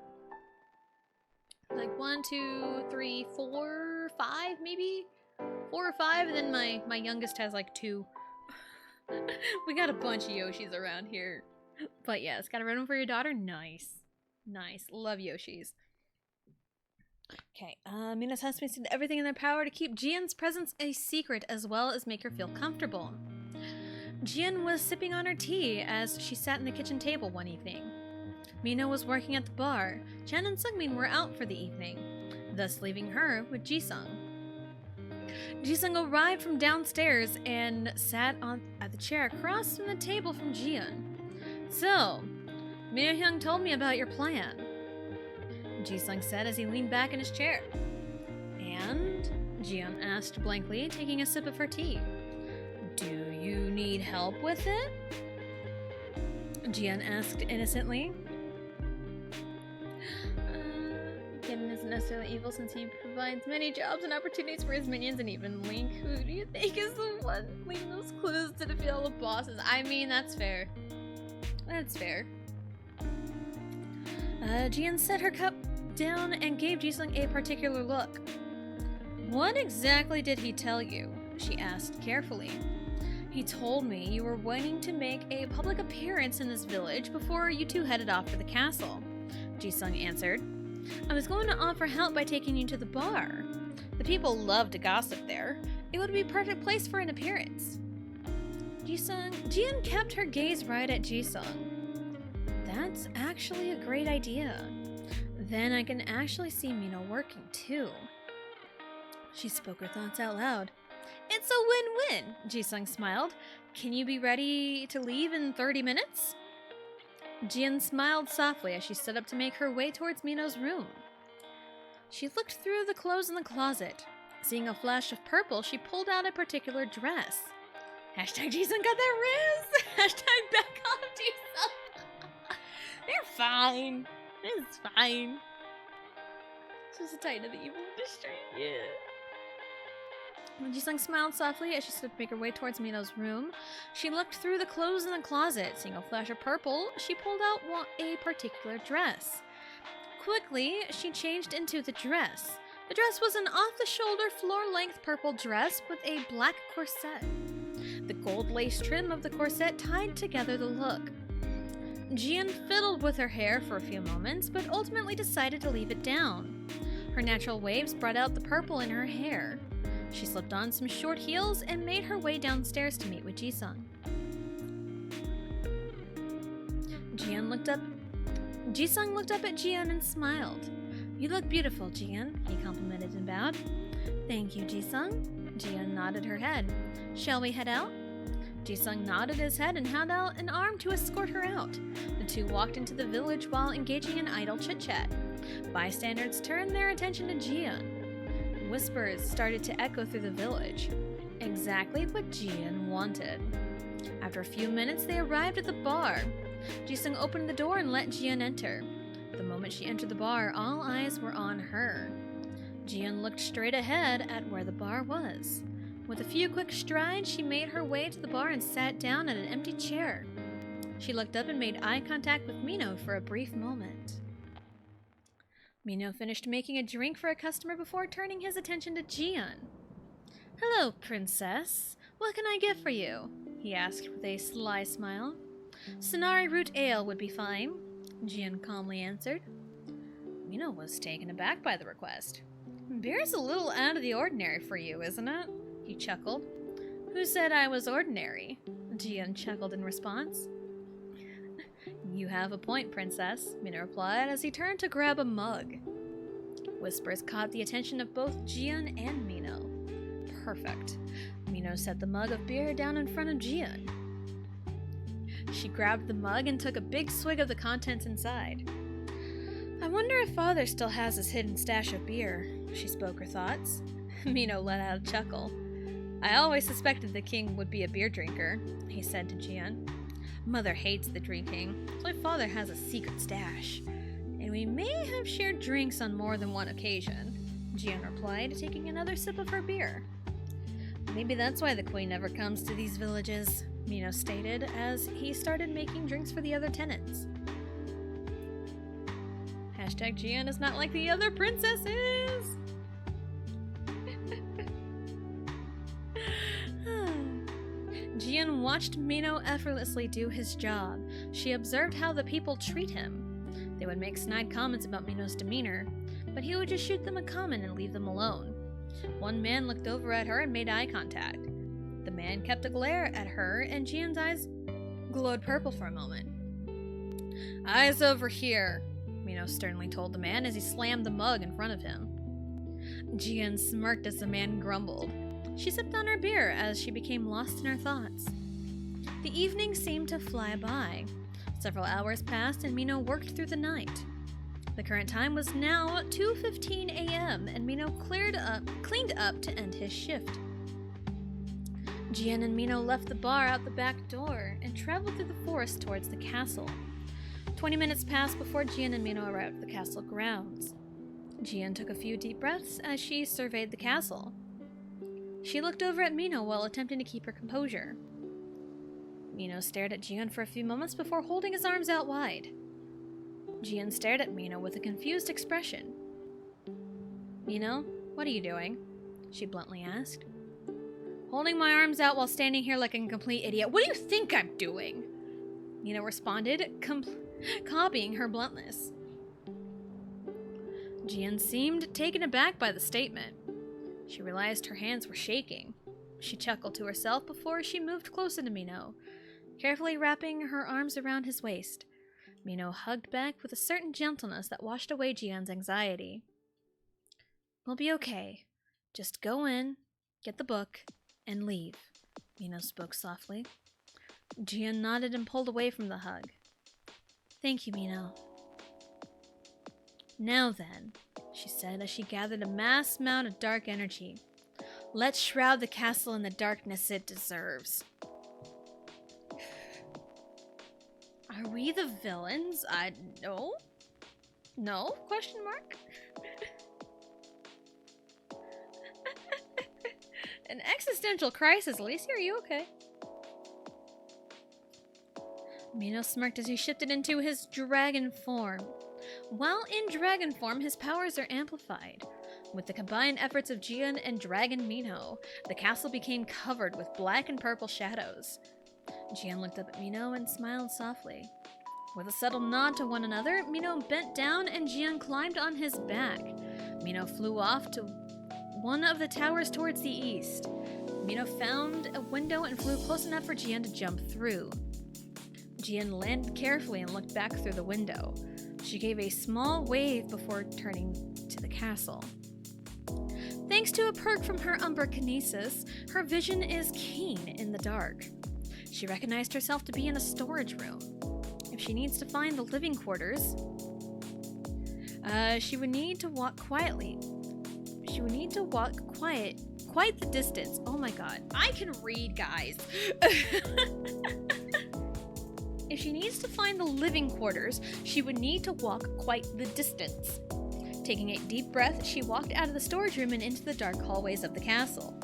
S3: 1, 2, 3, 4, 5 maybe? 4 or 5, and then my youngest has like 2. We got a bunch of Yoshis around here. But yes, got a red one for your daughter? Nice. Nice. Love Yoshis. Okay, Mina's housemates did everything in their power to keep Jian's presence a secret as well as make her feel comfortable. Jian was sipping on her tea as she sat in the kitchen table one evening. Mina was working at the bar. Chen and Sungmin were out for the evening, thus leaving her with Jisung. Jisung arrived from downstairs and sat at the chair across from the table from Jian. So, Mino-hyung told me about your plan, Jisung said as he leaned back in his chair. And? Jian asked blankly, taking a sip of her tea. Do you need help with it? Jian asked innocently. Kim isn't necessarily evil since he provides many jobs and opportunities for his minions, and even Link, who do you think is the one leaving those clues to defeat all the bosses? I mean, that's fair. That's fair. Jian set her cup down and gave Jisung a particular look. What exactly did he tell you? She asked carefully. He told me you were waiting to make a public appearance in this village before you two headed off for the castle, Jisung answered. I was going to offer help by taking you to the bar. The people love to gossip there. It would be a perfect place for an appearance. Jian kept her gaze right at Jisung. That's actually a great idea. Then I can actually see Mino working too. She spoke her thoughts out loud. It's a win-win, Jisung smiled. Can you be ready to leave in 30 minutes? Jian smiled softly as she stood up to make her way towards Mino's room. She looked through the clothes in the closet. Seeing a flash of purple, she pulled out a particular dress. Hashtag Jisung got that riz! Hashtag back off Jisung! They're fine. It's fine. It's just a titan of the evil industry. Yeah. Jisung smiled softly as she stood to make her way towards Mino's room. She looked through the clothes in the closet. Seeing a flash of purple, she pulled out a particular dress. Quickly, she changed into the dress. The dress was an off-the-shoulder, floor-length purple dress with a black corset. The gold lace trim of the corset tied together the look. Jian fiddled with her hair for a few moments, but ultimately decided to leave it down. Her natural waves brought out the purple in her hair. She slipped on some short heels and made her way downstairs to meet with Jisung. Jisung looked up at Jian and smiled. "You look beautiful, Jian," he complimented and bowed. "Thank you, Jisung." Jian nodded her head. "Shall we head out?" Jisung nodded his head and held out an arm to escort her out. The two walked into the village while engaging in idle chit-chat. Bystanders turned their attention to Jian. Whispers started to echo through the village. Exactly what Jian wanted. After a few minutes, they arrived at the bar. Jisung opened the door and let Jian enter. The moment she entered the bar, all eyes were on her. Jian looked straight ahead at where the bar was. With a few quick strides, she made her way to the bar and sat down at an empty chair. She looked up and made eye contact with Mino for a brief moment. Mino finished making a drink for a customer before turning his attention to Jian. "Hello, princess. What can I get for you?" he asked with a sly smile. "Sonari root ale would be fine," Jian calmly answered. Mino was taken aback by the request. "Beer's a little out of the ordinary for you, isn't it?" he chuckled. "Who said I was ordinary?" Jian chuckled in response. "You have a point, princess," Mino replied as he turned to grab a mug. Whispers caught the attention of both Jian and Mino. Perfect. Mino set the mug of beer down in front of Jian. She grabbed the mug and took a big swig of the contents inside. "I wonder if father still has his hidden stash of beer," she spoke her thoughts. Mino let out a chuckle. "I always suspected the king would be a beer drinker," he said to Jian. "Mother hates the drinking, so my father has a secret stash. And we may have shared drinks on more than one occasion," Jian replied, taking another sip of her beer. "Maybe that's why the queen never comes to these villages," Mino stated as he started making drinks for the other tenants. Hashtag Jian is not like the other princesses! Jian watched Mino effortlessly do his job. She observed how the people treat him. They would make snide comments about Mino's demeanor, but he would just shoot them a comment and leave them alone. One man looked over at her and made eye contact. The man kept a glare at her, and Jian's eyes glowed purple for a moment. "Eyes over here," Mino sternly told the man as he slammed the mug in front of him. Jian smirked as the man grumbled. She sipped on her beer as she became lost in her thoughts. The evening seemed to fly by. Several hours passed and Mino worked through the night. The current time was now 2:15 a.m. and Mino cleaned up to end his shift. Jian and Mino left the bar out the back door and traveled through the forest towards the castle. 20 minutes passed before Jian and Mino arrived at the castle grounds. Jian took a few deep breaths as she surveyed the castle. She looked over at Mino while attempting to keep her composure. Mino stared at Jian for a few moments before holding his arms out wide. Jian stared at Mino with a confused expression. "Mino, what are you doing?" she bluntly asked. "Holding my arms out while standing here like a complete idiot. What do you think I'm doing?" Mino responded, copying her bluntness. Jian seemed taken aback by the statement. She realized her hands were shaking. She chuckled to herself before she moved closer to Mino, carefully wrapping her arms around his waist. Mino hugged back with a certain gentleness that washed away Jian's anxiety. "We'll be okay. Just go in, get the book, and leave," Mino spoke softly. Jian nodded and pulled away from the hug. "Thank you, Mino." "Now then," she said as she gathered a mass amount of dark energy. "Let's shroud the castle in the darkness it deserves." Are we the villains? No? No? Question mark? An existential crisis. Alicia, are you okay? Mino smirked as he shifted into his dragon form. While in dragon form, his powers are amplified. With the combined efforts of Jian and Dragon Mino, the castle became covered with black and purple shadows. Jian looked up at Mino and smiled softly. With a subtle nod to one another, Mino bent down and Jian climbed on his back. Mino flew off to one of the towers towards the east. Mino found a window and flew close enough for Jian to jump through. Jian landed carefully and looked back through the window. She gave a small wave before turning to the castle. Thanks to a perk from her Umbrakinesis, her vision is keen in the dark. She recognized herself to be in a storage room. If she needs to find the living quarters, she would need to walk quietly. She would need to walk quite the distance. Oh my god, I can read, guys. If she needs to find the living quarters, she would need to walk quite the distance. Taking a deep breath, she walked out of the storage room and into the dark hallways of the castle.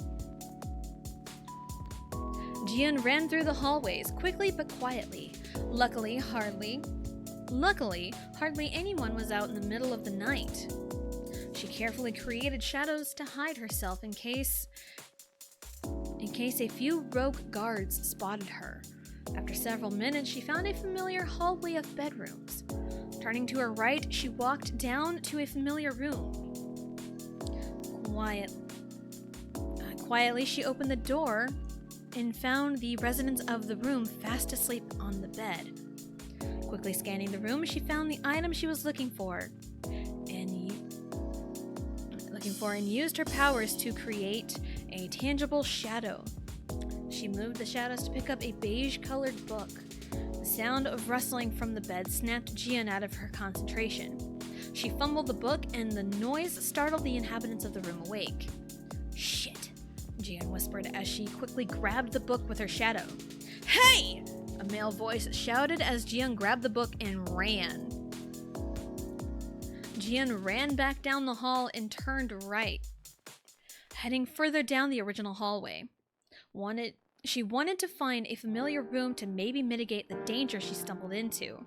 S3: Jian ran through the hallways, quickly but quietly. Luckily, hardly anyone was out in the middle of the night. She carefully created shadows to hide herself in case a few rogue guards spotted her. After several minutes, she found a familiar hallway of bedrooms. Turning to her right, she walked down to a familiar room. Quietly, she opened the door and found the residents of the room fast asleep on the bed. Quickly scanning the room, she found the item she was looking for and used her powers to create a tangible shadow. She moved the shadows to pick up a beige-colored book. The sound of rustling from the bed snapped Jian out of her concentration. She fumbled the book, and the noise startled the inhabitants of the room awake. "Shit," Jian whispered as she quickly grabbed the book with her shadow. "Hey!" a male voice shouted as Jian grabbed the book and ran. Jian ran back down the hall and turned right, heading further down the original hallway. She wanted to find a familiar room to maybe mitigate the danger she stumbled into.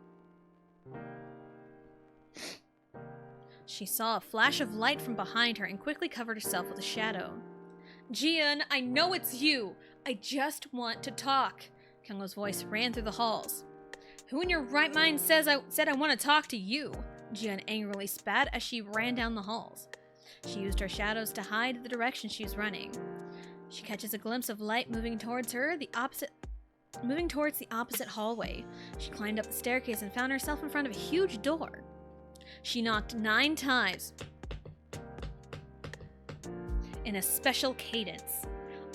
S3: She saw a flash of light from behind her and quickly covered herself with a shadow. "Jian, I know it's you! I just want to talk!" Kyungho's voice ran through the halls. "Who in your right mind said I want to talk to you?" Jian angrily spat as she ran down the halls. She used her shadows to hide the direction she was running. She catches a glimpse of light moving towards the opposite hallway. She climbed up the staircase and found herself in front of a huge door. She knocked 9 times in a special cadence,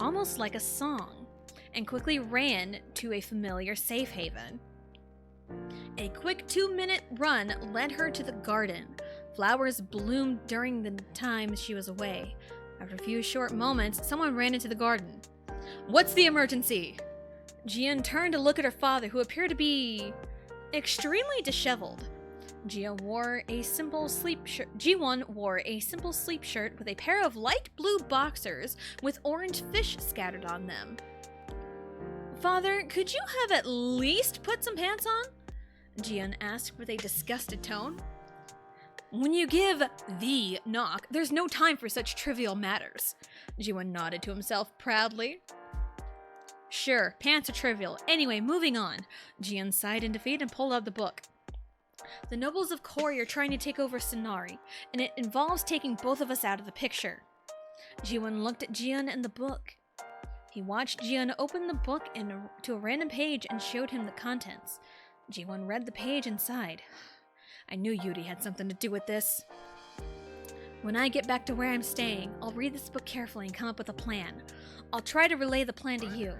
S3: almost like a song, and quickly ran to a familiar safe haven. A quick 2-minute run led her to the garden. Flowers bloomed during the time she was away. After a few short moments, someone ran into the garden. "What's the emergency?" Jian turned to look at her father, who appeared to be extremely disheveled. Ji-won wore a simple sleep shirt with a pair of light blue boxers with orange fish scattered on them. "Father, could you have at least put some pants on?" Jian asked with a disgusted tone. "When you give the knock, there's no time for such trivial matters." Ji-won nodded to himself proudly. "Sure, pants are trivial. Anyway, moving on." Jian sighed in defeat and pulled out the book. "The nobles of Kori are trying to take over Sonari, and it involves taking both of us out of the picture." Ji-won looked at Jian and the book. He watched Jian open the book to a random page and showed him the contents. Ji-won read the page and sighed. "I knew Yuri had something to do with this. When I get back to where I'm staying, I'll read this book carefully and come up with a plan. I'll try to relay the plan to you,"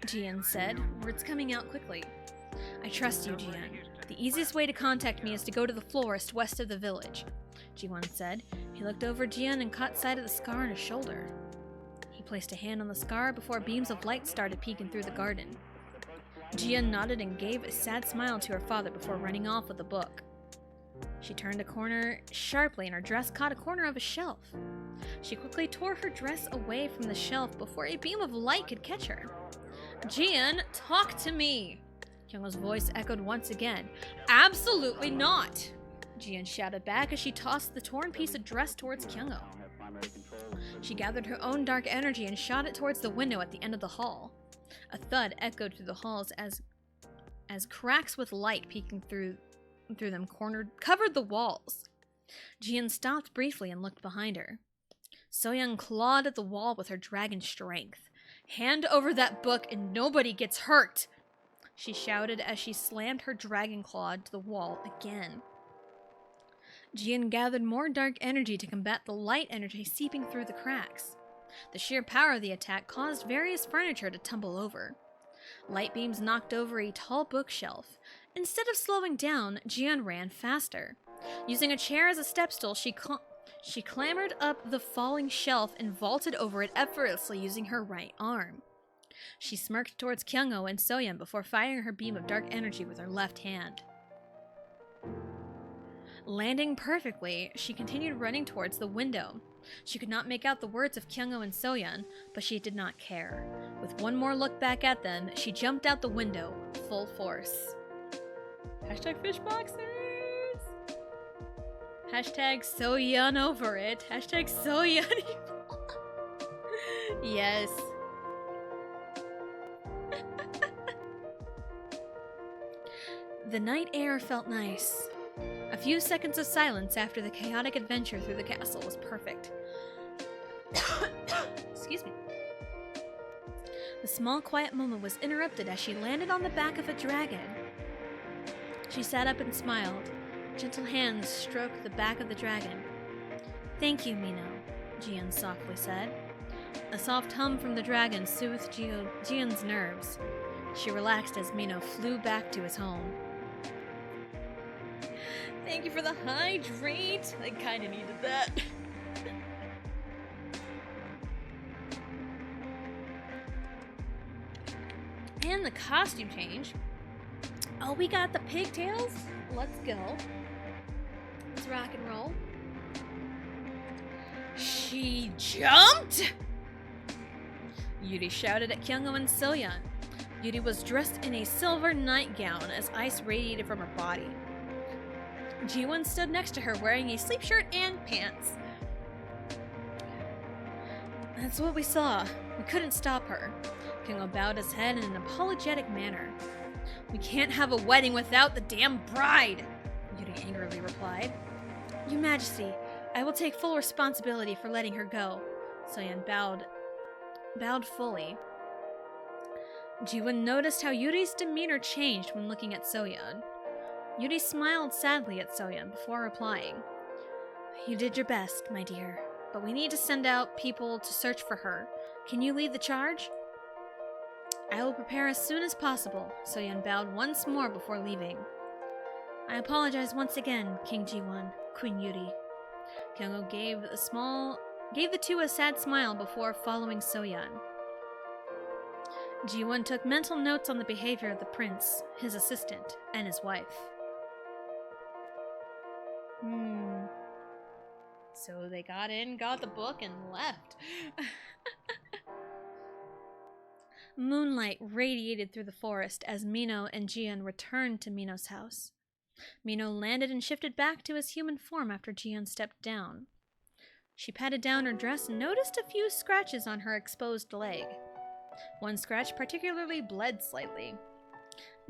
S3: Jian said, words coming out quickly. "I trust you, Jian. The easiest way to contact me is to go to the florist west of the village," Ji-won said. He looked over Jian and caught sight of the scar on his shoulder. He placed a hand on the scar before beams of light started peeking through the garden. Jian nodded and gave a sad smile to her father before running off with the book. She turned a corner sharply and her dress caught a corner of a shelf. She quickly tore her dress away from the shelf before a beam of light could catch her. Jian, talk to me! Kyungo's voice echoed once again. Absolutely not! Jian shouted back as she tossed the torn piece of dress towards Kyungo. She gathered her own dark energy and shot it towards the window at the end of the hall. A thud echoed through the halls as cracks with light peeking through them covered the walls. Jian stopped briefly and looked behind her. Soyeon clawed at the wall with her dragon strength. Hand over that book and nobody gets hurt! She shouted as she slammed her dragon claw to the wall again. Jian gathered more dark energy to combat the light energy seeping through the cracks. The sheer power of the attack caused various furniture to tumble over. Light beams knocked over a tall bookshelf. Instead of slowing down, Jian ran faster. Using a chair as a step stool, she clambered up the falling shelf and vaulted over it effortlessly using her right arm. She smirked towards Kyungo and Soyeon before firing her beam of dark energy with her left hand. Landing perfectly, she continued running towards the window. She could not make out the words of Kyungo and Soyeon, but she did not care. With one more look back at them, she jumped out the window, full force. Hashtag fishboxers! Hashtag Soyeon over it. Hashtag Soyeon. Yes. The night air felt nice. A few seconds of silence after the chaotic adventure through the castle was perfect. Excuse me. The small quiet moment was interrupted as she landed on the back of a dragon. She sat up and smiled. Gentle hands stroked the back of the dragon. Thank you, Mino, Jian softly said. A soft hum from the dragon soothed Jian's nerves. She relaxed as Mino flew back to his home. Thank you for the hydrate. I kinda needed that. And the costume change. Oh, we got the pigtails? Let's go. Let's rock and roll. She jumped? Yuri shouted at Kyungo and Soyeon. Yuri was dressed in a silver nightgown as ice radiated from her body. Jiwon stood next to her wearing a sleep shirt and pants. That's what we saw. We couldn't stop her. Kyungo bowed his head in an apologetic manner. We can't have a wedding without the damn bride, Yuri angrily replied. Your Majesty, I will take full responsibility for letting her go. Soyeon bowed fully. Jiwon noticed how Yuri's demeanor changed when looking at Soyeon. Yuri smiled sadly at Soyeon before replying. You did your best, my dear, but we need to send out people to search for her. Can you lead the charge? I will prepare as soon as possible, Soyeon bowed once more before leaving. I apologize once again, King Jiwon, Queen Yuri. Kyungo gave the two a sad smile before following Soyeon. Jiwon took mental notes on the behavior of the prince, his assistant, and his wife. So they got in, got the book, and left. Moonlight radiated through the forest as Mino and Jian returned to Mino's house. Mino landed and shifted back to his human form after Jian stepped down. She patted down her dress and noticed a few scratches on her exposed leg. One scratch particularly bled slightly.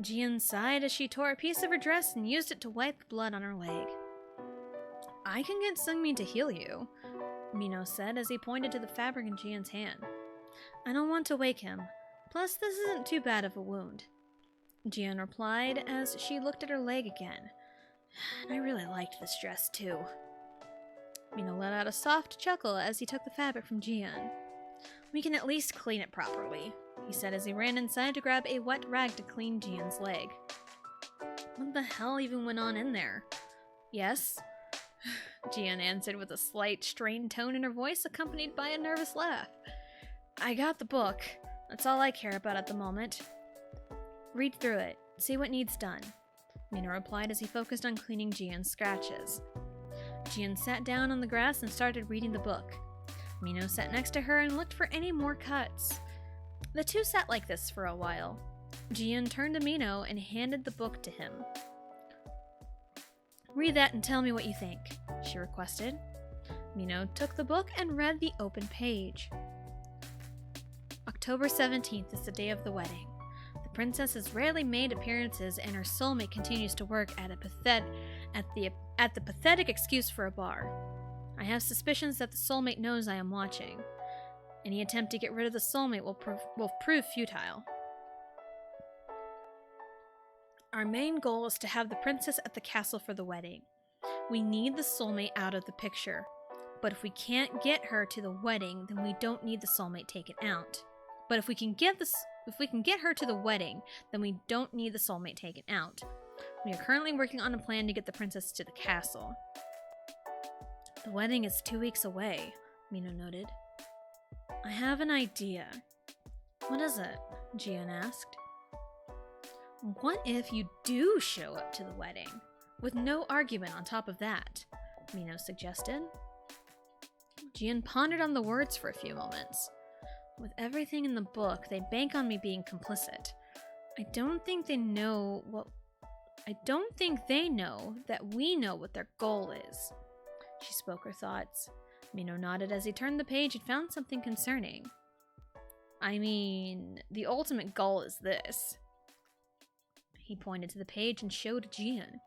S3: Jian sighed as she tore a piece of her dress and used it to wipe the blood on her leg. I can get Sungmin to heal you, Mino said as he pointed to the fabric in Jian's hand. I don't want to wake him. Plus, this isn't too bad of a wound. Jian replied as she looked at her leg again. I really liked this dress too. Mino let out a soft chuckle as he took the fabric from Jian. We can at least clean it properly, he said as he ran inside to grab a wet rag to clean Jian's leg. What the hell even went on in there? Yes? Jian answered with a slight strained tone in her voice accompanied by a nervous laugh. I got the book. That's all I care about at the moment. Read through it. See what needs done, Mina replied as he focused on cleaning Jian's scratches. Jian sat down on the grass and started reading the book. Mino sat next to her and looked for any more cuts. The two sat like this for a while. Jian turned to Mino and handed the book to him. "Read that and tell me what you think," she requested. Mino took the book and read the open page. October 17th is the day of the wedding. The princess has rarely made appearances, and her soulmate continues to work at the pathetic excuse for a bar. I have suspicions that the soulmate knows I am watching. Any attempt to get rid of the soulmate will prove futile. Our main goal is to have the princess at the castle for the wedding. We need the soulmate out of the picture. But if we can't get her to the wedding, then we don't need the soulmate taken out. But if we can get her to the wedding, then we don't need the soulmate taken out. We are currently working on a plan to get the princess to the castle. The wedding is 2 weeks away, Mino noted. I have an idea. What is it? Jian asked. What if you do show up to the wedding? With no argument on top of that, Mino suggested. Jian pondered on the words for a few moments. With everything in the book, they bank on me being complicit. I don't think they know that we know what their goal is. She spoke her thoughts. Mino nodded as he turned the page and found something concerning. I mean, the ultimate goal is this. He pointed to the page and showed Jian.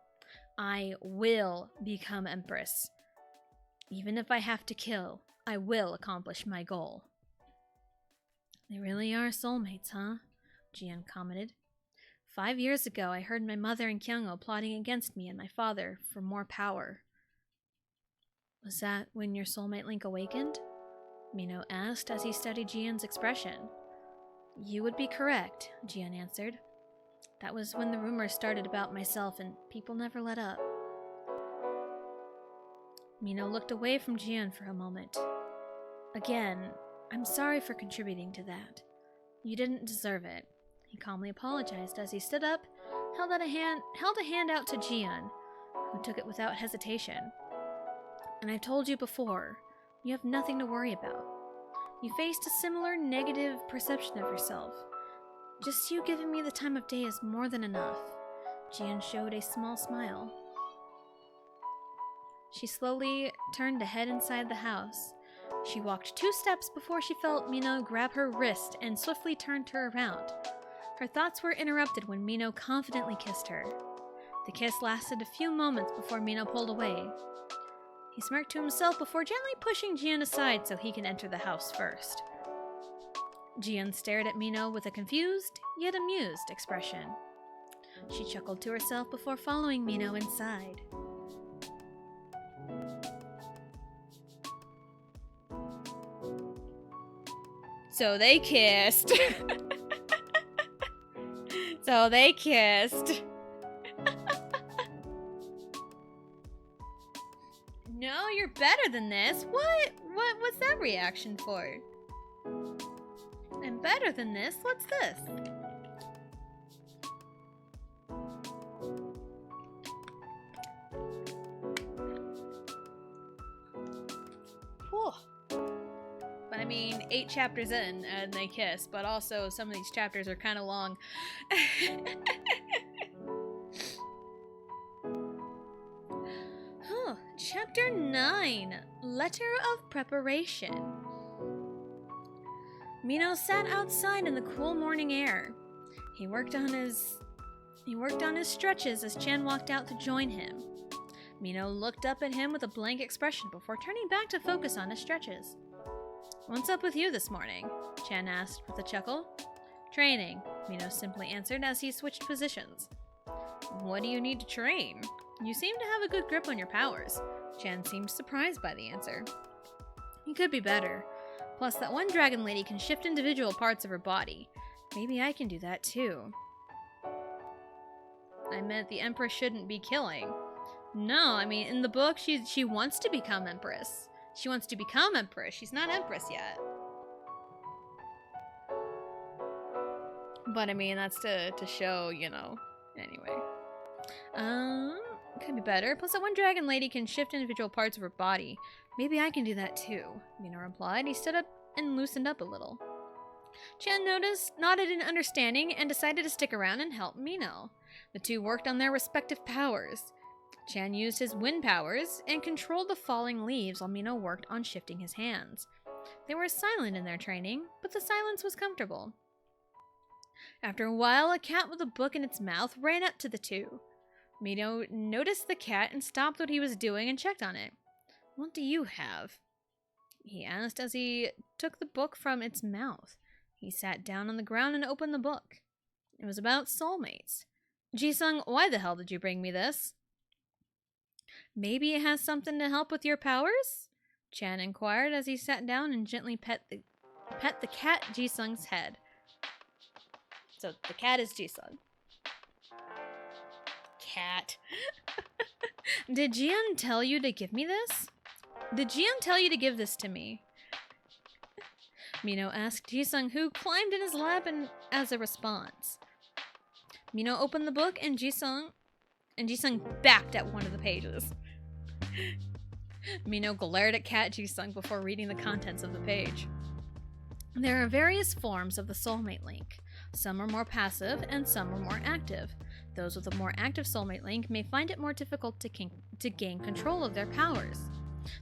S3: I will become Empress. Even if I have to kill, I will accomplish my goal. They really are soulmates, huh? Jian commented. 5 years ago, I heard my mother and Kyungo plotting against me and my father for more power. Was that when your soulmate link awakened? Mino asked as he studied Jian's expression. You would be correct, Jian answered. That was when the rumors started about myself and people never let up. Mino looked away from Jian for a moment. Again, I'm sorry for contributing to that. You didn't deserve it. He calmly apologized as he stood up, held a hand out to Jian, who took it without hesitation. And I've told you before, you have nothing to worry about. You faced a similar negative perception of yourself. Just you giving me the time of day is more than enough. Jian showed a small smile. She slowly turned to head inside the house. She walked 2 steps before she felt Mino grab her wrist and swiftly turned her around. Her thoughts were interrupted when Mino confidently kissed her. The kiss lasted a few moments before Mino pulled away. He smirked to himself before gently pushing Jian aside so he can enter the house first. Jian stared at Mino with a confused, yet amused expression. She chuckled to herself before following Mino inside. So they kissed. So they kissed. No, you're better than this. What's that reaction for? I'm better than this. What's this? Whew. But I mean, 8 chapters in and they kiss, but also some of these chapters are kind of long. Chapter 9, Letter of Preparation. Mino sat outside in the cool morning air. He worked on his stretches as Chan walked out to join him. Mino looked up at him with a blank expression before turning back to focus on his stretches. What's up with you this morning? Chan asked with a chuckle. Training, Mino simply answered as he switched positions. What do you need to train? You seem to have a good grip on your powers. Chan seemed surprised by the answer. You could be better. Plus, that one dragon lady can shift individual parts of her body. Maybe I can do that too. I meant the Empress shouldn't be killing. No, I mean, in the book, she wants to become Empress. She wants to become Empress. She's not Empress yet. But I mean, that's to show, you know. Anyway. could be better. Plus, that one dragon lady can shift individual parts of her body. Maybe I can do that too, Mino replied. He stood up and loosened up a little. Chan nodded in understanding, and decided to stick around and help Mino. The two worked on their respective powers. Chan used his wind powers and controlled the falling leaves while Mino worked on shifting his hands. They were silent in their training, but the silence was comfortable. After a while, a cat with a book in its mouth ran up to the two. Mino noticed the cat and stopped what he was doing and checked on it. "What do you have?" he asked as he took the book from its mouth. He sat down on the ground and opened the book. It was about soulmates. "Jisung, why the hell did you bring me this?" "Maybe it has something to help with your powers?" Chan inquired as he sat down and gently pet the cat Jisung's head. So the cat is Jisung. Cat. "Did Jian tell you to give me this?" "Did Jian tell you to give this to me?" Mino asked Jisung, who climbed in his lap and as a response. Mino opened the book and Jisung backed at one of the pages. Mino glared at Cat Jisung before reading the contents of the page. There are various forms of the soulmate link. Some are more passive and some are more active. Those with a more active soulmate link may find it more difficult to gain control of their powers.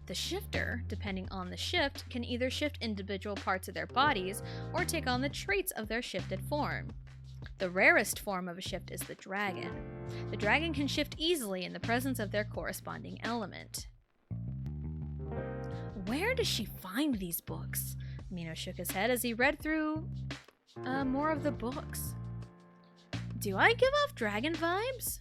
S3: The shifter, depending on the shift, can either shift individual parts of their bodies or take on the traits of their shifted form. The rarest form of a shift is the dragon. The dragon can shift easily in the presence of their corresponding element. Where does she find these books? Mino shook his head as he read through more of the books. Do I give off dragon vibes?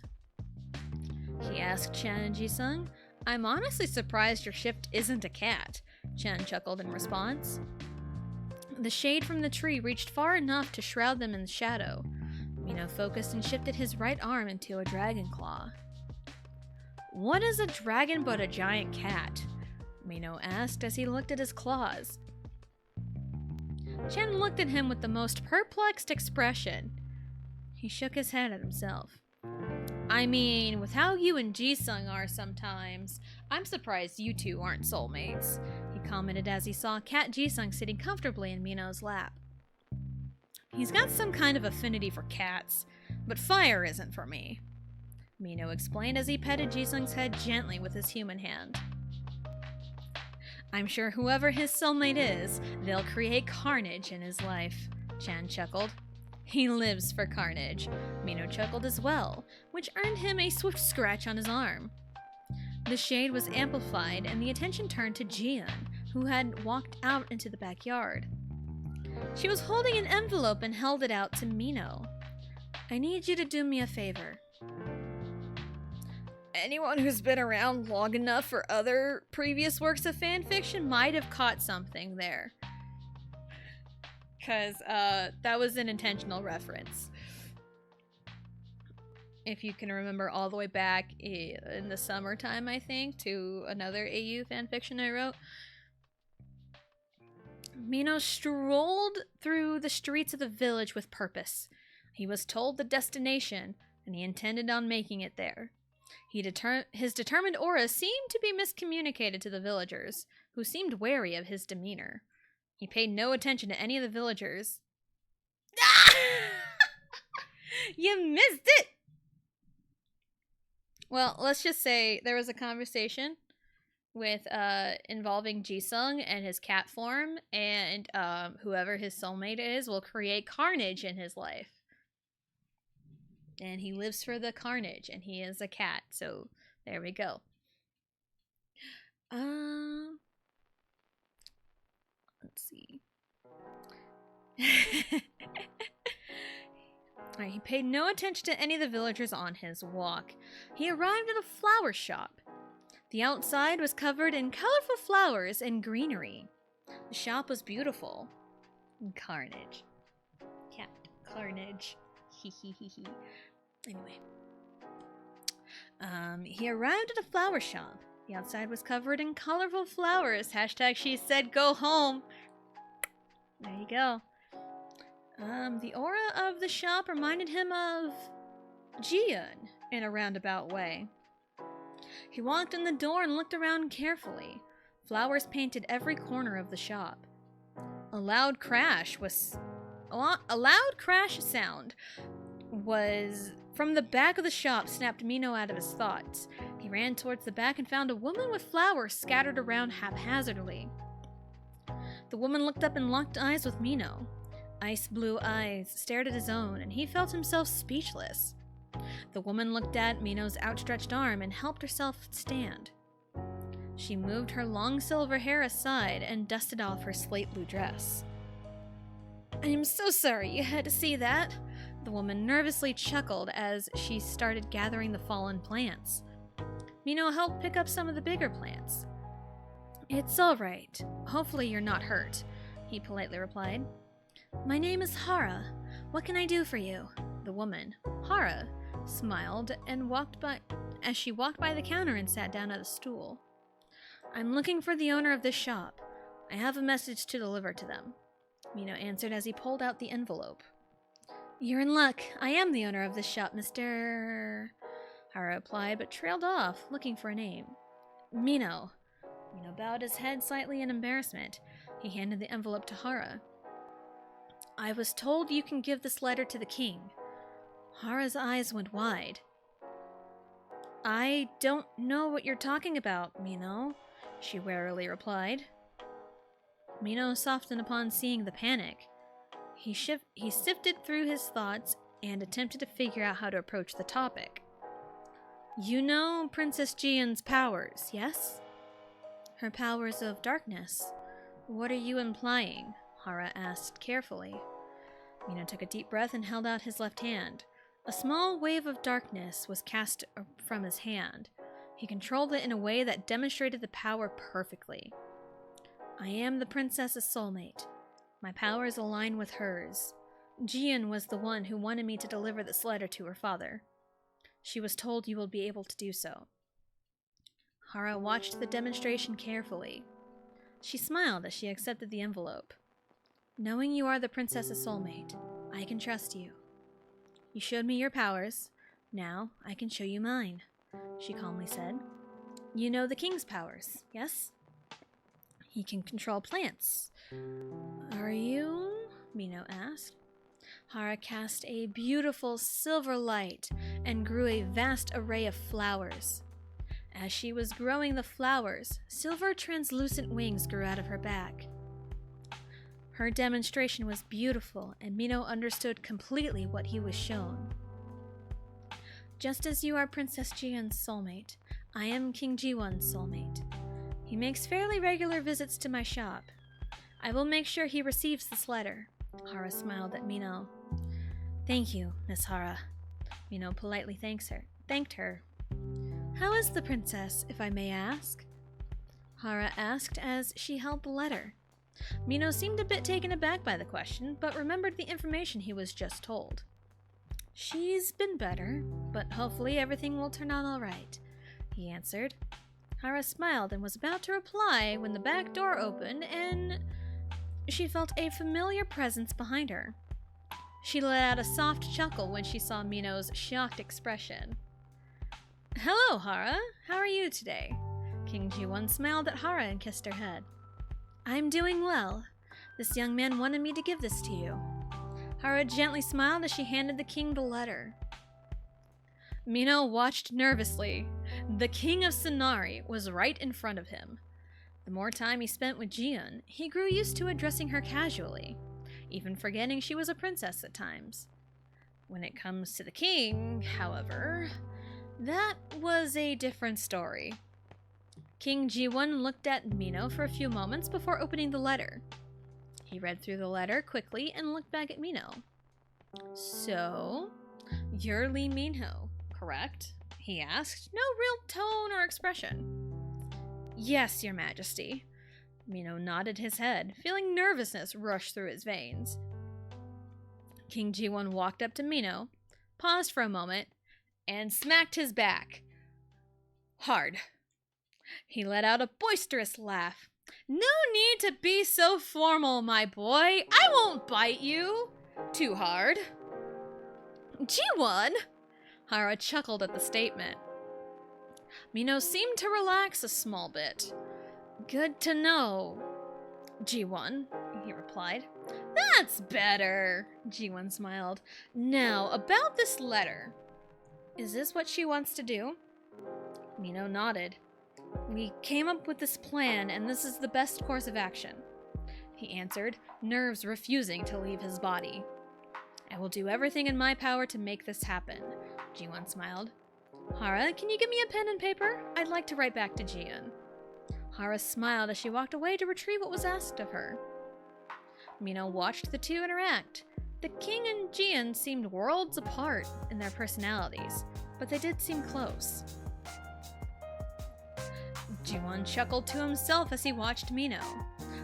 S3: He asked Chan and Jisung. I'm honestly surprised your shift isn't a cat, Chan chuckled in response. The shade from the tree reached far enough to shroud them in shadow. Mino focused and shifted his right arm into a dragon claw. What is a dragon but a giant cat? Mino asked as he looked at his claws. Chan looked at him with the most perplexed expression. He shook his head at himself. I mean, with how you and Jisung are sometimes, I'm surprised you two aren't soulmates, he commented as he saw Cat Jisung sitting comfortably in Mino's lap. He's got some kind of affinity for cats, but fire isn't for me, Mino explained as he petted Jisung's head gently with his human hand. I'm sure whoever his soulmate is, they'll create carnage in his life, Chan chuckled. He lives for carnage, Mino chuckled as well, which earned him a swift scratch on his arm. The shade was amplified and the attention turned to Jian, who had walked out into the backyard. She was holding an envelope and held it out to Mino. I need you to do me a favor. Anyone who's been around long enough for other previous works of fanfiction might have caught something there. Because that was an intentional reference. If you can remember all the way back in the summertime, I think, to another AU fanfiction I wrote. Mino strolled through the streets of the village with purpose. He was told the destination, and he intended on making it there. His determined aura seemed to be miscommunicated to the villagers, who seemed wary of his demeanor. He paid no attention to any of the villagers. You missed it! Well, let's just say there was a conversation with involving Jisung and his cat form, and whoever his soulmate is will create carnage in his life. And he lives for the carnage, and he is a cat, so there we go. Let's see. Alright, he paid no attention to any of the villagers on his walk. He arrived at a flower shop. The outside was covered in colorful flowers and greenery. The shop was beautiful. Carnage. Cat. Carnage. Hee. Anyway. He arrived at a flower shop. The outside was covered in colorful flowers. Hashtag she said go home. There you go. The aura of the shop reminded him of Jian in a roundabout way. He walked in the door and looked around carefully. Flowers painted every corner of the shop. A loud crash sound was from the back of the shop snapped Mino out of his thoughts. He ran towards the back and found a woman with flowers scattered around haphazardly. The woman looked up and locked eyes with Mino. Ice blue eyes stared at his own, and he felt himself speechless. The woman looked at Mino's outstretched arm and helped herself stand. She moved her long silver hair aside and dusted off her slate blue dress. "I am so sorry you had to see that." The woman nervously chuckled as she started gathering the fallen plants. Mino helped pick up some of the bigger plants. "It's all right. Hopefully you're not hurt," he politely replied. "My name is Hara. What can I do for you?" The woman, Hara, smiled and walked by the counter and sat down at a stool. "I'm looking for the owner of this shop. I have a message to deliver to them," Mino answered as he pulled out the envelope. "You're in luck. I am the owner of this shop, Mr. Hara replied, but trailed off, looking for a name. "Mino." Mino bowed his head slightly in embarrassment. He handed the envelope to Hara. "I was told you can give this letter to the king." Hara's eyes went wide. "I don't know what you're talking about, Mino," she warily replied. Mino softened upon seeing the panic. He sifted through his thoughts and attempted to figure out how to approach the topic. "You know Princess Jian's powers, yes?" "Her powers of darkness. What are you implying?" Hara asked carefully. Mino took a deep breath and held out his left hand. A small wave of darkness was cast from his hand. He controlled it in a way that demonstrated the power perfectly. "I am the princess's soulmate. My powers align with hers. Jian was the one who wanted me to deliver this letter to her father. She was told you will be able to do so." Hara watched the demonstration carefully. She smiled as she accepted the envelope. "Knowing you are the princess's soulmate, I can trust you. You showed me your powers. Now I can show you mine," she calmly said. "You know the king's powers, yes? He can control plants." "Are you?" Mino asked. Hara cast a beautiful silver light and grew a vast array of flowers. As she was growing the flowers, silver translucent wings grew out of her back. Her demonstration was beautiful, and Mino understood completely what he was shown. "Just as you are Princess Jian's soulmate, I am King Jiwon's soulmate. He makes fairly regular visits to my shop. I will make sure he receives this letter." Hara smiled at Mino. "Thank you, Miss Hara." Mino politely thanked her. "How is the princess, if I may ask?" Hara asked as she held the letter. Mino seemed a bit taken aback by the question, but remembered the information he was just told. "She's been better, but hopefully everything will turn out all right," he answered. Hara smiled and was about to reply when the back door opened and she felt a familiar presence behind her. She let out a soft chuckle when she saw Mino's shocked expression. "Hello, Hara. How are you today?" King Jiwon smiled at Hara and kissed her head. "I'm doing well. This young man wanted me to give this to you." Hara gently smiled as she handed the king the letter. Mino watched nervously. The king of Sonari was right in front of him. The more time he spent with Jian, he grew used to addressing her casually, even forgetting she was a princess at times. When it comes to the king, however, that was a different story. King Jiwon looked at Mino for a few moments before opening the letter. He read through the letter quickly and looked back at Mino. "So, you're Li Minho, correct?" he asked, no real tone or expression. "Yes, Your Majesty." Mino nodded his head, feeling nervousness rush through his veins. King Jiwon walked up to Mino, paused for a moment, and smacked his back hard. He let out a boisterous laugh. "No need to be so formal, my boy. I won't bite you too hard." "Jiwon!" Hara chuckled at the statement. Mino seemed to relax a small bit. Good to know, G1, he replied. That's better, G1 smiled. Now, about this letter. Is this what she wants to do? Mino nodded. We came up with this plan, and this is the best course of action, he answered, nerves refusing to leave his body. I will do everything in my power to make this happen, G1 smiled. Hara, can you give me a pen and paper? I'd like to write back to Jian. Hara smiled as she walked away to retrieve what was asked of her. Mino watched the two interact. The king and Jian seemed worlds apart in their personalities, but they did seem close. Jiwon chuckled to himself as he watched Mino.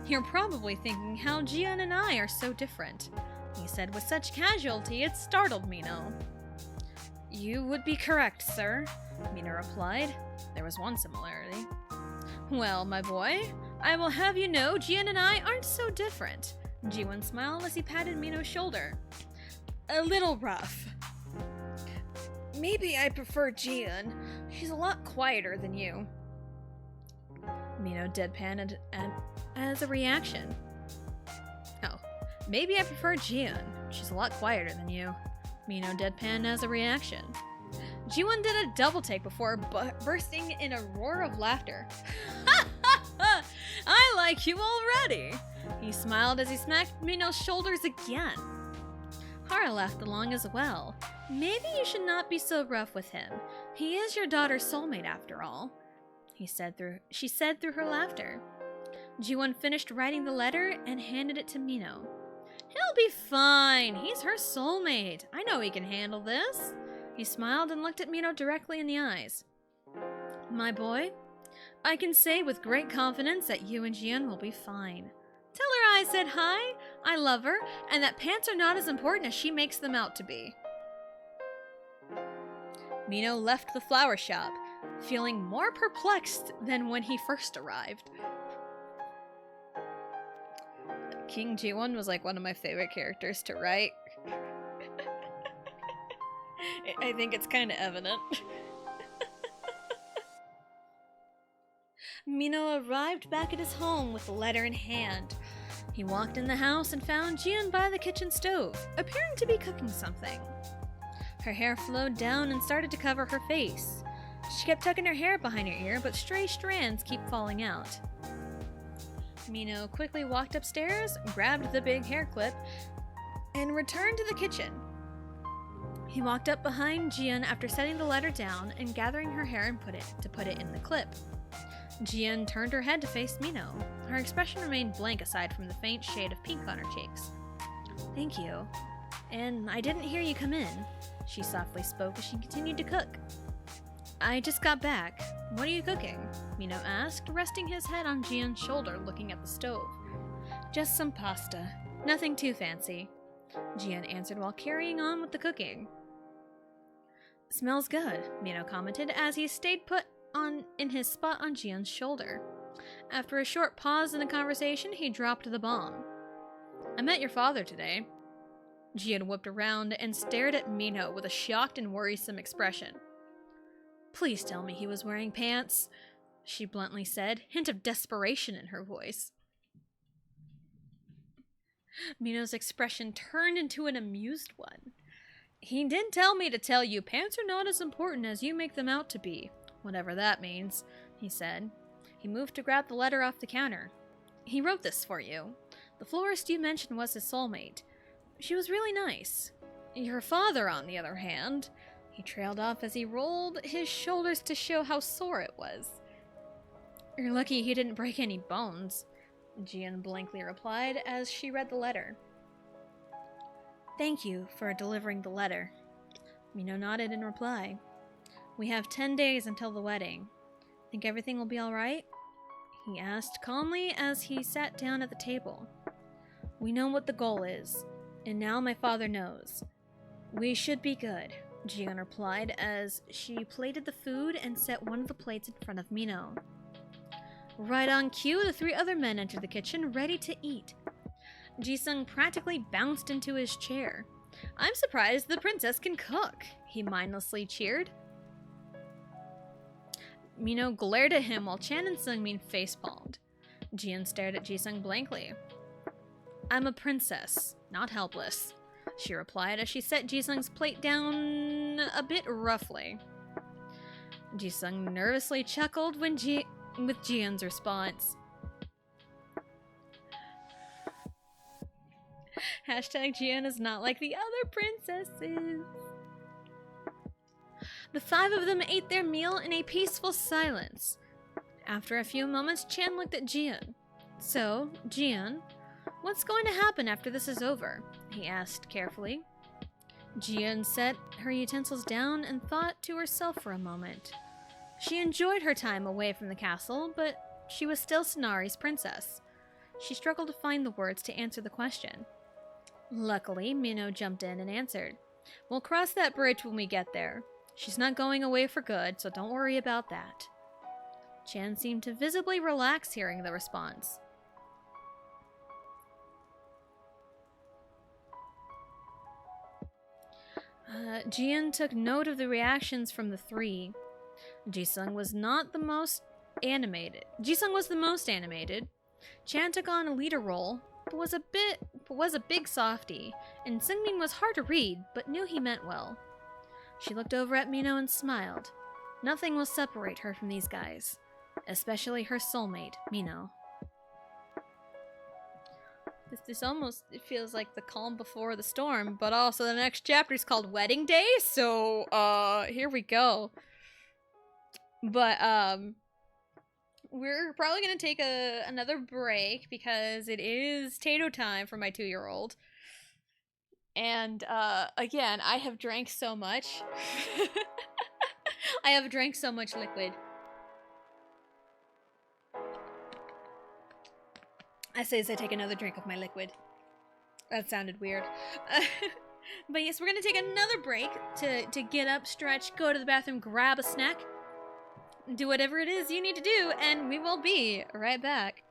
S3: You're probably thinking how Jian and I are so different, he said with such casualty it startled Mino. You would be correct, sir, Mino replied. There was one similarity. Well, my boy, I will have you know Jian and I aren't so different. Jiwon smiled as he patted Mino's shoulder. A little rough. Maybe I prefer Jian. She's a lot quieter than you. Mino deadpanned as a reaction. Oh, maybe I prefer Jian. She's a lot quieter than you. Mino deadpanned as a reaction. Jiwon did a double take before bursting in a roar of laughter. Ha ha ha! I like you already! He smiled as he smacked Mino's shoulders again. Hara laughed along as well. Maybe you should not be so rough with him. He is your daughter's soulmate after all, she said through her laughter. Jiwon finished writing the letter and handed it to Mino. He'll be fine. He's her soulmate. I know he can handle this. He smiled and looked at Mino directly in the eyes. My boy, I can say with great confidence that you and Jian will be fine. Tell her I said hi, I love her, and that pants are not as important as she makes them out to be. Mino left the flower shop, feeling more perplexed than when he first arrived. King Jiwon was like one of my favorite characters to write. I think it's kind of evident. Mino arrived back at his home with the letter in hand. He walked in the house and found Jian by the kitchen stove, appearing to be cooking something. Her hair flowed down and started to cover her face. She kept tucking her hair behind her ear, but stray strands keep falling out. Mino quickly walked upstairs, grabbed the big hair clip, and returned to the kitchen. He walked up behind Jian after setting the letter down and gathering her hair and put it in the clip. Jian turned her head to face Mino. Her expression remained blank aside from the faint shade of pink on her cheeks. Thank you. And I didn't hear you come in, she softly spoke as she continued to cook. I just got back. What are you cooking? Mino asked, resting his head on Jian's shoulder looking at the stove. Just some pasta. Nothing too fancy, Jian answered while carrying on with the cooking. Smells good, Mino commented as he stayed put in his spot on Jian's shoulder. After a short pause in the conversation, he dropped the bomb. I met your father today. Jian whipped around and stared at Mino with a shocked and worrisome expression. Please tell me he was wearing pants, she bluntly said, hint of desperation in her voice. Mino's expression turned into an amused one. He did tell me to tell you pants are not as important as you make them out to be, whatever that means, he said. He moved to grab the letter off the counter. He wrote this for you. The florist you mentioned was his soulmate. She was really nice. Your father, on the other hand, he trailed off as he rolled his shoulders to show how sore it was. You're lucky he didn't break any bones, Jian blankly replied as she read the letter. Thank you for delivering the letter. Mino nodded in reply. We have 10 days until the wedding. Think everything will be all right? He asked calmly as he sat down at the table. We know what the goal is, and now my father knows. We should be good, Jian replied as she plated the food and set one of the plates in front of Mino. Right on cue, the 3 other men entered the kitchen, ready to eat. Jisung practically bounced into his chair. I'm surprised the princess can cook, he mindlessly cheered. Mino glared at him while Chan and Seungmin facepalmed. Jian stared at Jisung blankly. I'm a princess, not helpless, she replied as she set Jisung's plate down a bit roughly. Jisung nervously chuckled with Jian's response. Hashtag Jian is not like the other princesses. The five of them ate their meal in a peaceful silence. After a few moments, Chan looked at Jian. So, Jian, what's going to happen after this is over? He asked carefully. Jian set her utensils down and thought to herself for a moment. She enjoyed her time away from the castle, but she was still Sonari's princess. She struggled to find the words to answer the question. Luckily, Mino jumped in and answered. We'll cross that bridge when we get there. She's not going away for good, so don't worry about that. Chan seemed to visibly relax hearing the response. Jian took note of the reactions from the three. Jisung was not the most animated. Jisung was the most animated. Chan took on a leader role, but was a big softie, and Seungmin was hard to read, but knew he meant well. She looked over at Mino and smiled. Nothing will separate her from these guys, especially her soulmate, Mino. This almost, it feels like the calm before the storm, but also the next chapter is called Wedding Day, so, here we go. But, we're probably gonna take another break because it is Tato time for my 2-year-old. And, again, I have drank so much. I have drank so much liquid. I say as I take another drink of my liquid. That sounded weird. But yes, we're gonna take another break to get up, stretch, go to the bathroom, grab a snack, do whatever it is you need to do, and we will be right back.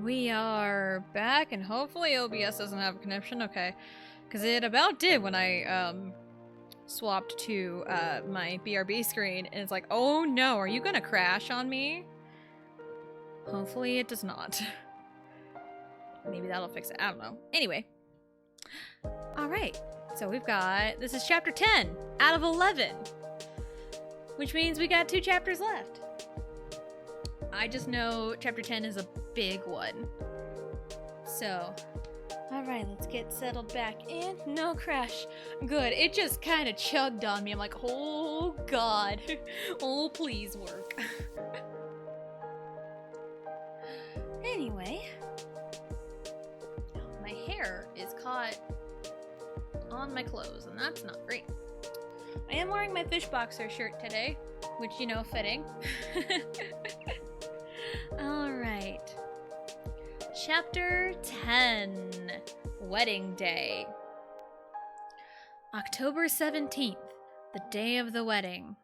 S3: We are back, and hopefully OBS doesn't have a connection. Okay. Because it about did when I, swapped to, my BRB screen, and it's like, oh no, are you gonna crash on me? Hopefully it does not. Maybe that'll fix it. I don't know. Anyway. Alright. So we've got... This is chapter 10 out of 11. Which means we got 2 chapters left. I just know chapter 10 is a big one. So... Alright, let's get settled back in. No crash. Good. It just kind of chugged on me. I'm like, oh god. Oh, please work. Anyway. My hair is caught on my clothes, and that's not great. I am wearing my fish boxer shirt today, which, you know, fitting. Alright. Chapter 10. Wedding Day. October 17th, the day of the wedding.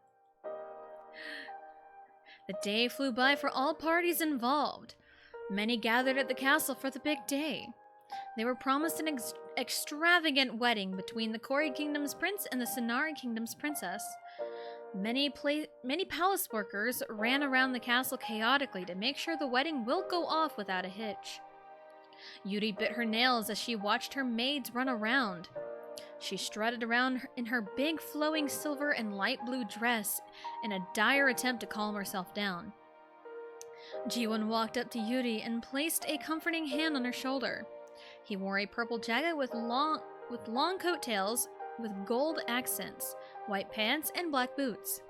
S3: The day flew by for all parties involved. Many gathered at the castle for the big day. They were promised an extravagant wedding between the Kori Kingdom's prince and the Sonari Kingdom's princess. Many palace workers ran around the castle chaotically to make sure the wedding will go off without a hitch. Yuri bit her nails as she watched her maids run around. She strutted around in her big flowing silver and light blue dress in a dire attempt to calm herself down. Jiwon walked up to Yuri and placed a comforting hand on her shoulder. He wore a purple jacket with long coattails with gold accents, white pants, and black boots.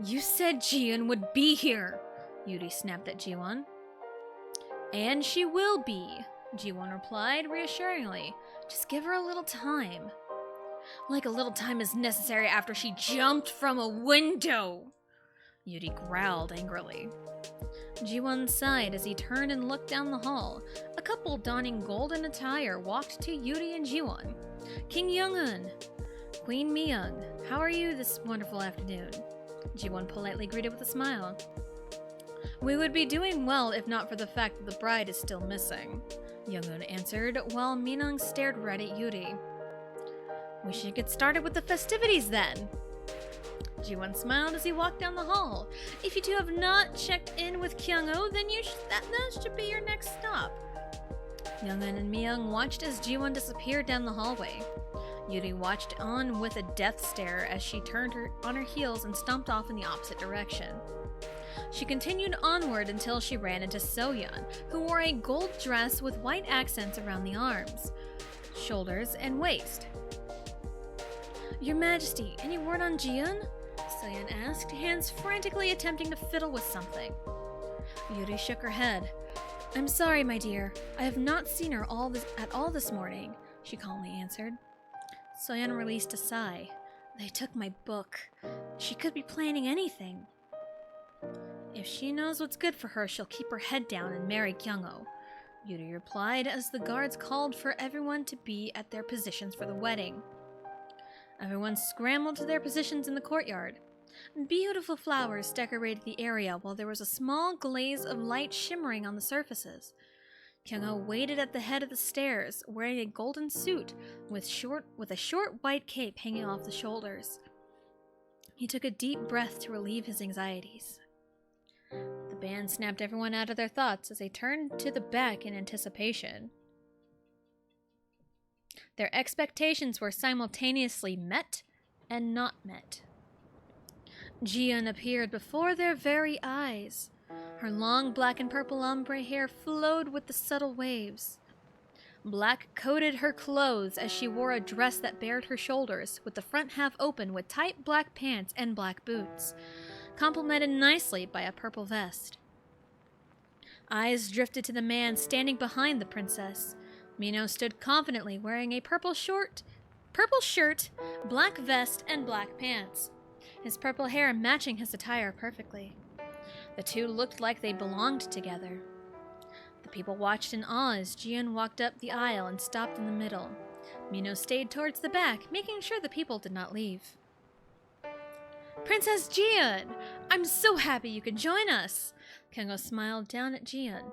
S3: "You said Jiwon would be here," Yuri snapped at Jiwon. "And she will be," Jiwon replied reassuringly. "Just give her a little time." "Like a little time is necessary after she jumped from a window," Yuri growled angrily. Jiwon sighed as he turned and looked down the hall. A couple donning golden attire walked to Yuri and Jiwon. "King Young-un, Queen Mi-young, how are you this wonderful afternoon?" Jiwon politely greeted with a smile. "We would be doing well if not for the fact that the bride is still missing," Young-un answered, while Mi-young stared right at Yuri. "We should get started with the festivities then." Jiwon smiled as he walked down the hall. "If you two have not checked in with Kyung-oh, then that should be your next stop." Young-un and Mi-young watched as Jiwon disappeared down the hallway. Yuri watched on with a death stare as she turned on her heels and stomped off in the opposite direction. She continued onward until she ran into So-yeon, who wore a gold dress with white accents around the arms, shoulders, and waist. "Your Majesty, any word on Jiyeon?" So-yeon asked, hands frantically attempting to fiddle with something. Yuri shook her head. "I'm sorry, my dear. I have not seen her at all this morning," she calmly answered. So-yeon released a sigh. "They took my book. She could be planning anything." "If she knows what's good for her, she'll keep her head down and marry Kyung-oh," Yuri replied as the guards called for everyone to be at their positions for the wedding. Everyone scrambled to their positions in the courtyard. Beautiful flowers decorated the area while there was a small glaze of light shimmering on the surfaces. Kyung-oh waited at the head of the stairs, wearing a golden suit with a short white cape hanging off the shoulders. He took a deep breath to relieve his anxieties. The band snapped everyone out of their thoughts as they turned to the back in anticipation. Their expectations were simultaneously met and not met. Jiyeon appeared before their very eyes. Her long black and purple ombre hair flowed with the subtle waves. Black coated her clothes as she wore a dress that bared her shoulders, with the front half open with tight black pants and black boots, complemented nicely by a purple vest. Eyes drifted to the man standing behind the princess. Mino stood confidently wearing a purple shirt, black vest, and black pants, his purple hair matching his attire perfectly. The two looked like they belonged together. The people watched in awe as Jiyeon walked up the aisle and stopped in the middle. Mino stayed towards the back, making sure the people did not leave. "Princess Jiyeon! I'm so happy you could join us!" Kyung-oh smiled down at Jiyeon.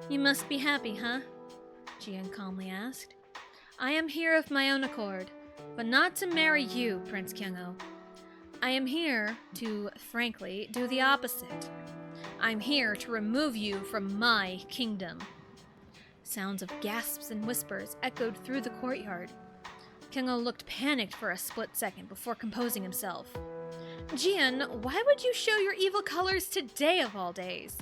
S3: You must be happy, huh? Jian calmly asked. I am here of my own accord, but not to marry you, Prince Kyungo. I am here to, frankly, do the opposite. I'm here to remove you from my kingdom. Sounds of gasps and whispers echoed through the courtyard. Kyungo looked panicked for a split second before composing himself. Jian, why would you show your evil colors today of all days?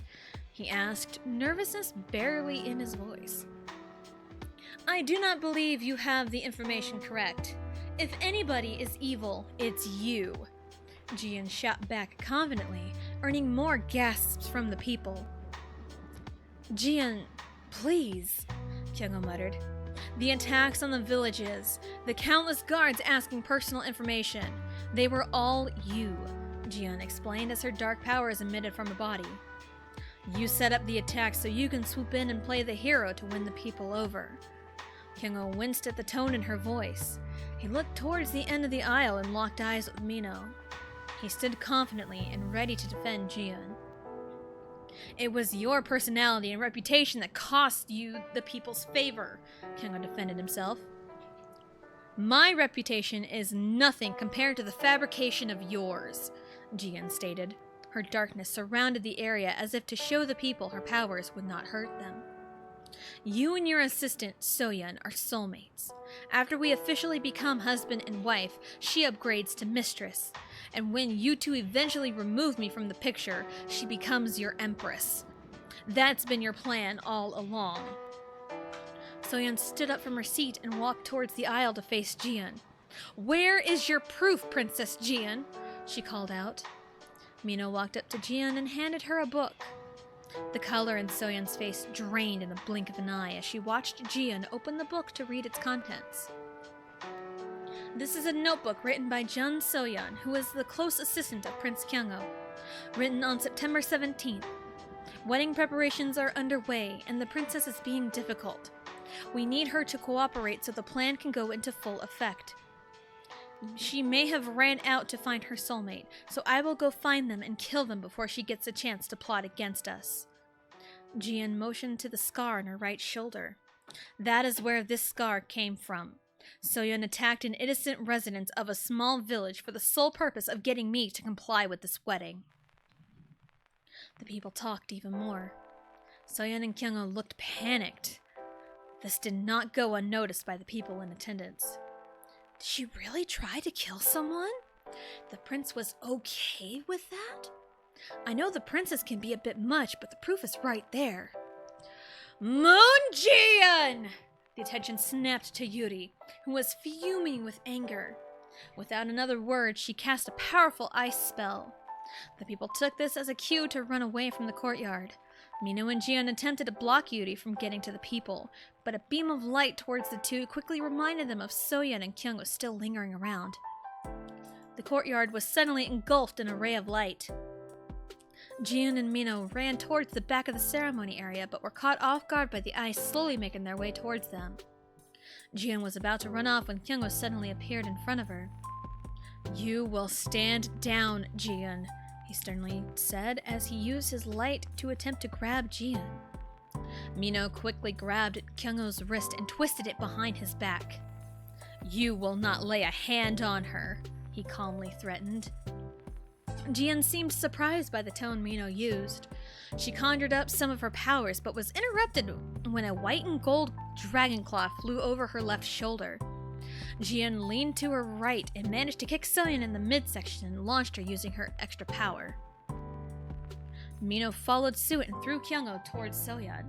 S3: He asked, nervousness barely in his voice. I do not believe you have the information correct. If anybody is evil, it's you. Jian shot back confidently, earning more gasps from the people. Jian, please, Kyungo muttered. The attacks on the villages, the countless guards asking personal information, they were all you, Jian explained as her dark powers emitted from her body. You set up the attack so you can swoop in and play the hero to win the people over. Kyungo winced at the tone in her voice. He looked towards the end of the aisle and locked eyes with Mino. He stood confidently and ready to defend Jian. It was your personality and reputation that cost you the people's favor, Kyungo defended himself. My reputation is nothing compared to the fabrication of yours, Jian stated. Her darkness surrounded the area as if to show the people her powers would not hurt them. You and your assistant, Soyeon, are soulmates. After we officially become husband and wife, she upgrades to mistress. And when you two eventually remove me from the picture, she becomes your empress. That's been your plan all along. Soyeon stood up from her seat and walked towards the aisle to face Jian. Where is your proof, Princess Jian? She called out. Mino walked up to Jian and handed her a book. The color in Soyeon's face drained in a blink of an eye as she watched Jian open the book to read its contents. This is a notebook written by Jun Soyeon, who is the close assistant of Prince Kyungo. Written on September 17th. Wedding preparations are underway, and the princess is being difficult. We need her to cooperate so the plan can go into full effect. She may have ran out to find her soulmate, so I will go find them and kill them before she gets a chance to plot against us. Jian motioned to the scar on her right shoulder. That is where this scar came from. Soyeon attacked an innocent resident of a small village for the sole purpose of getting me to comply with this wedding. The people talked even more. Soyeon and Kyungo looked panicked. This did not go unnoticed by the people in attendance. Did she really try to kill someone? The prince was okay with that? I know the princess can be a bit much, but the proof is right there. Moon Jian! The attention snapped to Yuri, who was fuming with anger. Without another word, she cast a powerful ice spell. The people took this as a cue to run away from the courtyard. Mino and Jian attempted to block Yuri from getting to the people, but a beam of light towards the two quickly reminded them of Soyeon and Kyungo still lingering around. The courtyard was suddenly engulfed in a ray of light. Jian and Mino ran towards the back of the ceremony area, but were caught off guard by the ice slowly making their way towards them. Jian was about to run off when Kyungo suddenly appeared in front of her. You will stand down, Jian, he sternly said as he used his light to attempt to grab Jian. Mino quickly grabbed Kyungo's wrist and twisted it behind his back. You will not lay a hand on her, he calmly threatened. Jian seemed surprised by the tone Mino used. She conjured up some of her powers, but was interrupted when a white and gold dragon claw flew over her left shoulder. Jian leaned to her right and managed to kick Soyeon in the midsection and launched her using her extra power. Mino followed suit and threw Kyungo towards Soyeon.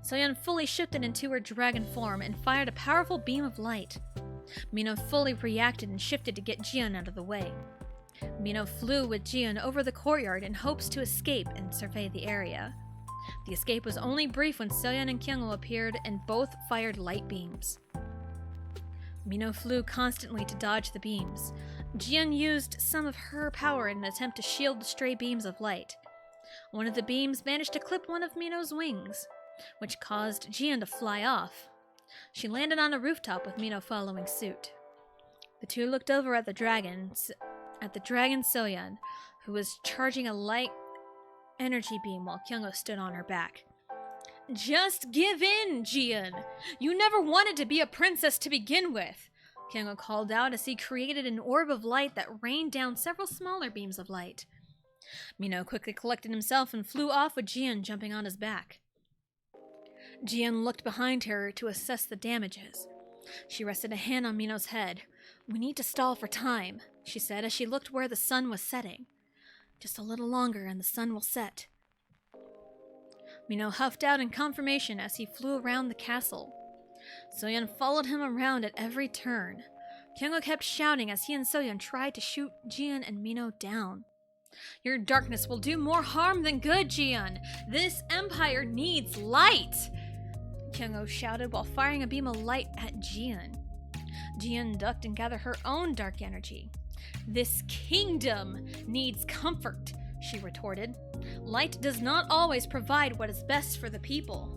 S3: Soyeon fully shifted into her dragon form and fired a powerful beam of light. Mino fully reacted and shifted to get Jian out of the way. Mino flew with Jian over the courtyard in hopes to escape and survey the area. The escape was only brief when Soyeon and Kyungo appeared and both fired light beams. Mino flew constantly to dodge the beams. Jian used some of her power in an attempt to shield the stray beams of light. One of the beams managed to clip one of Mino's wings, which caused Jian to fly off. She landed on a rooftop with Mino following suit. The two looked over at the dragon Soyeon, who was charging a light energy beam while Kyungo stood on her back. Just give in, Jian. You never wanted to be a princess to begin with. Kyungo called out as he created an orb of light that rained down several smaller beams of light. Mino quickly collected himself and flew off with Jian jumping on his back. Jian looked behind her to assess the damages. She rested a hand on Mino's head. "We need to stall for time," she said as she looked where the sun was setting. "Just a little longer and the sun will set." Mino huffed out in confirmation as he flew around the castle. Soyeon followed him around at every turn. Kyungo kept shouting as he and Soyeon tried to shoot Jian and Mino down. "Your darkness will do more harm than good, Jian! This empire needs light!" Kyungo shouted while firing a beam of light at Jian. Jian ducked and gathered her own dark energy. "This kingdom needs comfort," she retorted. "Light does not always provide what is best for the people."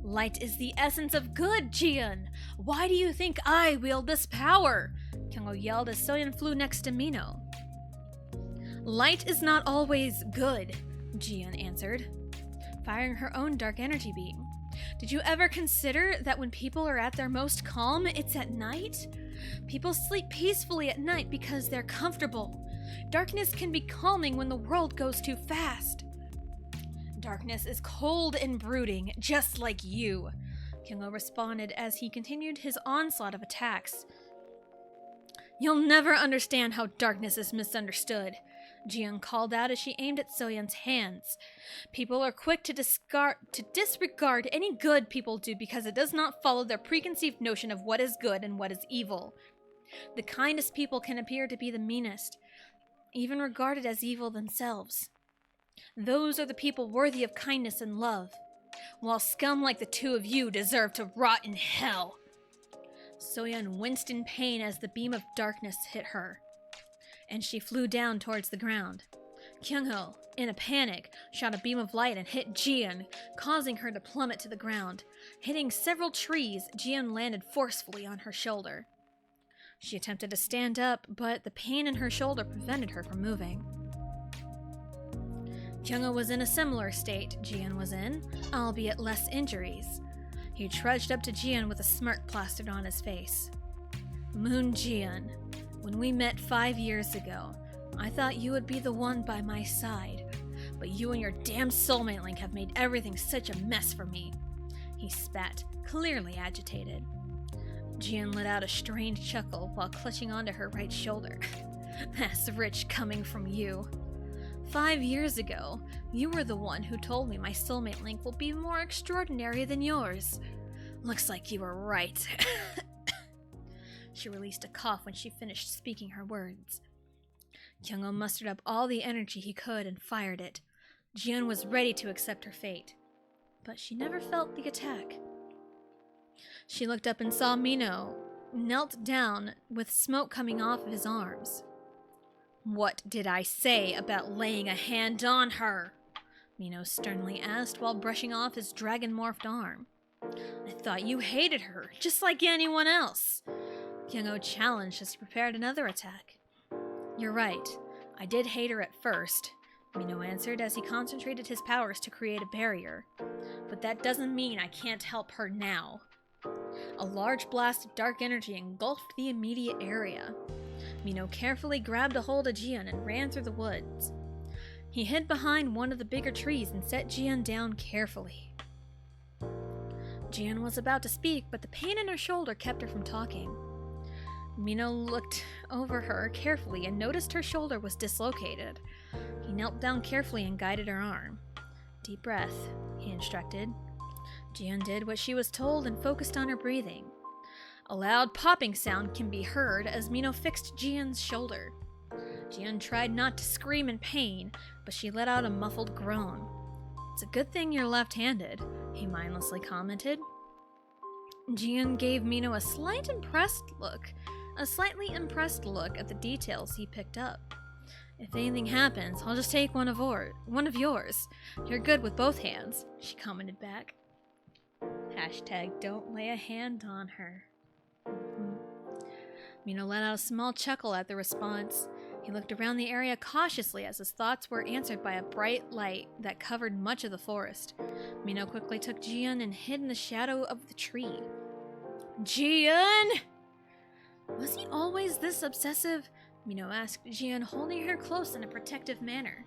S3: "Light is the essence of good, Jian! Why do you think I wield this power?" Kyungo yelled as Soyeon flew next to Mino. "Light is not always good," Jian answered, firing her own dark energy beam. "Did you ever consider that when people are at their most calm, it's at night? People sleep peacefully at night because they're comfortable. Darkness can be calming when the world goes too fast." "Darkness is cold and brooding, just like you," Kyungo responded as he continued his onslaught of attacks. "You'll never understand how darkness is misunderstood," Jian called out as she aimed at Soyeon's hands. "People are quick to disregard any good people do because it does not follow their preconceived notion of what is good and what is evil. The kindest people can appear to be the meanest, even regarded as evil themselves. Those are the people worthy of kindness and love, while scum like the two of you deserve to rot in hell." Soyeon winced in pain as the beam of darkness hit her, and she flew down towards the ground. Kyungho, in a panic, shot a beam of light and hit Jian, causing her to plummet to the ground. Hitting several trees, Jian landed forcefully on her shoulder. She attempted to stand up, but the pain in her shoulder prevented her from moving. Kyungho was in a similar state Jian was in, albeit less injuries. He trudged up to Jian with a smirk plastered on his face. "Moon Jian, when we met 5 years ago, I thought you would be the one by my side, but you and your damn soulmate link have made everything such a mess for me." He spat, clearly agitated. Jian let out a strained chuckle while clutching onto her right shoulder. "That's rich coming from you. 5 years ago, you were the one who told me my soulmate link will be more extraordinary than yours. Looks like you were right." She released a cough when she finished speaking her words. Kyungho mustered up all the energy he could and fired it. Jian was ready to accept her fate, but she never felt the attack. She looked up and saw Mino, knelt down with smoke coming off of his arms. "What did I say about laying a hand on her?" Mino sternly asked while brushing off his dragon-morphed arm. "I thought you hated her, just like anyone else." Kyungho challenged as he prepared another attack. "You're right, I did hate her at first," Mino answered as he concentrated his powers to create a barrier. "But that doesn't mean I can't help her now." A large blast of dark energy engulfed the immediate area. Mino carefully grabbed a hold of Jian and ran through the woods. He hid behind one of the bigger trees and set Jian down carefully. Jian was about to speak, but the pain in her shoulder kept her from talking. Mino looked over her carefully and noticed her shoulder was dislocated. He knelt down carefully and guided her arm. "Deep breath," he instructed. Jian did what she was told and focused on her breathing. A loud popping sound can be heard as Mino fixed Jian's shoulder. Jian tried not to scream in pain, but she let out a muffled groan. "It's a good thing you're left-handed," he mindlessly commented. Jian gave Mino a slightly impressed look at the details he picked up. "If anything happens, I'll just take one of yours. You're good with both hands," she commented back. #don't lay a hand on her. Mino let out a small chuckle at the response. He looked around the area cautiously as his thoughts were answered by a bright light that covered much of the forest. Mino quickly took Jian and hid in the shadow of the tree. Jian! Was he always this obsessive? Mino asked Jian, holding her close in a protective manner.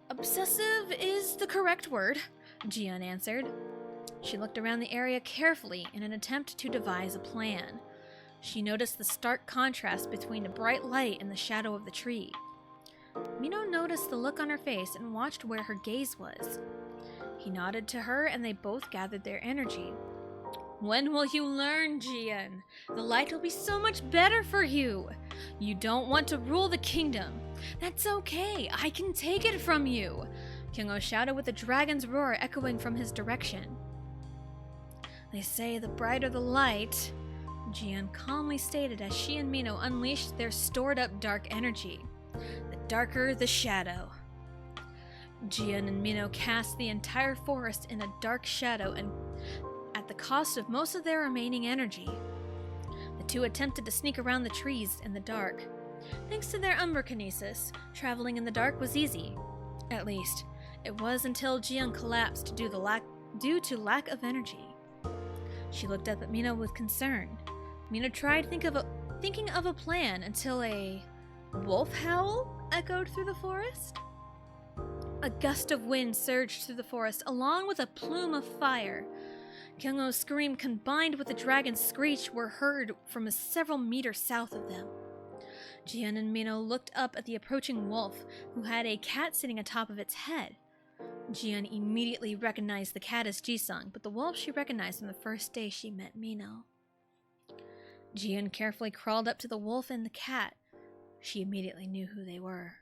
S3: Obsessive is the correct word, Jian answered. She looked around the area carefully in an attempt to devise a plan. She noticed the stark contrast between the bright light and the shadow of the tree. Mino noticed the look on her face and watched where her gaze was. He nodded to her and they both gathered their energy. When will you learn, Jian? The light will be so much better for you. You don't want to rule the kingdom. That's okay, I can take it from you. Kyungo shouted with the dragon's roar echoing from his direction. They say the brighter the light, Jian calmly stated as she and Mino unleashed their stored-up dark energy. The darker the shadow. Jian and Mino cast the entire forest in a dark shadow and at the cost of most of their remaining energy. The two attempted to sneak around the trees in the dark. Thanks to their umberkinesis, traveling in the dark was easy. At least, it was until Jian collapsed due to lack of energy. She looked up at Mino with concern. Mino tried thinking of a plan until a wolf howl echoed through the forest. A gust of wind surged through the forest along with a plume of fire. Kyungo's scream combined with the dragon's screech were heard from several meters south of them. Jian and Mino looked up at the approaching wolf, who had a cat sitting atop of its head. Jian immediately recognized the cat as Jisung, but the wolf she recognized on the first day she met Mino. Jian carefully crawled up to the wolf and the cat. She immediately knew who they were.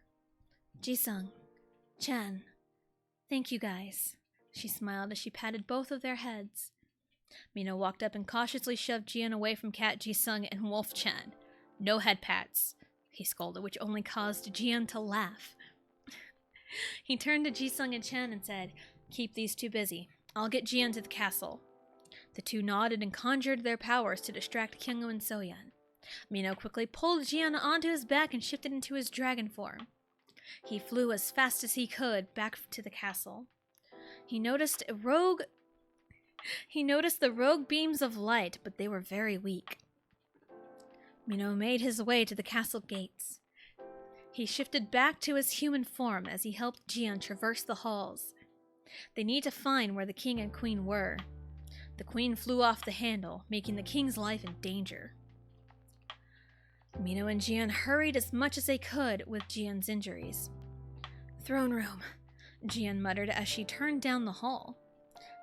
S3: Jisung, Chan, thank you guys. She smiled as she patted both of their heads. Mino walked up and cautiously shoved Jian away from Cat Jisung and Wolf Chan. No head pats, he scolded, which only caused Jian to laugh. He turned to Jisung and Chan and said, "Keep these two busy. I'll get Jian to the castle." The two nodded and conjured their powers to distract Kyungo and Soyeon. Mino quickly pulled Jian onto his back and shifted into his dragon form. He flew as fast as he could back to the castle. He noticed the rogue beams of light, but they were very weak. Mino made his way to the castle gates. He shifted back to his human form as he helped Jian traverse the halls. They need to find where the king and queen were. The queen flew off the handle, making the king's life in danger. Mino and Jian hurried as much as they could with Jian's injuries. "Throne room," Jian muttered as she turned down the hall.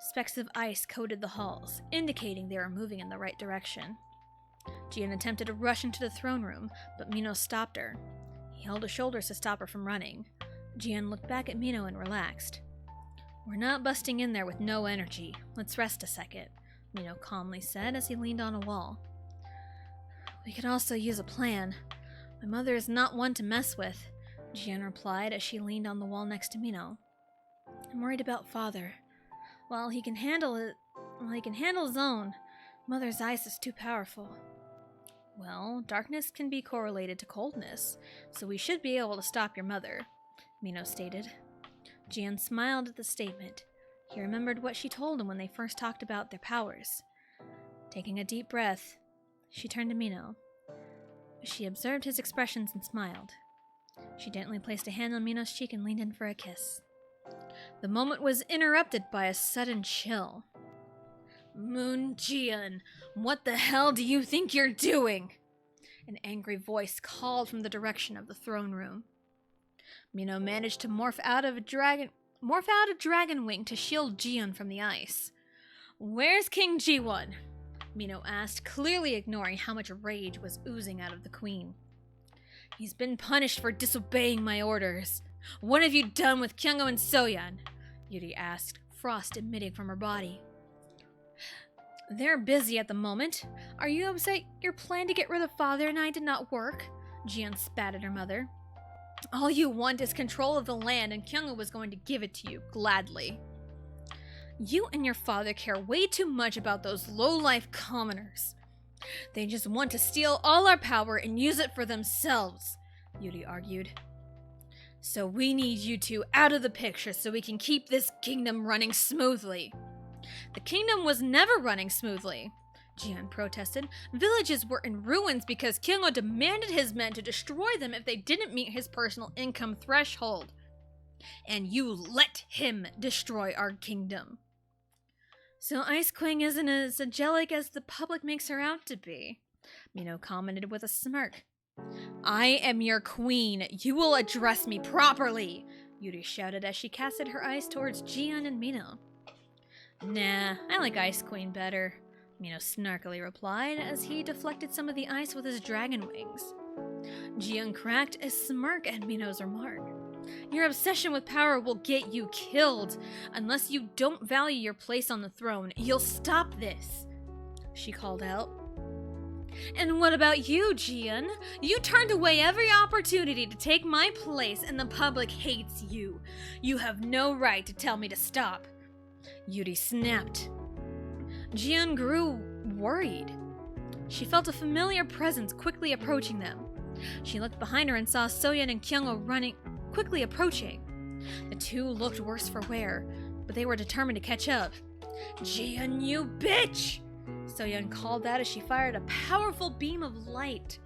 S3: Specks of ice coated the halls, indicating they were moving in the right direction. Jian attempted to rush into the throne room, but Mino stopped her. He held her shoulders to stop her from running. Jian looked back at Mino and relaxed. "We're not busting in there with no energy. Let's rest a second," Mino calmly said as he leaned on a wall. "We could also use a plan. My mother is not one to mess with," Jian replied as she leaned on the wall next to Mino. "I'm worried about father. While he can handle his own, Mother's ice is too powerful." "Well, darkness can be correlated to coldness, so we should be able to stop your mother," Mino stated. Jian smiled at the statement. He remembered what she told him when they first talked about their powers. Taking a deep breath, she turned to Mino. She observed his expressions and smiled. She gently placed a hand on Mino's cheek and leaned in for a kiss. The moment was interrupted by a sudden chill. "Moon Jian, what the hell do you think you're doing?" An angry voice called from the direction of the throne room. Mino managed to morph out a dragon wing to shield Jian from the ice. "Where's King Ji-won?" Mino asked, clearly ignoring how much rage was oozing out of the queen. "He's been punished for disobeying my orders. What have you done with Kyungo and Soyeon?" Yuri asked, frost emitting from her body. "They're busy at the moment. Are you upset your plan to get rid of father and I did not work?" Jian spat at her mother. "All you want is control of the land, and Kyungo was going to give it to you, gladly. You and your father care way too much about those low-life commoners. They just want to steal all our power and use it for themselves," Yuri argued. So we need you two out of the picture so we can keep this kingdom running smoothly. The kingdom was never running smoothly, Jian protested. Villages were in ruins because Kyungo demanded his men to destroy them if they didn't meet his personal income threshold. And you let him destroy our kingdom. So Ice Queen isn't as angelic as the public makes her out to be, Mino commented with a smirk. I am your queen. You will address me properly, Yuri shouted as she casted her eyes towards Jian and Mino. Nah, I like Ice Queen better, Mino snarkily replied as he deflected some of the ice with his dragon wings. Jian cracked a smirk at Mino's remark. Your obsession with power will get you killed. Unless you don't value your place on the throne, you'll stop this, she called out. And what about you, Jian? You turned away every opportunity to take my place and the public hates you. You have no right to tell me to stop, Yuri snapped. Jian grew worried. She felt a familiar presence quickly approaching them. She looked behind her and saw Soyeon and Kyungo quickly approaching. The two looked worse for wear, but they were determined to catch up. Jian, you bitch! Soyeon called out as she fired a powerful beam of light.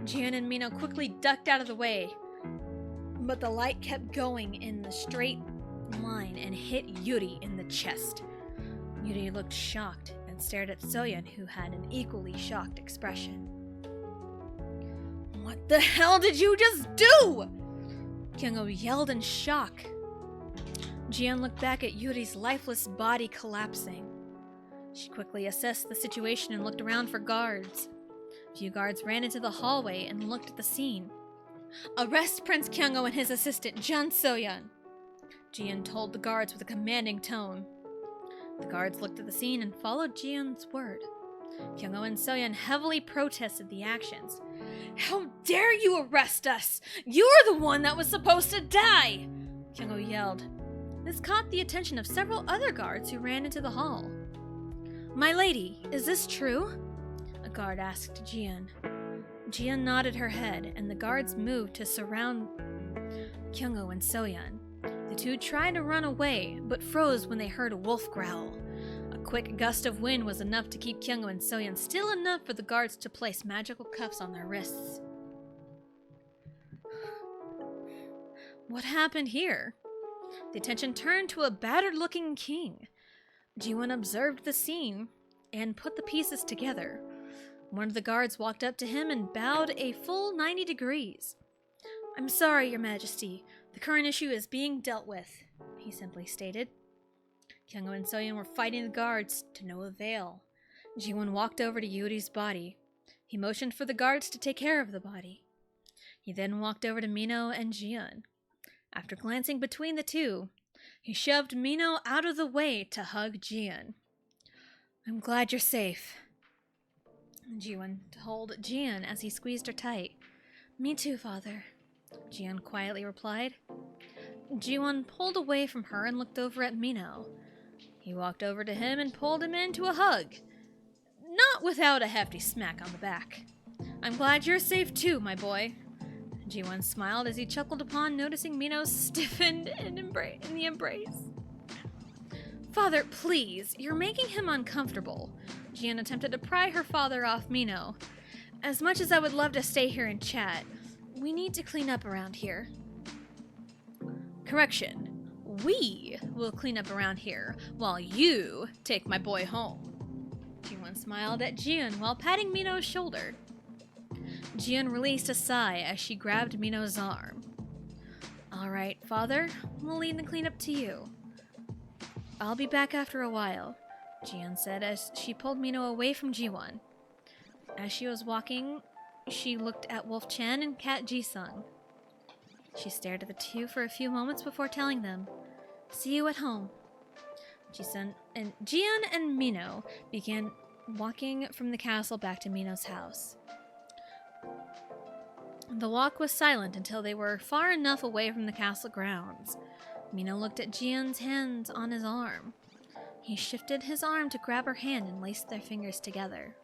S3: Jian and Mino quickly ducked out of the way, but the light kept going in the straight line and hit Yuri in the chest. Yuri looked shocked and stared at Soyeon, who had an equally shocked expression. What the hell did you just do? Kyungo yelled in shock. Jian looked back at Yuri's lifeless body collapsing. She quickly assessed the situation and looked around for guards. A few guards ran into the hallway and looked at the scene. Arrest Prince Kyungo and his assistant, Jun Soyeon, Jian told the guards with a commanding tone. The guards looked at the scene and followed Jian's word. Kyungo and Soyeon heavily protested the actions. How dare you arrest us? You're the one that was supposed to die! Kyungo yelled. This caught the attention of several other guards who ran into the hall. My lady, is this true? A guard asked Jian. Jian nodded her head, and the guards moved to surround Kyungo and Soyeon. The two tried to run away, but froze when they heard a wolf growl. A quick gust of wind was enough to keep Kyungo and Soyeon still enough for the guards to place magical cuffs on their wrists. What happened here? The attention turned to a battered-looking king. Jiwon observed the scene and put the pieces together. One of the guards walked up to him and bowed a full 90 degrees. I'm sorry, Your Majesty. The current issue is being dealt with, he simply stated. Kyungo and Soyeon were fighting the guards to no avail. Jiwon walked over to Yuri's body. He motioned for the guards to take care of the body. He then walked over to Mino and Jian. After glancing between the two, he shoved Mino out of the way to hug Jian. I'm glad you're safe, Jiwon told Jian as he squeezed her tight. Me too, father, Jian quietly replied. Jiwon pulled away from her and looked over at Mino. He walked over to him and pulled him into a hug, not without a hefty smack on the back. I'm glad you're safe too, my boy. Jiwon smiled as he chuckled upon noticing Mino stiffened in the embrace. Father, please, you're making him uncomfortable. Jian attempted to pry her father off Mino. As much as I would love to stay here and chat, we need to clean up around here. Correction. We will clean up around here while you take my boy home. Jiwon smiled at Jian while patting Mino's shoulder. Jian released a sigh as she grabbed Mino's arm. All right, father, we'll leave the cleanup to you. I'll be back after a while, Jian said as she pulled Mino away from Jiwon. As she was walking, she looked at Wolf Chen and Cat Jisung. She stared at the two for a few moments before telling them, See you at home. Jian and Mino began walking from the castle back to Mino's house. The walk was silent until they were far enough away from the castle grounds. Mino looked at Jian's hands on his arm. He shifted his arm to grab her hand and laced their fingers together.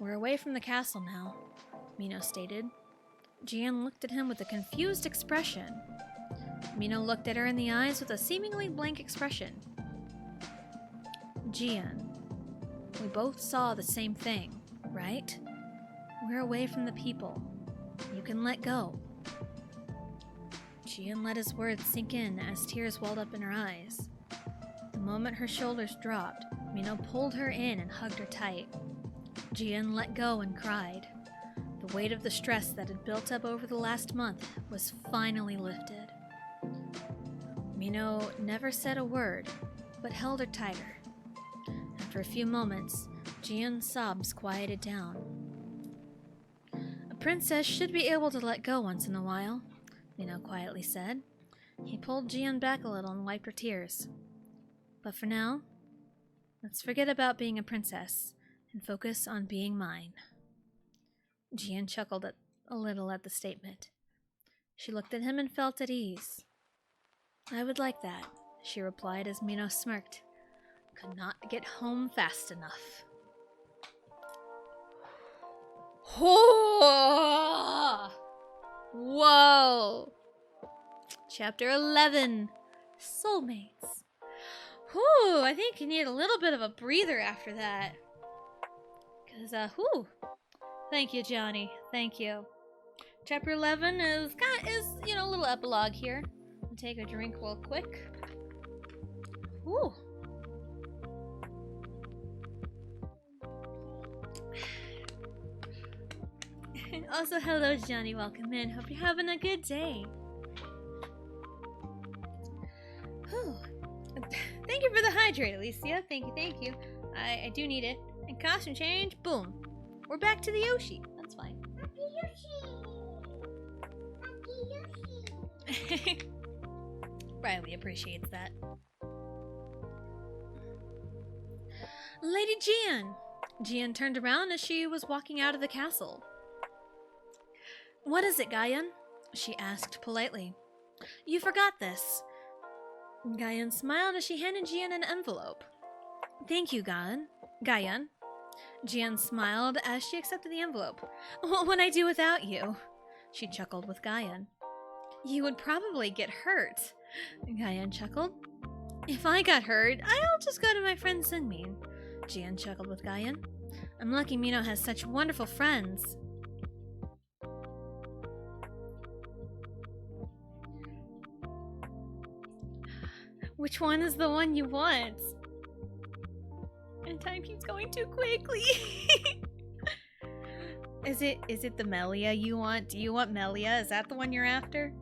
S3: We're away from the castle now, Mino stated. Jian looked at him with a confused expression. Mino looked at her in the eyes with a seemingly blank expression. Jian, we both saw the same thing, right? We're away from the people. You can let go. Jian let his words sink in as tears welled up in her eyes. The moment her shoulders dropped, Mino pulled her in and hugged her tight. Jian let go and cried. The weight of the stress that had built up over the last month was finally lifted. Mino never said a word, but held her tighter. After a few moments, Jian's sobs quieted down. A princess should be able to let go once in a while, Mino quietly said. He pulled Jian back a little and wiped her tears. But for now, let's forget about being a princess and focus on being mine. Jian chuckled a little at the statement. She looked at him and felt at ease. I would like that, she replied as Mino smirked. Could not get home fast enough. Whoa! Chapter 11. Soulmates. Whew, I think you need a little bit of a breather after that. Cause, thank you, Johnny. Thank you. Chapter 11 is, a little epilogue here. I'll take a drink real quick. Whew. Also, hello, Johnny. Welcome in. Hope you're having a good day. Whew. Thank you for the hydrate, Alicia. Thank you. I do need it. And costume change, boom. We're back to the Yoshi. That's fine. Happy Yoshi! Riley appreciates that. Lady Jian! Jian turned around as she was walking out of the castle. What is it, Gaian? She asked politely. You forgot this. Gaian smiled as she handed Jian an envelope. Thank you, Gaian. Jian smiled as she accepted the envelope. What would I do without you? She chuckled with Gaian. You would probably get hurt. Gaian chuckled. If I got hurt, I'll just go to my friend Sunmin. Jian chuckled with Gaian. I'm lucky Mino has such wonderful friends. Which one is the one you want? And time keeps going too quickly. Is it the Melia you want? Do you want Melia? Is that the one you're after?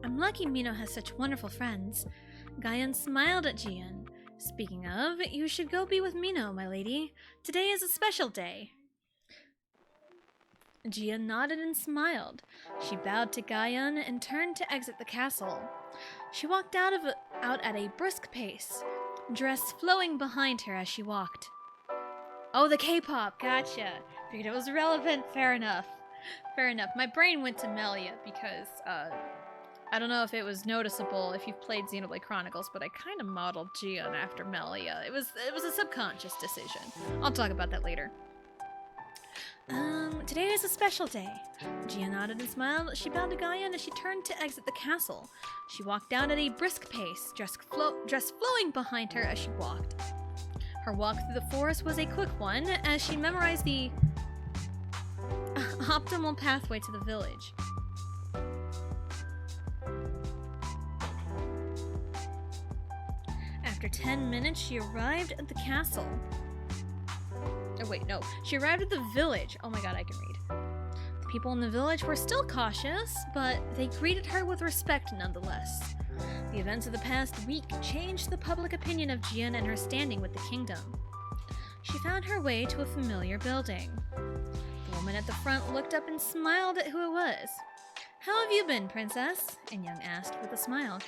S3: I'm lucky Mino has such wonderful friends. Gaian smiled at Jian. Speaking of, you should go be with Mino, my lady. Today is a special day. Jian nodded and smiled. She bowed to Gaian and turned to exit the castle. She walked out at a brisk pace, dress flowing behind her as she walked. Oh, the K-pop, gotcha. Figured it was relevant, fair enough. My brain went to Melia because, I don't know if it was noticeable if you've played Xenoblade Chronicles, but I kind of modeled Jian after Melia. It was a subconscious decision. I'll talk about that later. Today is a special day. Jian nodded and smiled. She bowed to Gaian as she turned to exit the castle. She walked down at a brisk pace, dress flowing behind her as she walked. Her walk through the forest was a quick one as she memorized the optimal pathway to the village. After 10 minutes, she arrived at the castle. Oh wait, no. She arrived at the village. Oh my god, I can read. The people in the village were still cautious, but they greeted her with respect nonetheless. The events of the past week changed the public opinion of Jian and her standing with the kingdom. She found her way to a familiar building. The woman at the front looked up and smiled at who it was. How have you been, princess? In-young asked with a smile.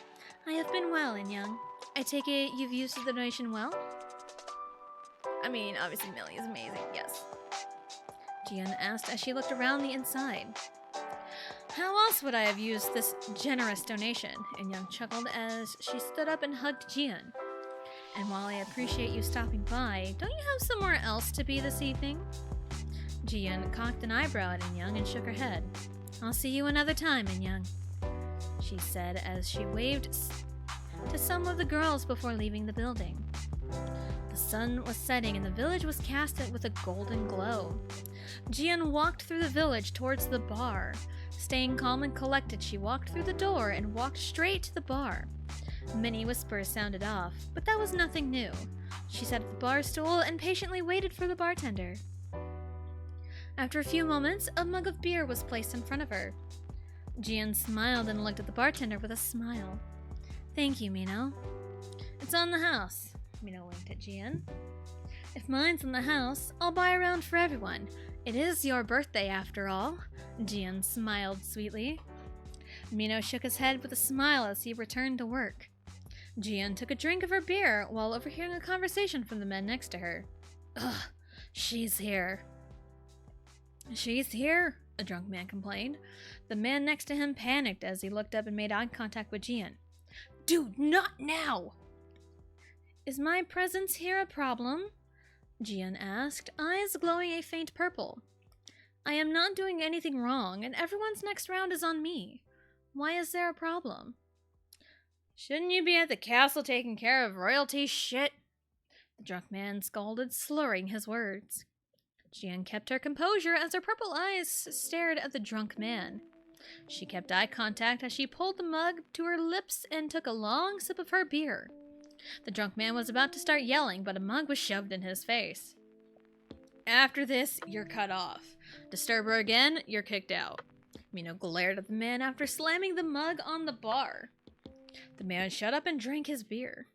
S3: I have been well, In-young. I take it you've used the donation well? I mean, obviously Millie is amazing, yes. Jian asked as she looked around the inside. How else would I have used this generous donation? And Young chuckled as she stood up and hugged Jian. And while I appreciate you stopping by, don't you have somewhere else to be this evening? Jian cocked an eyebrow at In-young and shook her head. I'll see you another time, In-young, she said as she waved to some of the girls before leaving the building. The sun was setting and the village was cast with a golden glow. Jian walked through the village towards the bar. Staying calm and collected, she walked through the door and walked straight to the bar. Many whispers sounded off, but that was nothing new. She sat at the bar stool and patiently waited for the bartender. After a few moments, a mug of beer was placed in front of her. Jian smiled and looked at the bartender with a smile. Thank you, Mino. It's on the house. Mino winked at Jian. If mine's in the house, I'll buy a round for everyone. It is your birthday, after all. Jian smiled sweetly. Mino shook his head with a smile as he returned to work. Jian took a drink of her beer while overhearing a conversation from the men next to her. Ugh, she's here. She's here, a drunk man complained. The man next to him panicked as he looked up and made eye contact with Jian. Dude, not now! Is my presence here a problem? Jian asked, eyes glowing a faint purple. I am not doing anything wrong, and everyone's next round is on me. Why is there a problem? Shouldn't you be at the castle taking care of royalty shit? The drunk man scolded, slurring his words. Jian kept her composure as her purple eyes stared at the drunk man. She kept eye contact as she pulled the mug to her lips and took a long sip of her beer. The drunk man was about to start yelling, but a mug was shoved in his face. After this, you're cut off. Disturb her again, you're kicked out. Mino glared at the man after slamming the mug on the bar. The man shut up and drank his beer.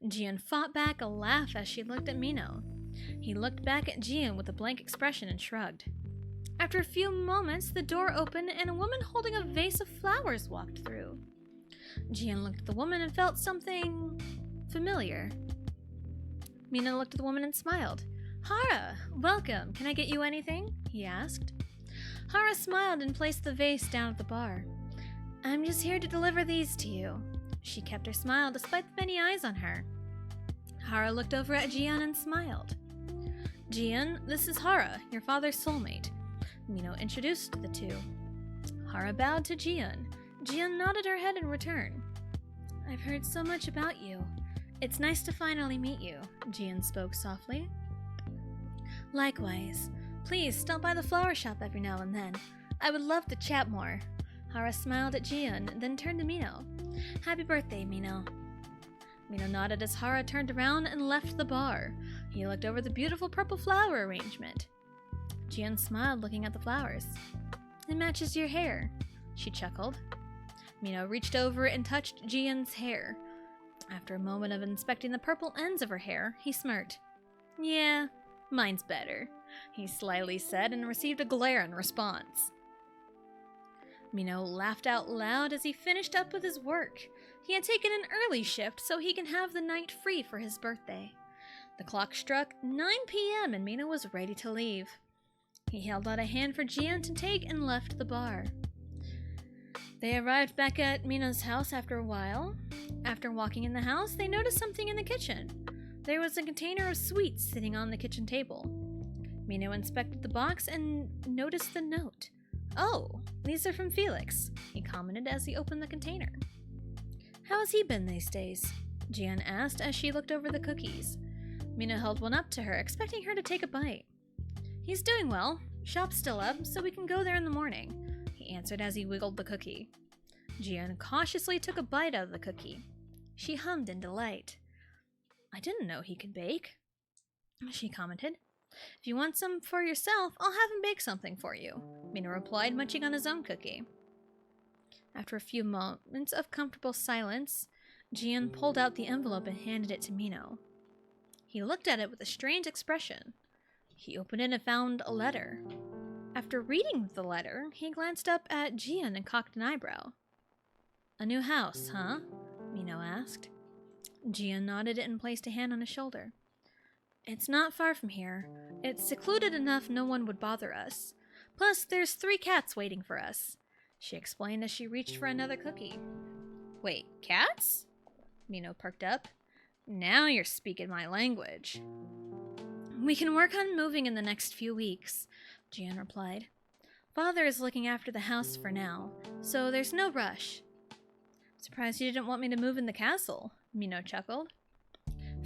S3: Jian fought back a laugh as she looked at Mino. He looked back at Jian with a blank expression and shrugged. After a few moments, the door opened and a woman holding a vase of flowers walked through. Jian looked at the woman and felt something familiar. Mina looked at the woman and smiled. Hara, welcome. Can I get you anything? He asked. Hara smiled and placed the vase down at the bar. I'm just here to deliver these to you. She kept her smile despite the many eyes on her. Hara looked over at Jian and smiled. Jian, this is Hara, your father's soulmate. Mino introduced the two. Hara bowed to Jian. Jian nodded her head in return. I've heard so much about you. It's nice to finally meet you, Jian spoke softly. Likewise. Please stop by the flower shop every now and then. I would love to chat more. Hara smiled at Jian, then turned to Mino. Happy birthday, Mino. Mino nodded as Hara turned around and left the bar. He looked over the beautiful purple flower arrangement. Jian smiled, looking at the flowers. It matches your hair, she chuckled. Mino reached over and touched Jian's hair. After a moment of inspecting the purple ends of her hair, he smirked. Yeah, mine's better, he slyly said and received a glare in response. Mino laughed out loud as he finished up with his work. He had taken an early shift so he can have the night free for his birthday. The clock struck 9 p.m. and Mino was ready to leave. He held out a hand for Jian to take and left the bar. They arrived back at Mino's house after a while. After walking in the house, they noticed something in the kitchen. There was a container of sweets sitting on the kitchen table. Mino inspected the box and noticed the note. Oh, these are from Felix, he commented as he opened the container. How has he been these days? Jian asked as she looked over the cookies. Mino held one up to her, expecting her to take a bite. He's doing well. Shop's still up, so we can go there in the morning, he answered as he wiggled the cookie. Jian cautiously took a bite out of the cookie. She hummed in delight. I didn't know he could bake, she commented. If you want some for yourself, I'll have him bake something for you, Mino replied, munching on his own cookie. After a few moments of comfortable silence, Jian pulled out the envelope and handed it to Mino. He looked at it with a strange expression. He opened it and found a letter. After reading the letter, he glanced up at Jian and cocked an eyebrow. A new house, huh? Mino asked. Jian nodded and placed a hand on his shoulder. It's not far from here. It's secluded enough no one would bother us. Plus, there's 3 cats waiting for us. she explained as she reached for another cookie. Wait, cats? Mino perked up. Now you're speaking my language. We can work on moving in the next few weeks, Gian replied. Father is looking after the house for now, so there's no rush. Surprised you didn't want me to move in the castle, Mino chuckled.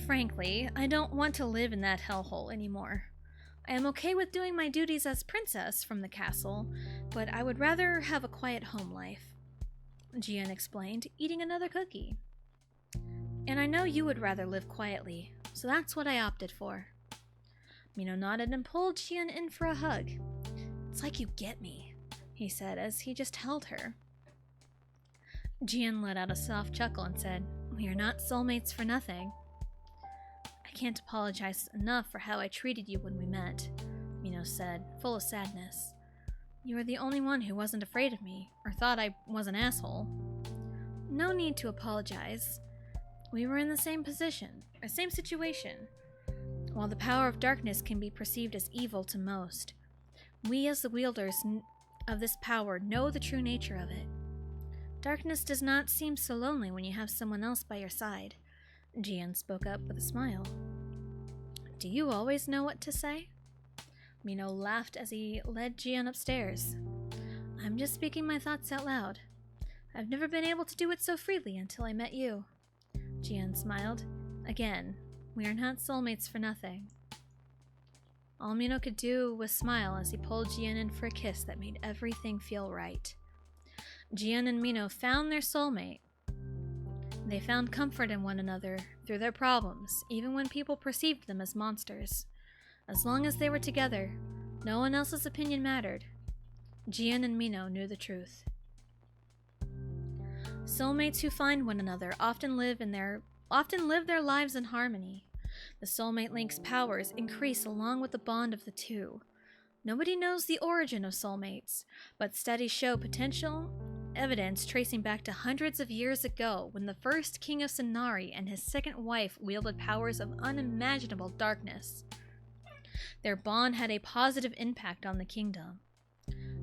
S3: Frankly, I don't want to live in that hellhole anymore. I am okay with doing my duties as princess from the castle, but I would rather have a quiet home life, Gian explained, eating another cookie. And I know you would rather live quietly, so that's what I opted for. Mino nodded and pulled Gian in for a hug. It's like you get me, he said as he just held her. Gian let out a soft chuckle and said, We are not soulmates for nothing. I can't apologize enough for how I treated you when we met, Mino said, full of sadness. You were the only one who wasn't afraid of me, or thought I was an asshole. No need to apologize. We were in the same position, or same situation. While the power of darkness can be perceived as evil to most, we as the wielders of this power know the true nature of it. Darkness does not seem so lonely when you have someone else by your side, Gian spoke up with a smile. Do you always know what to say? Mino laughed as he led Gian upstairs. I'm just speaking my thoughts out loud. I've never been able to do it so freely until I met you. Gian smiled. Again, we are not soulmates for nothing. All Mino could do was smile as he pulled Gian in for a kiss that made everything feel right. Gian and Mino found their soulmate. They found comfort in one another through their problems, even when people perceived them as monsters. As long as they were together, no one else's opinion mattered. Gian and Mino knew the truth. Soulmates who find one another often live their lives in harmony. The soulmate link's powers increase along with the bond of the two. Nobody knows the origin of soulmates, but studies show potential evidence tracing back to hundreds of years ago when the first king of Sanari and his second wife wielded powers of unimaginable darkness. Their bond had a positive impact on the kingdom,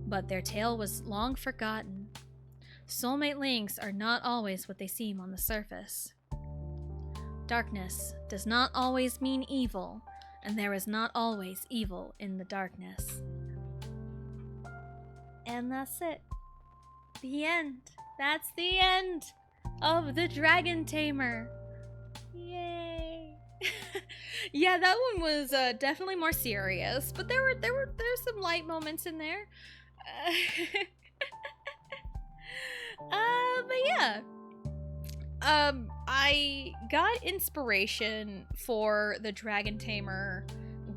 S3: but their tale was long forgotten. Soulmate links are not always what they seem on the surface. Darkness does not always mean evil, and there is not always evil in the darkness. And that's it. The end. That's the end of The Dragon Tamer. Yay. Yeah, that one was definitely more serious, but there's some light moments in there. But yeah. I got inspiration for The Dragon Tamer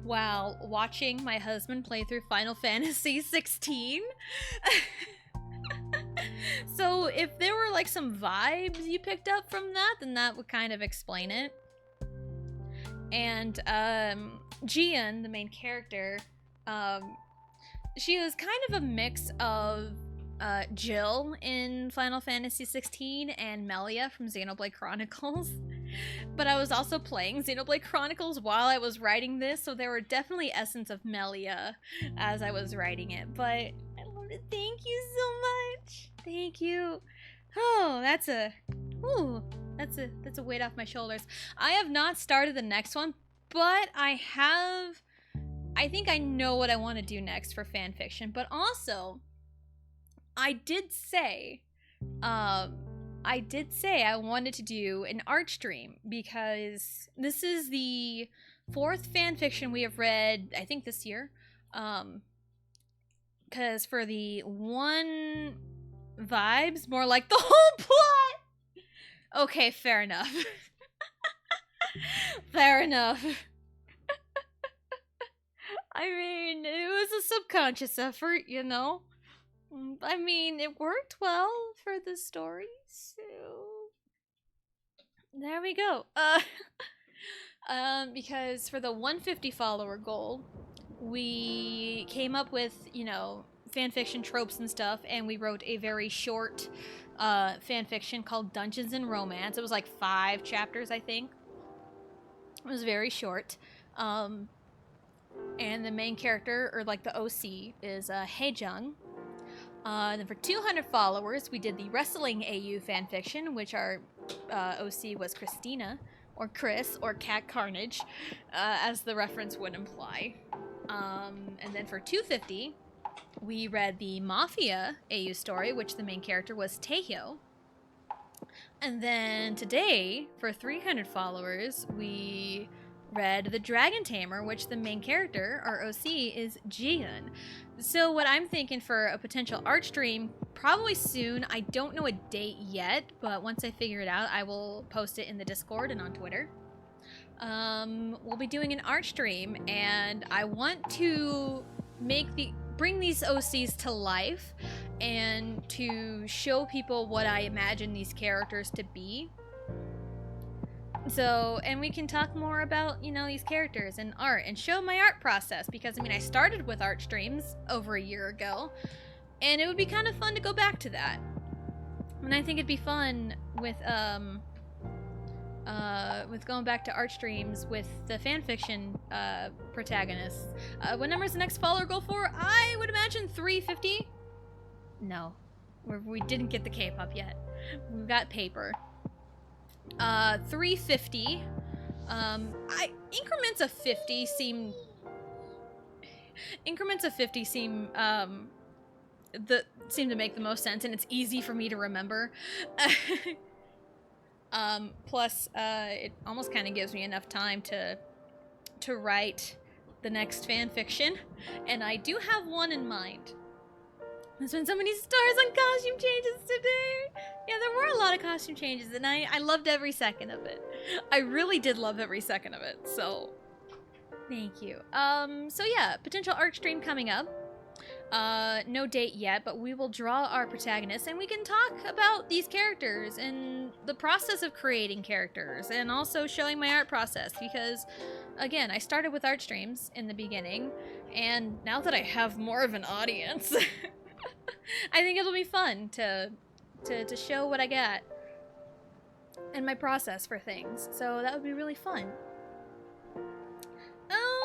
S3: while watching my husband play through Final Fantasy 16. So if there were like some vibes you picked up from that, then that would kind of explain it. And Gian, the main character, she was kind of a mix of Jill in Final Fantasy 16 and Melia from Xenoblade Chronicles. But I was also playing Xenoblade Chronicles while I was writing this, so there were definitely essence of Melia as I was writing it. But I love it. Thank you so much. Thank you. Oh, that's a weight off my shoulders. I have not started the next one, but I think I know what I want to do next for fanfiction. But also, I did say I wanted to do an art stream because this is the 4th fanfiction we have read, I think, this year. Because for the one vibes, more like the whole plot. Okay, fair enough. Fair enough. I mean, it was a subconscious effort, you know? I mean, it worked well for the story, so there we go. Because for the 150 follower goal, we came up with, you know, fanfiction tropes and stuff, and we wrote a very short fanfiction called Dungeons and Romance. It was like 5 chapters, I think. It was very short. And the main character, or like the OC, is Haejung. Then for 200 followers, we did the Wrestling AU fanfiction, which our OC was Christina, or Chris, or Cat Carnage, as the reference would imply. And then for 250, we read the Mafia AU story, which the main character was Tejo. And then today, for 300 followers, we read The Dragon Tamer, which the main character, our OC, is Jihyun. So what I'm thinking for a potential art stream, probably soon. I don't know a date yet, but once I figure it out, I will post it in the Discord and on Twitter. We'll be doing an art stream, and I want to bring these OCs to life and to show people what I imagine these characters to be. So, and we can talk more about, you know, these characters and art and show my art process, because I mean, I started with art streams over a year ago, and it would be kind of fun to go back to that. And I think it'd be fun with going back to art streams with the fanfiction protagonists. What number is the next follower goal for? I would imagine 350. No, we didn't get the K-pop yet. We've got paper. 350. Increments of 50 seem seem to make the most sense, and it's easy for me to remember. Plus, it almost kind of gives me enough time to write the next fan fiction, and I do have one in mind. There's been so many stars on costume changes today. Yeah, there were a lot of costume changes, and I loved every second of it. I really did love every second of it, so thank you. So yeah, potential art stream coming up. No date yet, but we will draw our protagonists, and we can talk about these characters and the process of creating characters, and also showing my art process, because again, I started with art streams in the beginning, and now that I have more of an audience, I think it'll be fun to show what I got and my process for things. So that would be really fun.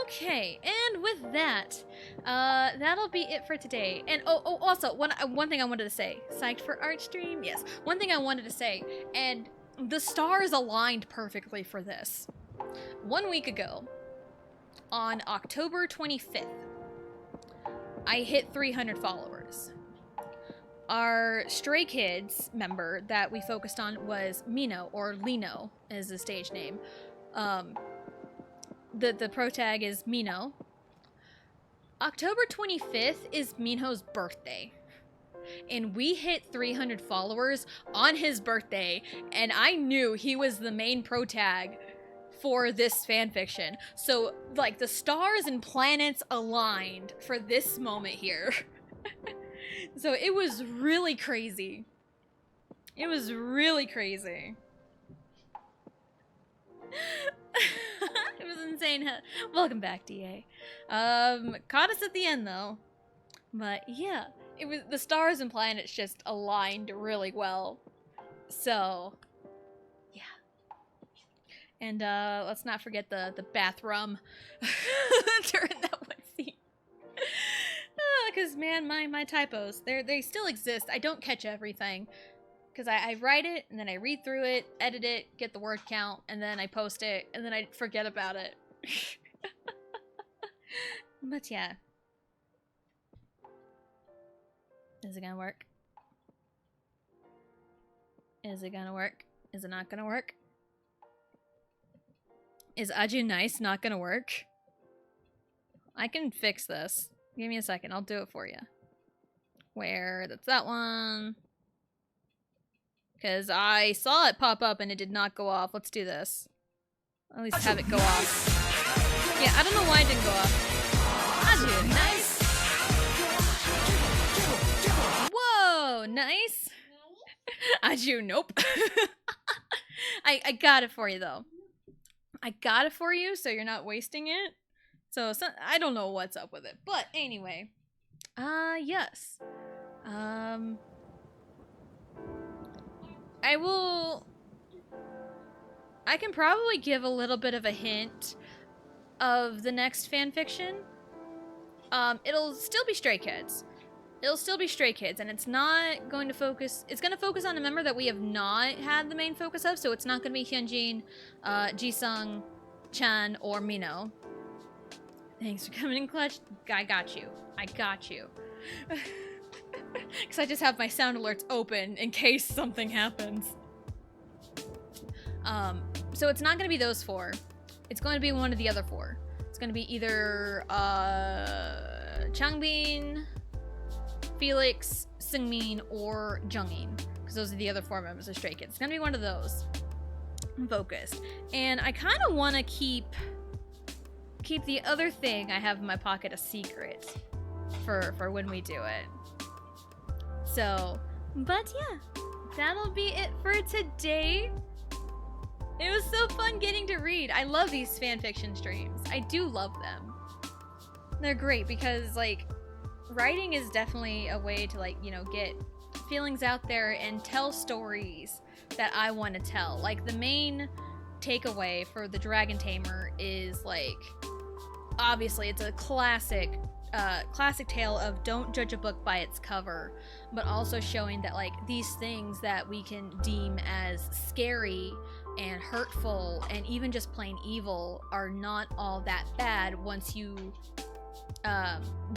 S3: Okay, and with that, that'll be it for today. And also one thing I wanted to say. Psyched for art stream? Yes. One thing I wanted to say, and the stars aligned perfectly for this. 1 week ago, on October 25th, I hit 300 followers. Our Stray Kids member that we focused on was Mino, or Lino is the stage name. The pro tag is Mino. October 25th is Mino's birthday. And we hit 300 followers on his birthday, and I knew he was the main pro tag for this fanfiction. So, like, the stars and planets aligned for this moment here. So it was really crazy. It was really crazy. It was insane. Welcome back, DA. Caught us at the end though. But yeah, it was the stars and planets just aligned really well. So yeah. And let's not forget the bathroom during that one scene. Because man, my typos, they still exist. I don't catch everything. Because I write it, and then I read through it, edit it, get the word count, and then I post it, and then I forget about it. But yeah. Is it gonna work? Is it gonna work? Is it not gonna work? Is Aju Nice not gonna work? I can fix this. Give me a second, I'll do it for you. Where? That's that one. Because I saw it pop up and it did not go off. Let's do this. At least have it go off. Yeah, I don't know why it didn't go off. Aju, nice. Whoa, nice. Aju, nope. I got it for you, though. I got it for you, so you're not wasting it. So I don't know what's up with it. But anyway. Yes. I can probably give a little bit of a hint of the next fanfiction. It'll still be Stray Kids, it'll still be Stray Kids, and it's not going to focus. It's going to focus on a member that we have not had the main focus of, so it's not going to be Hyunjin, Jisung, Chan, or Mino. Thanks for coming in clutch. I got you. I got you. Because I just have my sound alerts open in case something happens. So it's not going to be those 4. It's going to be one of the other 4. It's going to be either Changbin, Felix, Seungmin, or Jungin, because those are the other 4 members of Stray Kids. It's going to be one of those. I'm focused. And I kind of want to keep the other thing I have in my pocket a secret for when we do it. So, but yeah, that'll be it for today. It was so fun getting to read. I love these fanfiction streams. I do love them. They're great because, like, writing is definitely a way to, like, you know, get feelings out there and tell stories that I want to tell. Like, the main takeaway for The Dragon Tamer is, like, obviously it's a classic tale of don't judge a book by its cover, but also showing that, like, these things that we can deem as scary and hurtful and even just plain evil are not all that bad once you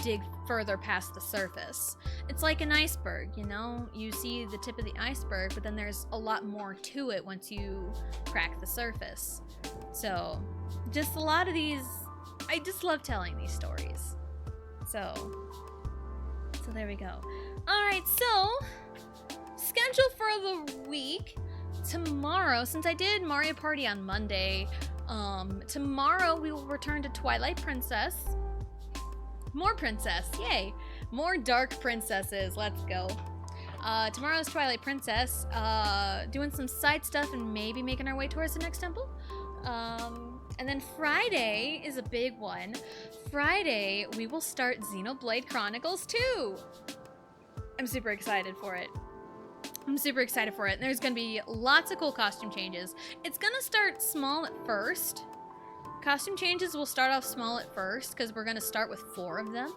S3: dig further past the surface. It's like an iceberg, you know? You see the tip of the iceberg, but then there's a lot more to it once you crack the surface. So, just a lot of these, I just love telling these stories. So there we go. Alright, so, schedule for the week. Tomorrow, since I did Mario Party on Monday, tomorrow we will return to Twilight Princess. More princess, yay! More dark princesses, let's go. Tomorrow's Twilight Princess, doing some side stuff and maybe making our way towards the next temple. And then Friday is a big one. Friday, we will start Xenoblade Chronicles 2! I'm super excited for it. I'm super excited for it. And there's going to be lots of cool costume changes. It's going to start small at first. Costume changes will start off small at first because we're going to start with 4 of them.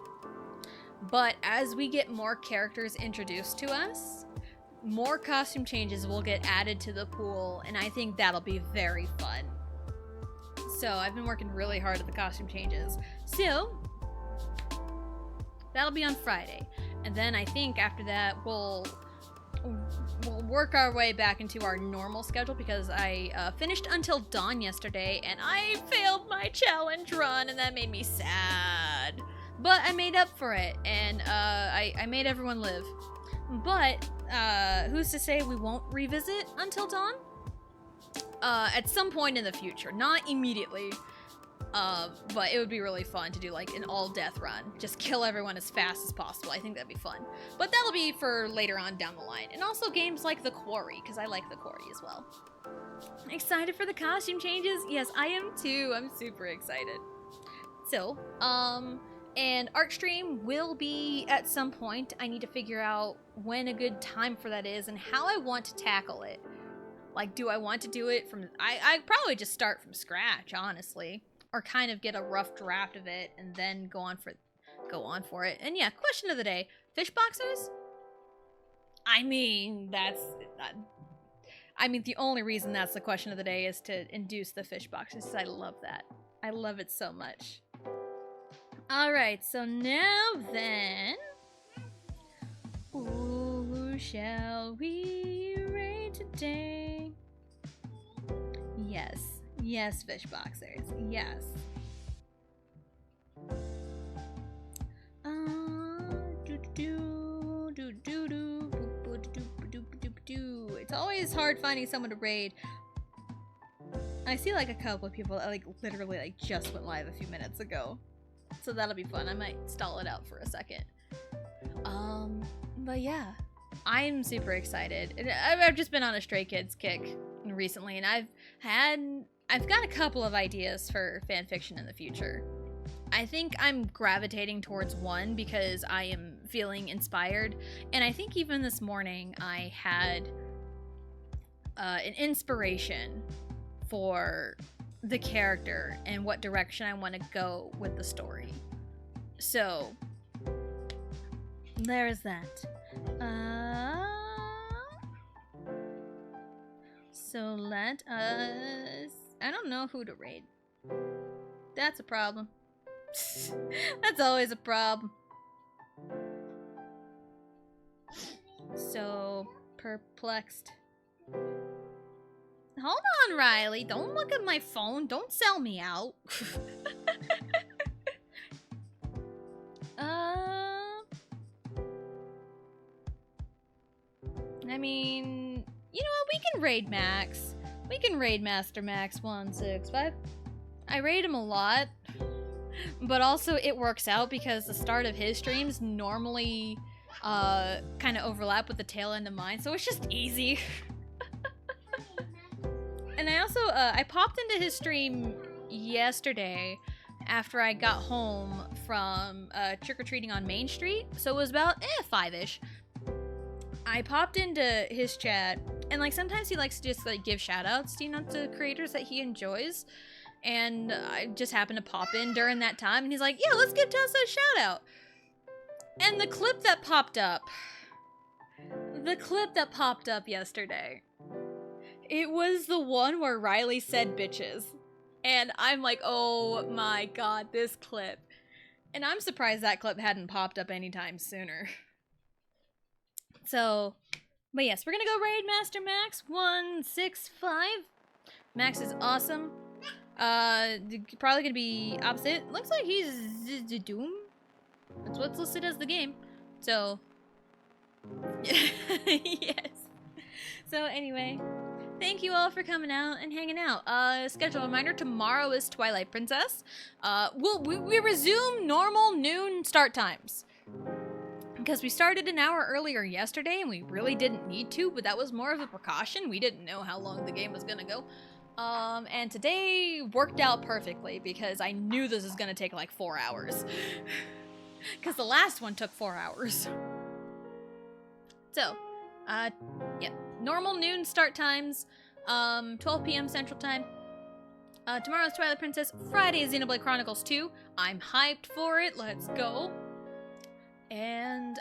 S3: But as we get more characters introduced to us, more costume changes will get added to the pool, and I think that'll be very fun. So I've been working really hard at the costume changes. So that'll be on Friday. And then I think after that we'll work our way back into our normal schedule because I finished Until Dawn yesterday and I failed my challenge run and that made me sad. But I made up for it and I made everyone live. But who's to say we won't revisit Until Dawn? At some point in the future, not immediately. But it would be really fun to do like an all-death run. Just kill everyone as fast as possible. I think that'd be fun. But that'll be for later on down the line. And also games like The Quarry, because I like The Quarry as well. Excited for the costume changes? Yes, I am too. I'm super excited. So, and art stream will be at some point. I need to figure out when a good time for that is and how I want to tackle it. Like, do I want to do it from... I'd probably just start from scratch, honestly. Or kind of get a rough draft of it and then go on for it. And yeah, question of the day. Fish boxers? I mean, the only reason that's the question of the day is to induce the fish boxers. I love that. I love it so much. Alright, so now then... Who shall we raid today? Yes. Yes, fish boxers. Yes. It's always hard finding someone to raid. I see like a couple of people that like literally like just went live a few minutes ago. So that'll be fun. I might stall it out for a second. But yeah. I'm super excited. I've just been on a Stray Kids kick recently and I've got a couple of ideas for fanfiction in the future. I think I'm gravitating towards one because I am feeling inspired. And I think even this morning I had an inspiration for the character and what direction I want to go with the story. So, there is that. So let us... I don't know who to raid. That's a problem. That's always a problem. So perplexed. Hold on, Riley. Don't look at my phone. Don't sell me out. I mean, you know what? We can raid Max. We can raid Master Max 165. I raid him a lot, but also it works out because the start of his streams normally kind of overlap with the tail end of mine, so it's just easy. And I also, I popped into his stream yesterday after I got home from trick-or-treating on Main Street, so it was about 5-ish. I popped into his chat, and like sometimes he likes to just like give shout-outs, you know, to creators that he enjoys, and I just happened to pop in during that time, and he's like, yeah, let's give Tessa a shout-out. And the clip that popped up yesterday, it was the one where Riley said bitches. And I'm like, oh my god, this clip. And I'm surprised that clip hadn't popped up anytime sooner. So, but yes, we're gonna go raid Master Max 165. Max is awesome. Probably gonna be opposite. Looks like he's Doom. That's what's listed as the game. So, yes. So anyway, thank you all for coming out and hanging out. Schedule reminder, tomorrow is Twilight Princess. We resume normal noon start times. Because we started an hour earlier yesterday and we really didn't need to, but that was more of a precaution. We didn't know how long the game was gonna go. And today worked out perfectly because I knew this was gonna take like 4 hours. Because the last one took 4 hours. So, yeah, normal noon start times, 12 p.m. Central Time. Tomorrow's Twilight Princess, Friday is Xenoblade Chronicles 2. I'm hyped for it, let's go. And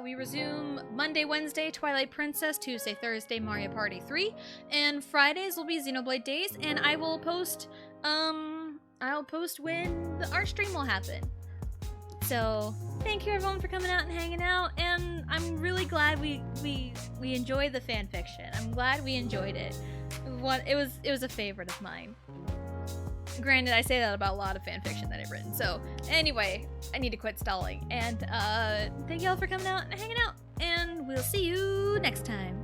S3: we resume Monday, Wednesday, Twilight Princess, Tuesday, Thursday, Mario Party 3, and Fridays will be Xenoblade days, and I will post, I'll post when the art stream will happen. So, thank you everyone for coming out and hanging out, and I'm really glad we enjoyed the fanfiction. I'm glad we enjoyed it. It was a favorite of mine. Granted, I say that about a lot of fanfiction that I've written. So, anyway, I need to quit stalling. And, thank you all for coming out and hanging out. And we'll see you next time.